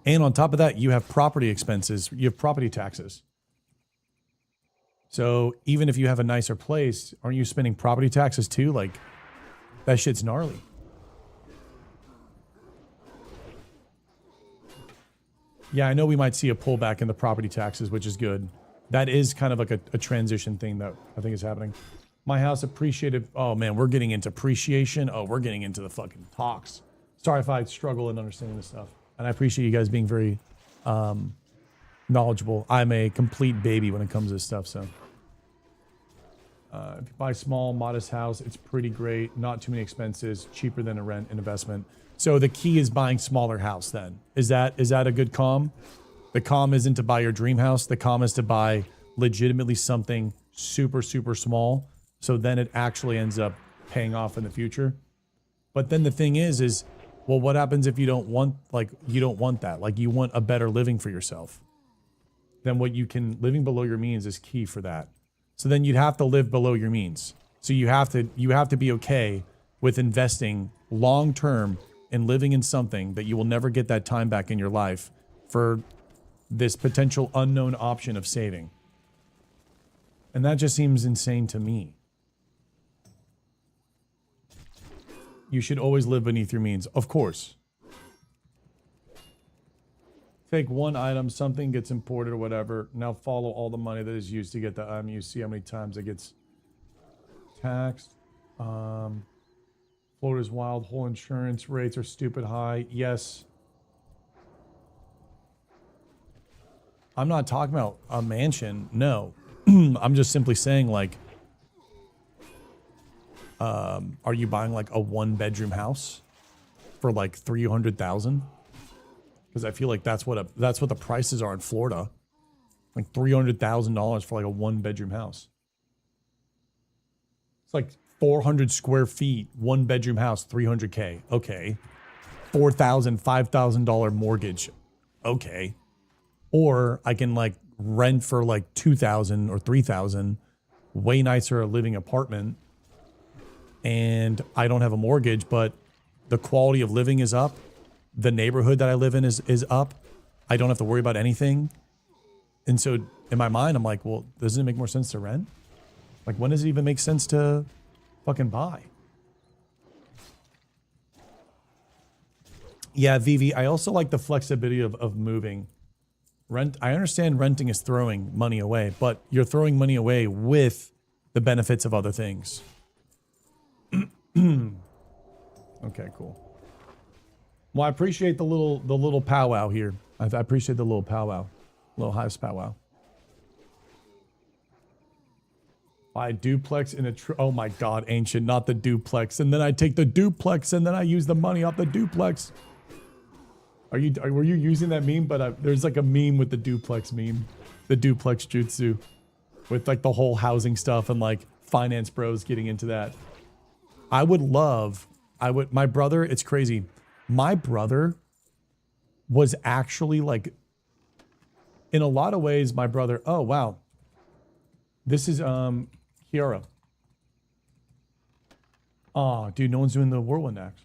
And on top of that, you have property expenses, you have property taxes. So even if you have a nicer place, aren't you spending property taxes too? Like, that shit's gnarly. Yeah, I know we might see a pullback in the property taxes, which is good. That is kind of like a transition thing that I think is happening. My house appreciated. Oh man, we're getting into appreciation. Oh, we're getting into the fucking talks. Sorry if I struggle in understanding this stuff. And I appreciate you guys being very knowledgeable. I'm a complete baby when it comes to this stuff. So if you buy a small, modest house, it's pretty great. Not too many expenses, cheaper than a rent and investment. So the key is buying smaller house then. Is that a good calm? The calm isn't to buy your dream house. The calm is to buy legitimately something super, super small. So then it actually ends up paying off in the future. But then the thing is, well, what happens if you don't want that? Like you want a better living for yourself. Then living below your means is key for that. So then you'd have to live below your means. So you have to be okay with investing long-term and living in something that you will never get that time back in your life for this potential unknown option of saving. And that just seems insane to me. You should always live beneath your means, of course. Take one item, something gets imported or whatever. Now follow all the money that is used to get the item. You see how many times it gets taxed. Florida's wild. Whole insurance rates are stupid high. Yes. I'm not talking about a mansion. No. I'm just simply saying, like, are you buying like a 1-bedroom house for like $300,000? Because I feel like that's what the prices are in Florida. Like $300,000 for like a 1-bedroom house. It's like 400 square feet, 1-bedroom house, $300K. Okay. $4,000, $5,000 mortgage. Okay. Or I can like rent for like $2,000 or $3,000, way nicer living apartment. And I don't have a mortgage, but the quality of living is up. The neighborhood that I live in is up. I don't have to worry about anything. And so in my mind, I'm like, well, doesn't it make more sense to rent? Like, when does it even make sense to fucking buy? Yeah, Vivi, I also like the flexibility of moving. I understand renting is throwing money away, but you're throwing money away with the benefits of other things. Okay, cool. Well, I appreciate the little powwow here. I appreciate the little powwow. Little house powwow. Buy duplex in a oh my god, Ancient, not the duplex. And then I take the duplex and then I use the money off the duplex. Were you using that meme? But there's like a meme with the duplex meme. The duplex jutsu. With like the whole housing stuff and like finance bros getting into that. My brother, it's crazy. My brother was actually like, in a lot of ways, my brother, oh wow. This is, Kiara. Oh, dude, no one's doing the whirlwind axe.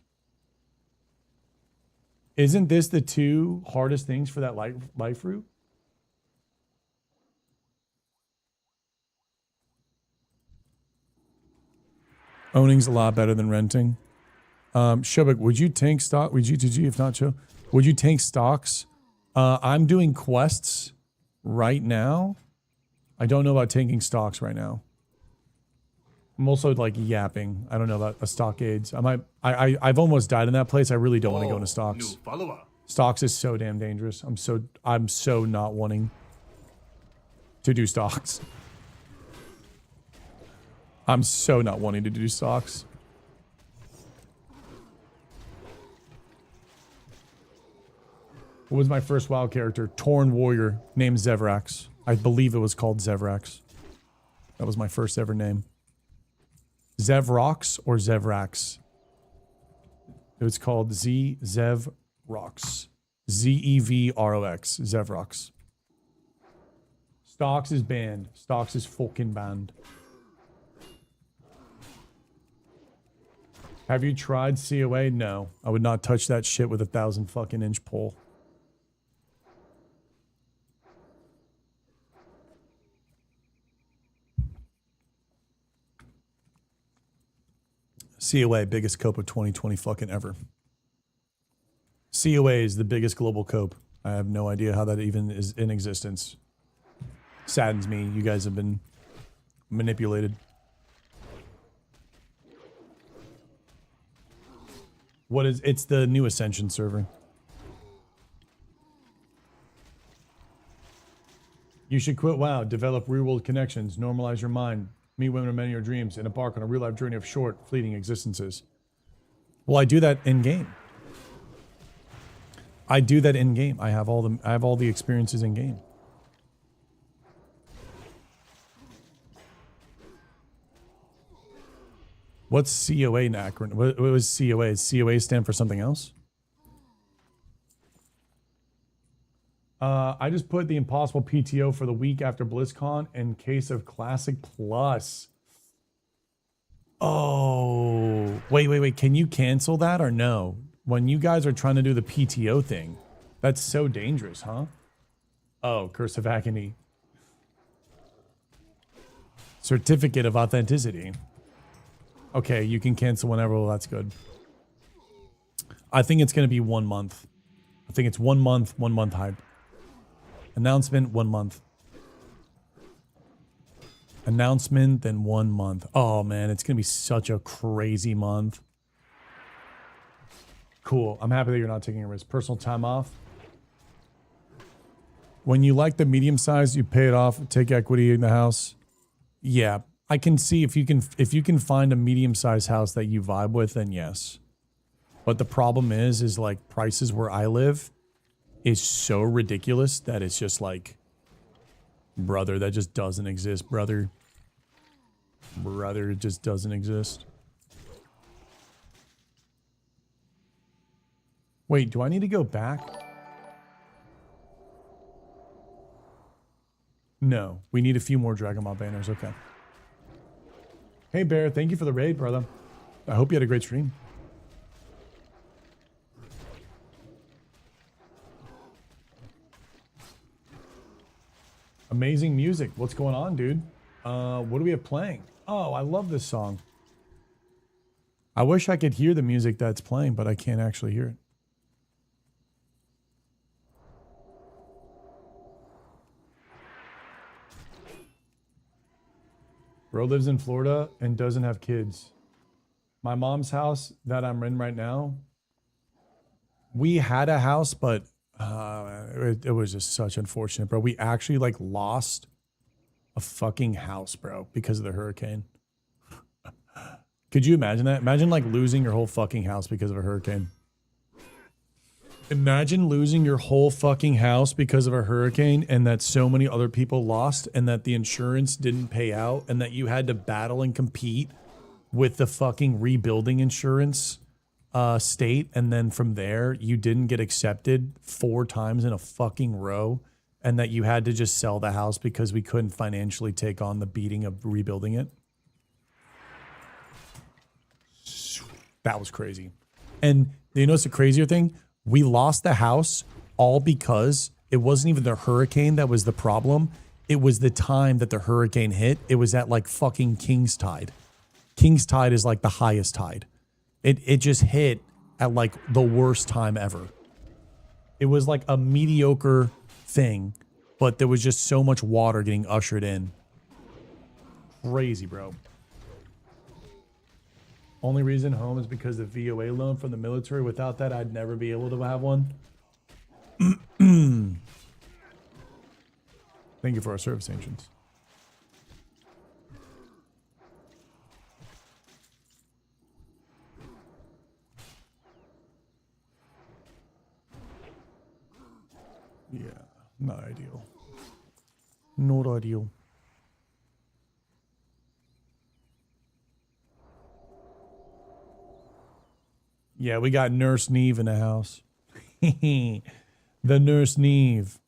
Isn't this the two hardest things for that life route? Owning's a lot better than renting. Shobik, would you tank stock? Would you, did you, if not, Joe, would you tank stocks? I'm doing quests right now. I don't know about tanking stocks right now. I'm also like yapping. I don't know about a stockades. I've almost died in that place. I really don't want to go into stocks. New follower. Stocks is so damn dangerous. I'm so not wanting to do stocks. I'm so not wanting to do stocks. What was my first WoW character? Torn Warrior named Zevrax. I believe it was called Zevrax. That was my first ever name. Zevrox or Zevrax? It was called Zevrox. Z-E-V-R-O-X. Zevrox. Stocks is banned. Stocks is fucking banned. Have you tried COA? No. I would not touch that shit with a 1,000 fucking inch pole. COA, biggest cope of 2020 fucking ever. COA is the biggest global cope. I have no idea how that even is in existence. Saddens me. You guys have been manipulated. What is, it's the new Ascension server. You should quit WoW, develop real-world connections, normalize your mind, meet women of many of your dreams, and embark on a real-life journey of short, fleeting existences. Well, I do that in-game. I do that in-game. I have all the experiences in-game. What's COA an acronym? What was COA? Does COA stand for something else? I just put the impossible PTO for the week after BlizzCon in case of Classic Plus. Oh, wait. Can you cancel that or no? When you guys are trying to do the PTO thing, that's so dangerous, huh? Oh, Curse of Agane. Certificate of Authenticity. Okay, you can cancel whenever. Well, that's good. I think it's going to be 1 month. I think it's 1 month hype. Announcement, 1 month. Announcement, then 1 month. Oh, man, it's going to be such a crazy month. Cool. I'm happy that you're not taking a risk. Personal time off. When you like the medium size, you pay it off, take equity in the house. Yeah, I can see if you can find a medium sized house that you vibe with, then yes. But the problem is like prices where I live is so ridiculous that it's just like, brother, that just doesn't exist, brother. Brother, it just doesn't exist. Wait, do I need to go back? No, we need a few more Dragon Ball banners. Okay. Hey, Bear, thank you for the raid, brother. I hope you had a great stream. Amazing music. What's going on, dude? What do we have playing? Oh, I love this song. I wish I could hear the music that's playing, but I can't actually hear it. Bro lives in Florida and doesn't have kids. My mom's house that I'm in right now, we had a house, but it was just such unfortunate, bro. We actually like lost a fucking house, bro, because of the hurricane. Could you imagine that? Imagine like losing your whole fucking house because of a hurricane. Imagine losing your whole fucking house because of a hurricane and that so many other people lost and that the insurance didn't pay out and that you had to battle and compete with the fucking rebuilding insurance state, and then from there you didn't get accepted 4 times in a fucking row, and that you had to just sell the house because we couldn't financially take on the beating of rebuilding it. That was crazy. And you know what's the crazier thing? We lost the house all because it wasn't even the hurricane that was the problem. It was the time that the hurricane hit. It was at like fucking King's Tide. King's Tide is like the highest tide. It just hit at like the worst time ever. It was like a mediocre thing, but there was just so much water getting ushered in. Crazy, bro. Only reason home is because of VOA loan from the military. Without that, I'd never be able to have one. Thank you for our service agents. Yeah, not ideal. Not ideal. Yeah, we got Nurse Neve in the house. The Nurse Neve.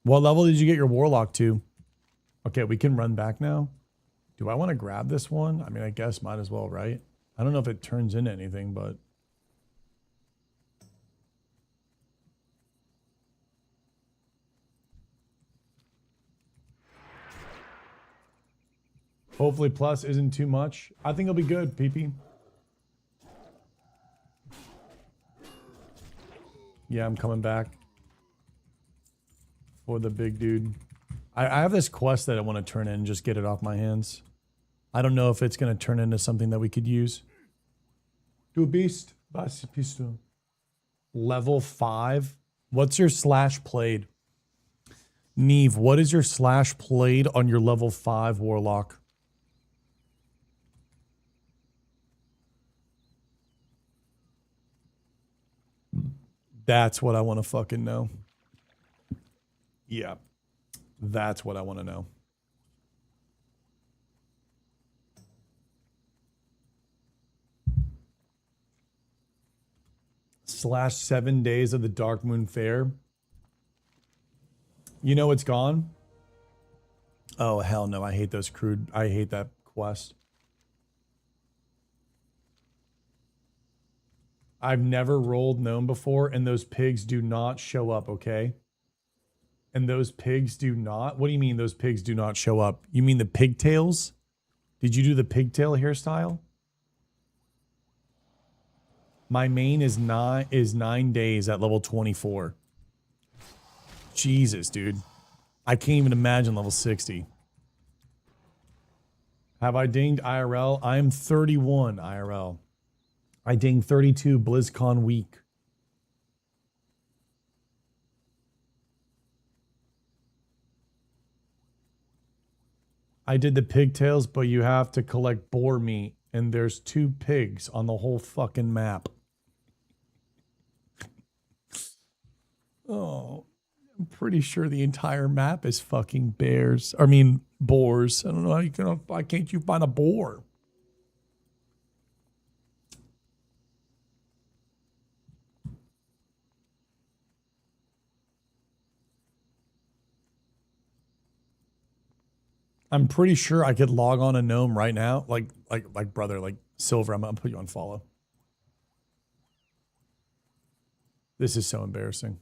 What level did you get your Warlock to? Okay, we can run back now. Do I want to grab this one? I mean, I guess might as well, right? I don't know if it turns into anything, but... Hopefully plus isn't too much. I think it'll be good, PP. Yeah, I'm coming back for the big dude. I have this quest that I want to turn in, just get it off my hands. I don't know if it's going to turn into something that we could use. Do a beast. Level 5. What's your slash played? Neve, what is your slash played on your level 5 Warlock? That's what I want to fucking know. Yeah. That's what I want to know. Slash 7 days of the Dark Moon Fair. You know it's gone? Oh, hell no. I hate those crude. I hate that quest. I've never rolled gnome before, and those pigs do not show up, okay? And those pigs do not? What do you mean those pigs do not show up? You mean the pigtails? Did you do the pigtail hairstyle? My main is 9 days at level 24. Jesus, dude. I can't even imagine level 60. Have I dinged IRL? I am 31 IRL. I dinged 32 BlizzCon week. I did the pigtails, but you have to collect boar meat, and there's 2 pigs on the whole fucking map. Oh, I'm pretty sure the entire map is fucking bears. I mean, boars. I don't know how you can. Why can't you find a boar? I'm pretty sure I could log on a gnome right now. Like brother, like Silver, I'm gonna put you on follow. This is so embarrassing.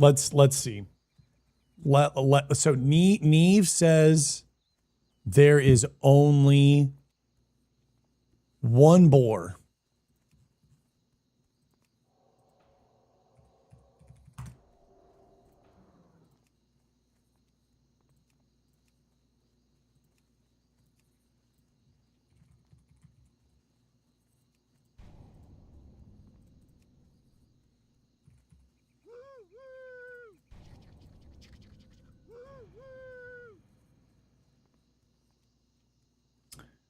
Let's see. So Neve says there is only 1 boar.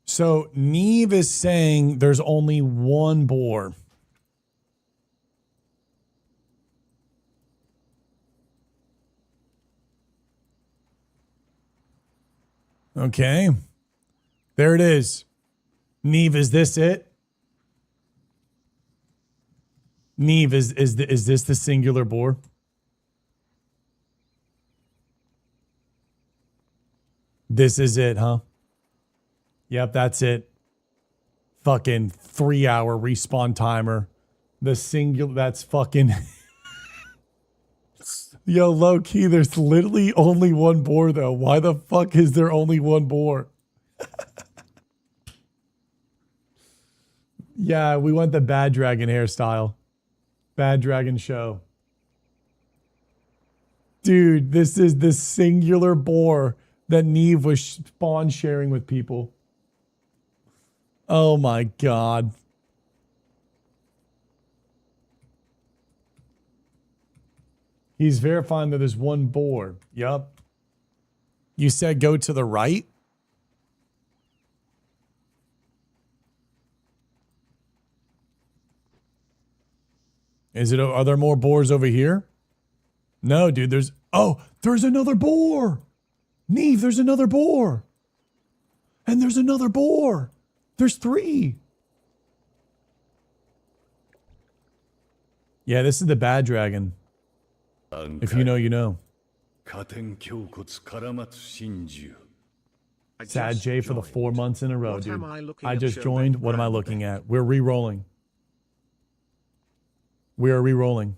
So Neve is saying there's only 1 boar. Okay. There it is. Neve, is this it? Neve, is this the singular boar? This is it, huh? Yep, that's it. Fucking 3-hour respawn timer. The singular, that's fucking... Yo, low key, there's literally only one boar, though. Why the fuck is there only one boar? Yeah, we want the Bad Dragon hairstyle. Bad Dragon show. Dude, this is the singular boar that Neve was spawn sharing with people. Oh my god. He's verifying that there's one boar. Yup. You said go to the right? Is it? Are there more boars over here? No, dude, there's... Oh, there's another boar! Neve, there's another boar! And there's another boar! There's 3! Yeah, this is the Bad Dragon. If you know, you know. 加点胸骨絡まつ真珠 Sad J for the 4 months in a row, What dude. am I looking I at, just Showback joined. What am I Brown looking Bet? at? We're re-rolling. We are re-rolling.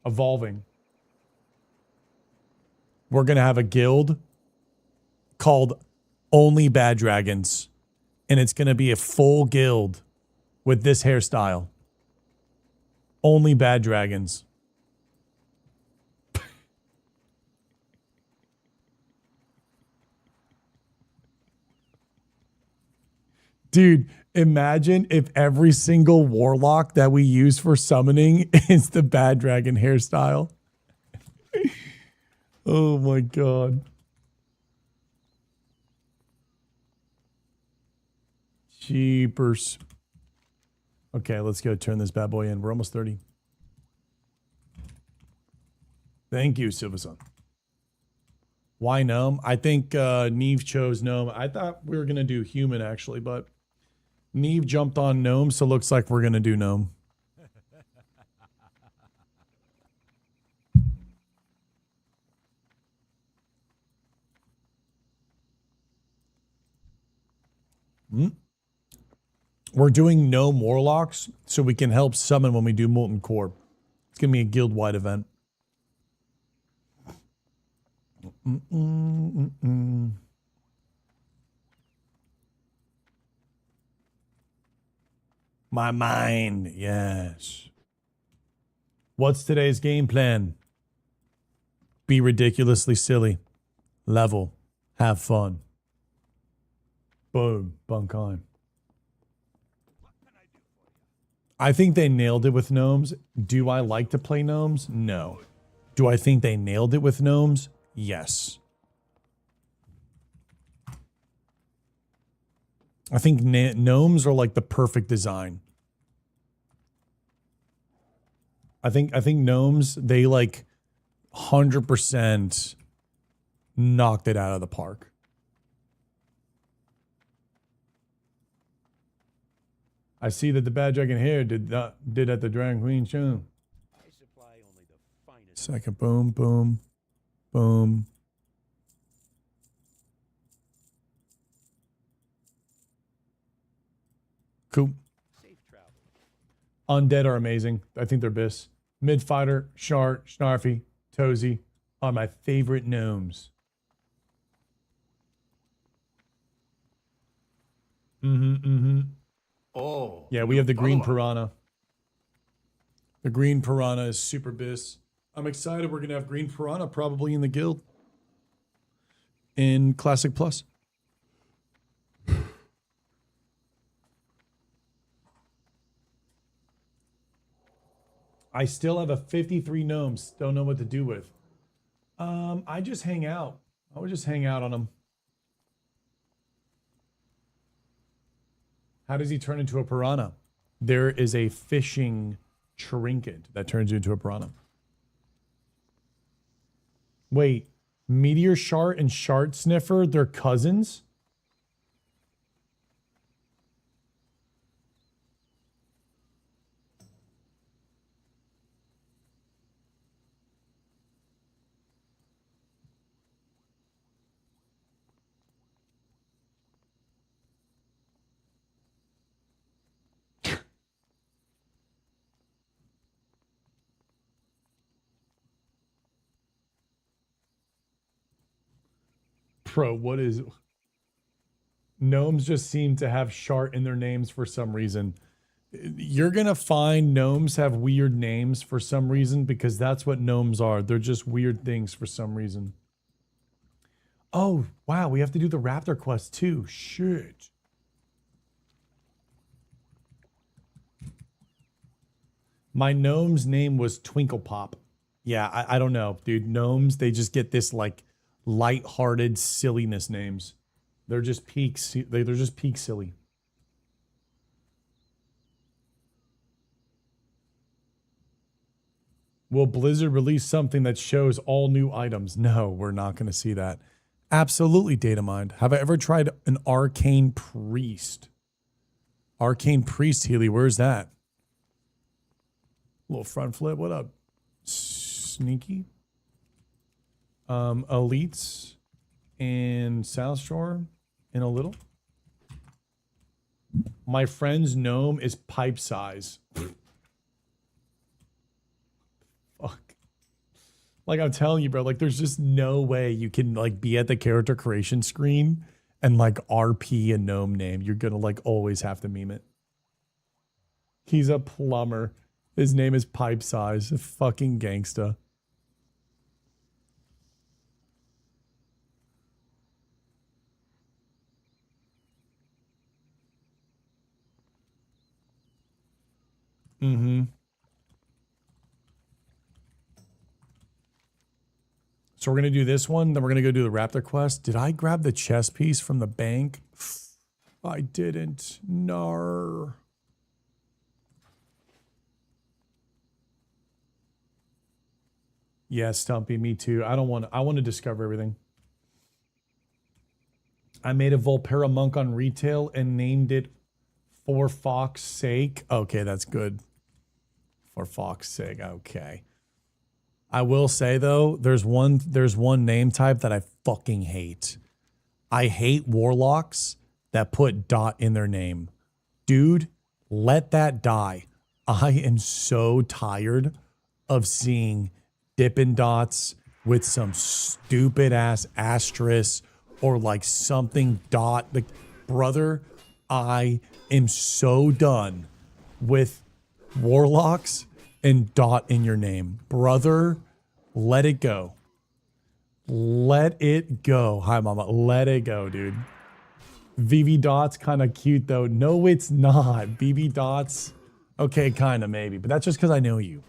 Evolving. We're going to have a guild called Only Bad Dragons. And it's going to be a full guild with this hairstyle. Only Bad Dragons. Dude, imagine if every single warlock that we use for summoning is the Bad Dragon hairstyle. Oh my god. Jeepers. Okay, let's go turn this bad boy in. We're almost 30. Thank you, Silvason. Why gnome? I think Neve chose gnome. I thought we were going to do human, actually, but Neve jumped on gnome, so looks like we're going to do gnome. We're doing gnome warlocks, so we can help summon when we do Molten Core. It's going to be a guild-wide event. My mind, yes. What's today's game plan? Be ridiculously silly. Level. Have fun. Boom. Bankai. I think they nailed it with gnomes. Do I like to play gnomes? No. Do I think they nailed it with gnomes? Yes. I think gnomes are like the perfect design. I think gnomes, they like 100% knocked it out of the park. I see that the Bad Dragon hair did at the Dragon Queen show. Second, boom, boom, boom. Cool. Undead are amazing. I think they're bis. Mid-fighter, Shart, Snarfy, Tozy are my favorite gnomes. Oh. Yeah, we have the green follow-up. piranha. The green piranha is super bis. I'm excited. We're going to have green piranha probably in the guild. In Classic Plus. I still have a 53 gnomes. Don't know what to do with. I just hang out. I would just hang out on them. How does he turn into a piranha? There is a fishing trinket that turns you into a piranha. Wait, Meteor Shart and Shart Sniffer, they're cousins? Bro, what is... Gnomes just seem to have shart in their names for some reason. You're going to find gnomes have weird names for some reason because that's what gnomes are. They're just weird things for some reason. Oh, wow. We have to do the raptor quest too. Shit. My gnome's name was Twinkle Pop. Yeah, I don't know, dude. Gnomes, they just get this like light-hearted silliness names. They're just peak silly. Will Blizzard release something that shows all new items? No, we're not going to see that. Absolutely, Datamind. Have I ever tried an Arcane Priest? Arcane Priest, Healy, where's that? Little front flip. What up? Sneaky. Elites and South Shore in a little. My friend's gnome is pipe size. Fuck. Like I'm telling you, bro, like there's just no way you can like be at the character creation screen and like RP a gnome name. You're gonna like always have to meme it. He's a plumber. His name is Pipe Size. Fucking gangsta. Mm-hmm. So we're going to do this one, then we're going to go do the Raptor quest. Did I grab the chess piece from the bank? I didn't. Nar. Yeah, Stumpy, me too. I want to discover everything. I made a Volpera monk on retail and named it For Fox's Sake. Okay, that's good. For Fox's sake, okay. I will say though, there's one name type that I fucking hate. I hate warlocks that put dot in their name. Dude, let that die. I am so tired of seeing Dippin' Dots with some stupid ass asterisk or like something dot. Like, brother, I am so done with warlocks and dot in your name. Brother, let it go. Let it go. Hi, mama. Let it go, dude. VV Dot's kind of cute, though. No, it's not. VV Dot's, okay, kind of, maybe. But that's just because I know you.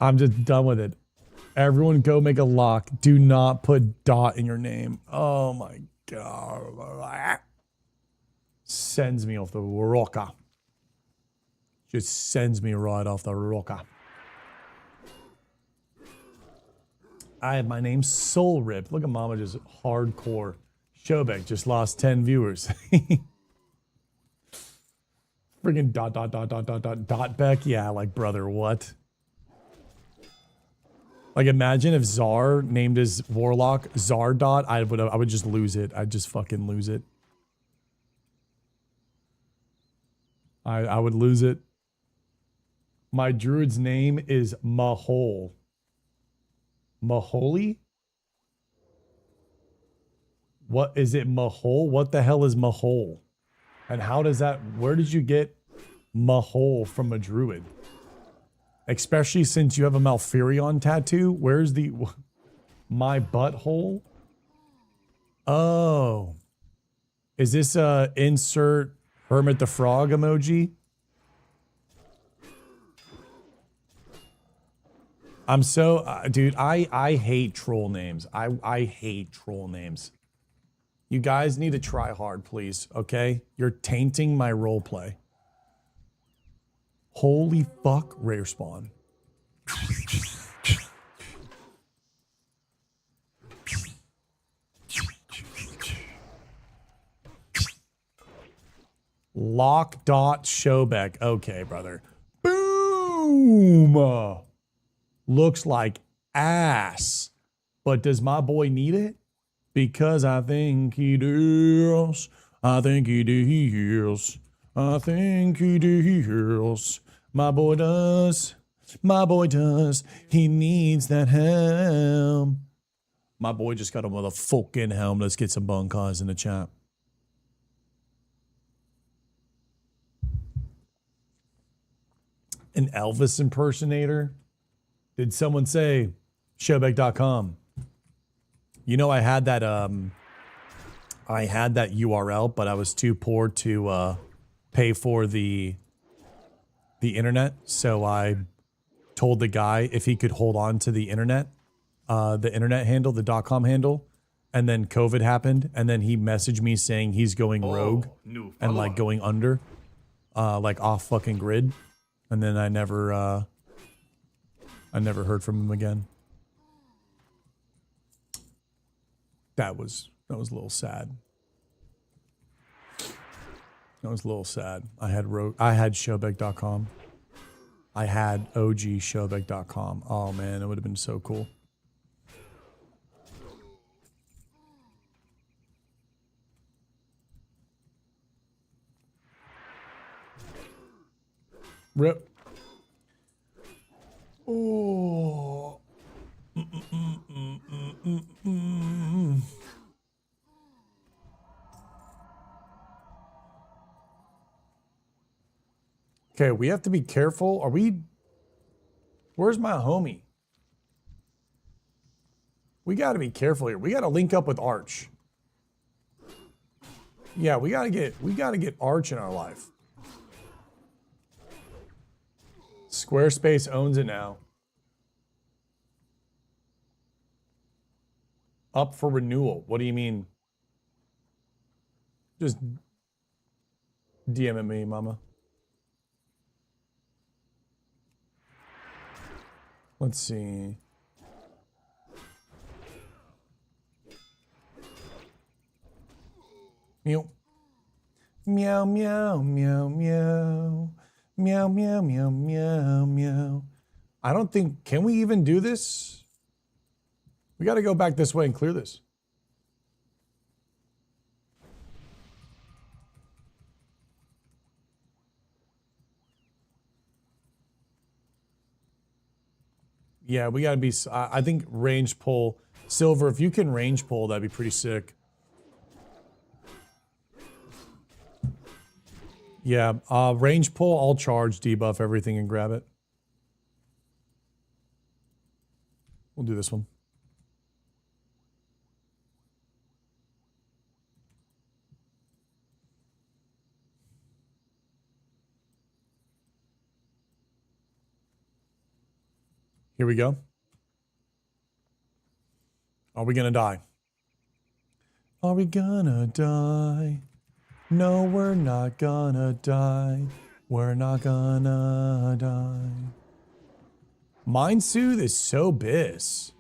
I'm just done with it. Everyone go make a lock. Do not put dot in your name. Oh, my God. Sends me off the rocker. Just sends me right off the rocker. My name's Soul Rip. Look at mama just hardcore. Showbeck just lost 10 viewers. Friggin' dot Beck. Yeah, like brother, what? Like imagine if Czar named his warlock Czar dot. I would just lose it. I'd just fucking lose it. I would lose it. My druid's name is Mahol. Maholi? What is it, Mahol? What the hell is Mahol? And how does that, where did you get Mahol from a druid? Especially since you have a Malfurion tattoo. Where's the, my butthole? Oh. Is this insert Hermit the Frog emoji? I'm so, dude, I hate troll names. I hate troll names. You guys need to try hard, please, okay? You're tainting my roleplay. Holy fuck, rare spawn. Lock dot Showbeck. Okay, brother. Boom! Looks like ass. But does my boy need it? Because I think he does. I think he does. I think he does. My boy does. My boy does. He needs that help. My boy just got a motherfucking helm. Let's get some Bankais in the chat. An Elvis impersonator? Did someone say showbeck.com? You know, I had that URL, but I was too poor to pay for the internet, so I told the guy if he could hold on to the internet handle, the .com handle, and then COVID happened, and then he messaged me saying he's going rogue and like going under, like off fucking grid, and then I never heard from him again. That was a little sad. That was a little sad. I had showbeck.com. I had OG showbeck.com. Oh man, it would have been so cool. Rip. Oh. Okay, we have to be careful. Where's my homie? We got to be careful here. We got to link up with Arch. Yeah, we got to get Arch in our life. Squarespace owns it now. Up for renewal. What do you mean? Just DM me, mama. Let's see. Meow. Meow, meow, meow, meow. Meow, meow, meow, meow, meow. I don't think, can we even do this? We got to go back this way and clear this. Yeah, we got to be, I think range pull. Silver, if you can range pull, that'd be pretty sick. Yeah, range pull, I'll charge, debuff everything and grab it. We'll do this one. Here we go. Are we gonna die? Are we gonna die? No, we're not gonna die. We're not gonna die. Mind Soothe is so bis.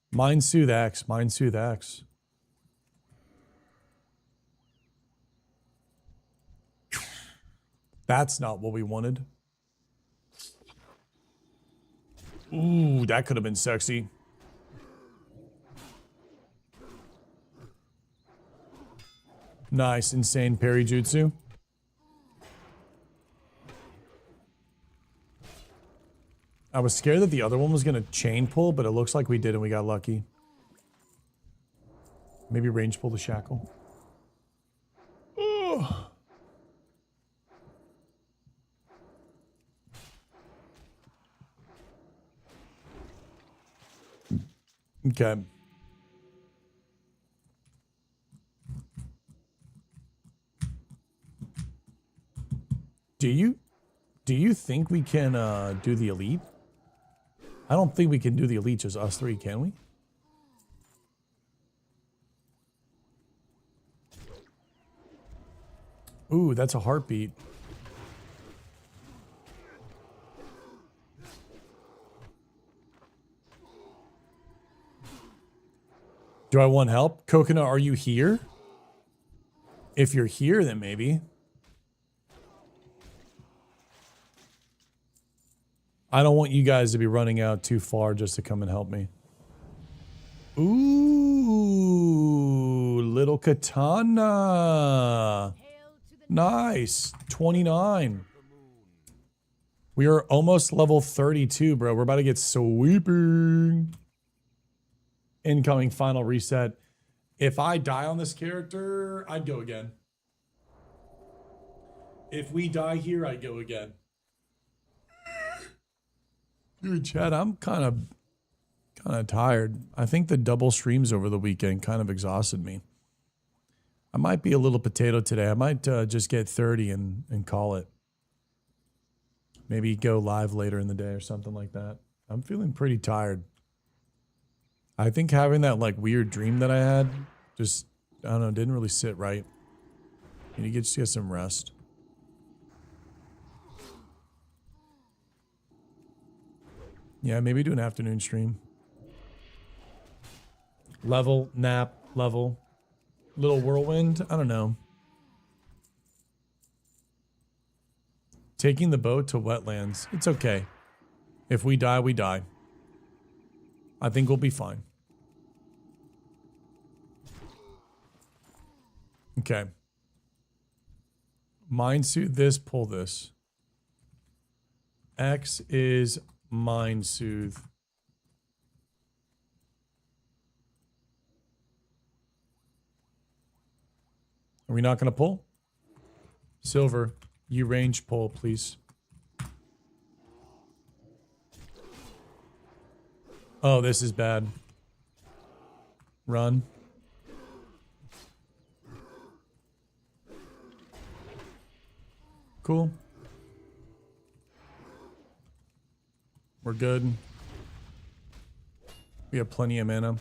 Mind Soothe X, Mind Soothe X. That's not what we wanted. Ooh, that could have been sexy. Nice, insane parry jutsu. I was scared that the other one was going to chain pull, but it looks like we did and we got lucky. Maybe range pull the shackle. Ugh. Okay. Do you think we can do the elite? I don't think we can do the elite just us three, can we? Ooh, that's a heartbeat. Do I want help? Coconut, are you here? If you're here, then maybe. I don't want you guys to be running out too far just to come and help me. Ooh, little katana. Nice. 29. We are almost level 32, bro. We're about to get sweeping. Incoming final reset. If I die on this character, I'd go again. If we die here, I'd go again. Dude, Chad, I'm kind of tired. I think the double streams over the weekend kind of exhausted me. I might be a little potato today. I might just get 30 and call it. Maybe go live later in the day or something like that. I'm feeling pretty tired. I think having that like weird dream that I had just, I don't know, didn't really sit right. You need to just get some rest. Yeah, maybe do an afternoon stream. Level, nap, level. Little whirlwind, I don't know. Taking the boat to wetlands. It's okay. If we die, we die. I think we'll be fine. Okay. Mind soothe this, pull this. X is mind soothe. Are we not going to pull? Silver, you range pull, please. Oh, this is bad. Run. Cool. We're good. We have plenty of mana.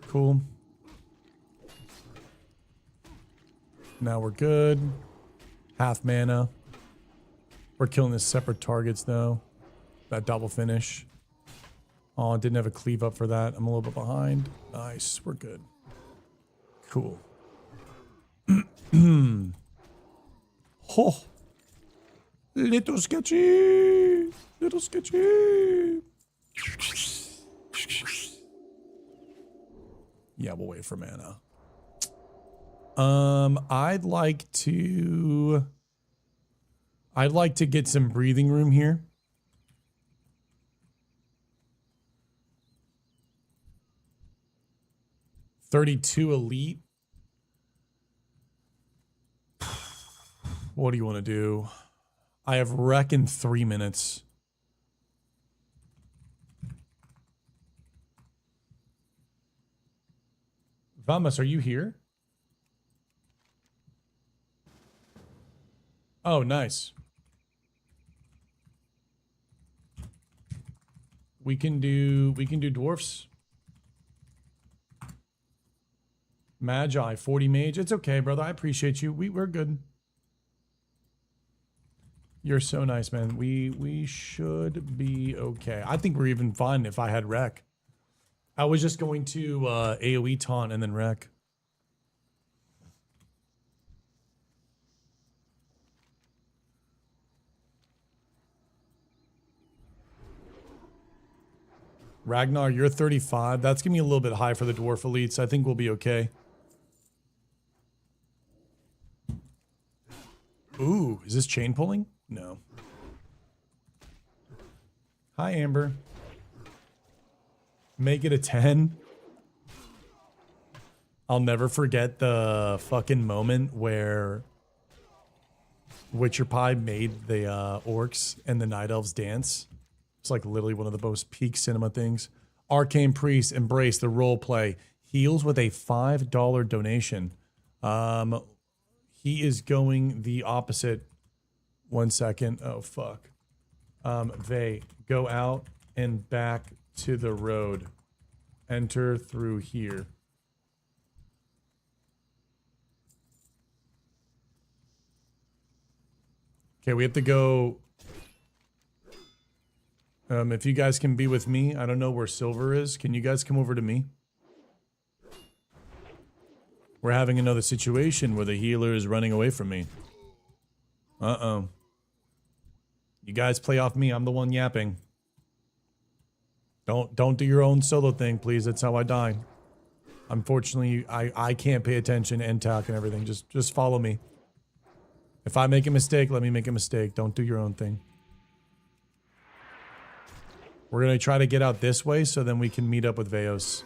Cool. Now we're good. Half mana. We're killing the separate targets though. That double finish. Oh, I didn't have a cleave up for that. I'm a little bit behind. Nice. We're good. Cool. Oh. Little sketchy. Little sketchy. Yeah, we'll wait for mana. I'd like to get some breathing room here. $32 elite. What do you want to do? I have wreck in 3 minutes. Vamas, are you here? Oh, nice. We can do dwarfs. Magi, 40 mage. It's okay, brother. I appreciate you. We're good. You're so nice, man. We should be okay. I think we're even fine if I had wreck. I was just going to AoE taunt and then wreck. Ragnar, you're 35. That's gonna be a little bit high for the dwarf elites. I think we'll be okay. Ooh, is this chain pulling? No. Hi, Amber. Make it a 10. I'll never forget the fucking moment where Witcher Pie made the orcs and the night elves dance. It's like literally one of the most peak cinema things. Arcane Priest, embrace the role play. Heals with a $5 donation. He is going the opposite. 1 second. Oh, fuck. They go out and back to the road. Enter through here. Okay, we have to go. If you guys can be with me, I don't know where Silver is. Can you guys come over to me? We're having another situation where the healer is running away from me. Uh-oh. You guys play off me. I'm the one yapping. Don't do your own solo thing, please. That's how I die. Unfortunately, I can't pay attention and talk and everything. Just follow me. If I make a mistake, let me make a mistake. Don't do your own thing. We're gonna try to get out this way so then we can meet up with Veos.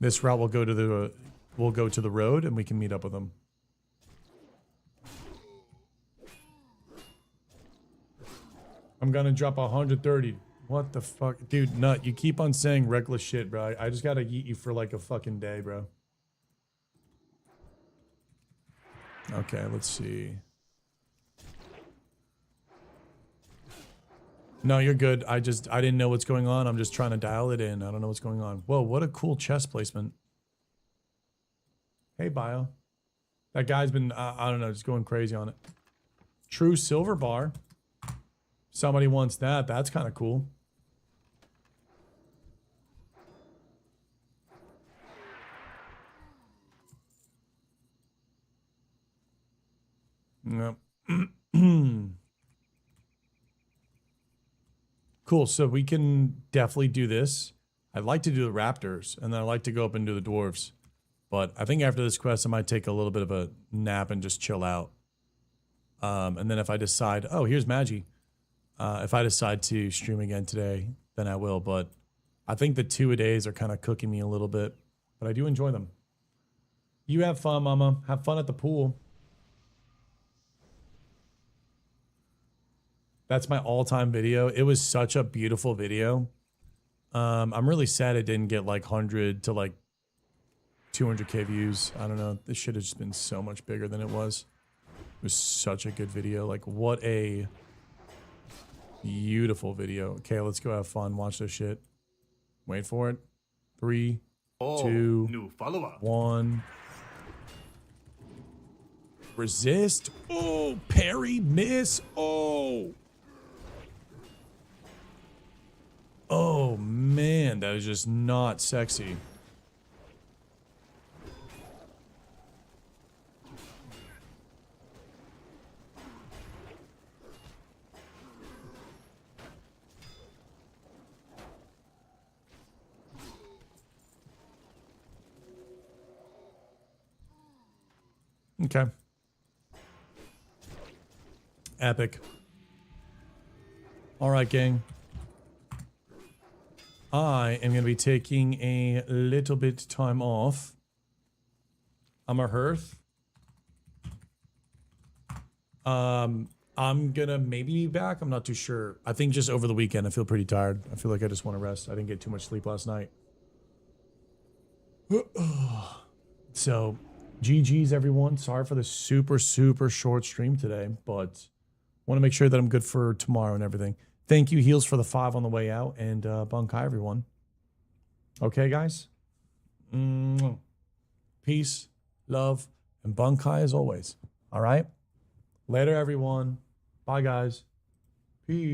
This route will go to the road and we can meet up with them. I'm gonna drop 130. What the fuck? Dude, Nut, you keep on saying reckless shit, bro. I just gotta eat you for like a fucking day, bro. Okay, let's see. No, you're good. I didn't know what's going on. I'm just trying to dial it in. I don't know what's going on. Whoa, what a cool chest placement. Hey, Bio. That guy's been, I don't know, just going crazy on it. True silver bar. Somebody wants that. That's kind of cool. Yep. Cool, so we can definitely do this. I'd like to do the raptors, and then I'd like to go up and do the dwarves. But I think after this quest, I might take a little bit of a nap and just chill out. And then if I decide, oh, here's Magi. If I decide to stream again today, then I will. But I think the 2-a-days are kind of cooking me a little bit. But I do enjoy them. You have fun, Mama. Have fun at the pool. That's my all-time video. It was such a beautiful video. I'm really sad it didn't get like 100 to like 200k views. I don't know. This should have just been so much bigger than it was. It was such a good video. Like, what a beautiful video. Okay, let's go have fun. Watch this shit. Wait for it. 3, 2, New follower. 1. Resist. Oh, parry, miss. Oh. Oh, man, that is just not sexy. Okay. Epic. All right, gang. I am going to be taking a little bit time off. I'm a hearth. I'm going to maybe be back. I'm not too sure. I think just over the weekend, I feel pretty tired. I feel like I just want to rest. I didn't get too much sleep last night. So, GG's everyone. Sorry for the super, super short stream today, but want to make sure that I'm good for tomorrow and everything. Thank you, Heels, for the 5 on the way out, and Bankai, everyone. Okay, guys? Peace, love, and Bankai as always. All right? Later, everyone. Bye, guys. Peace.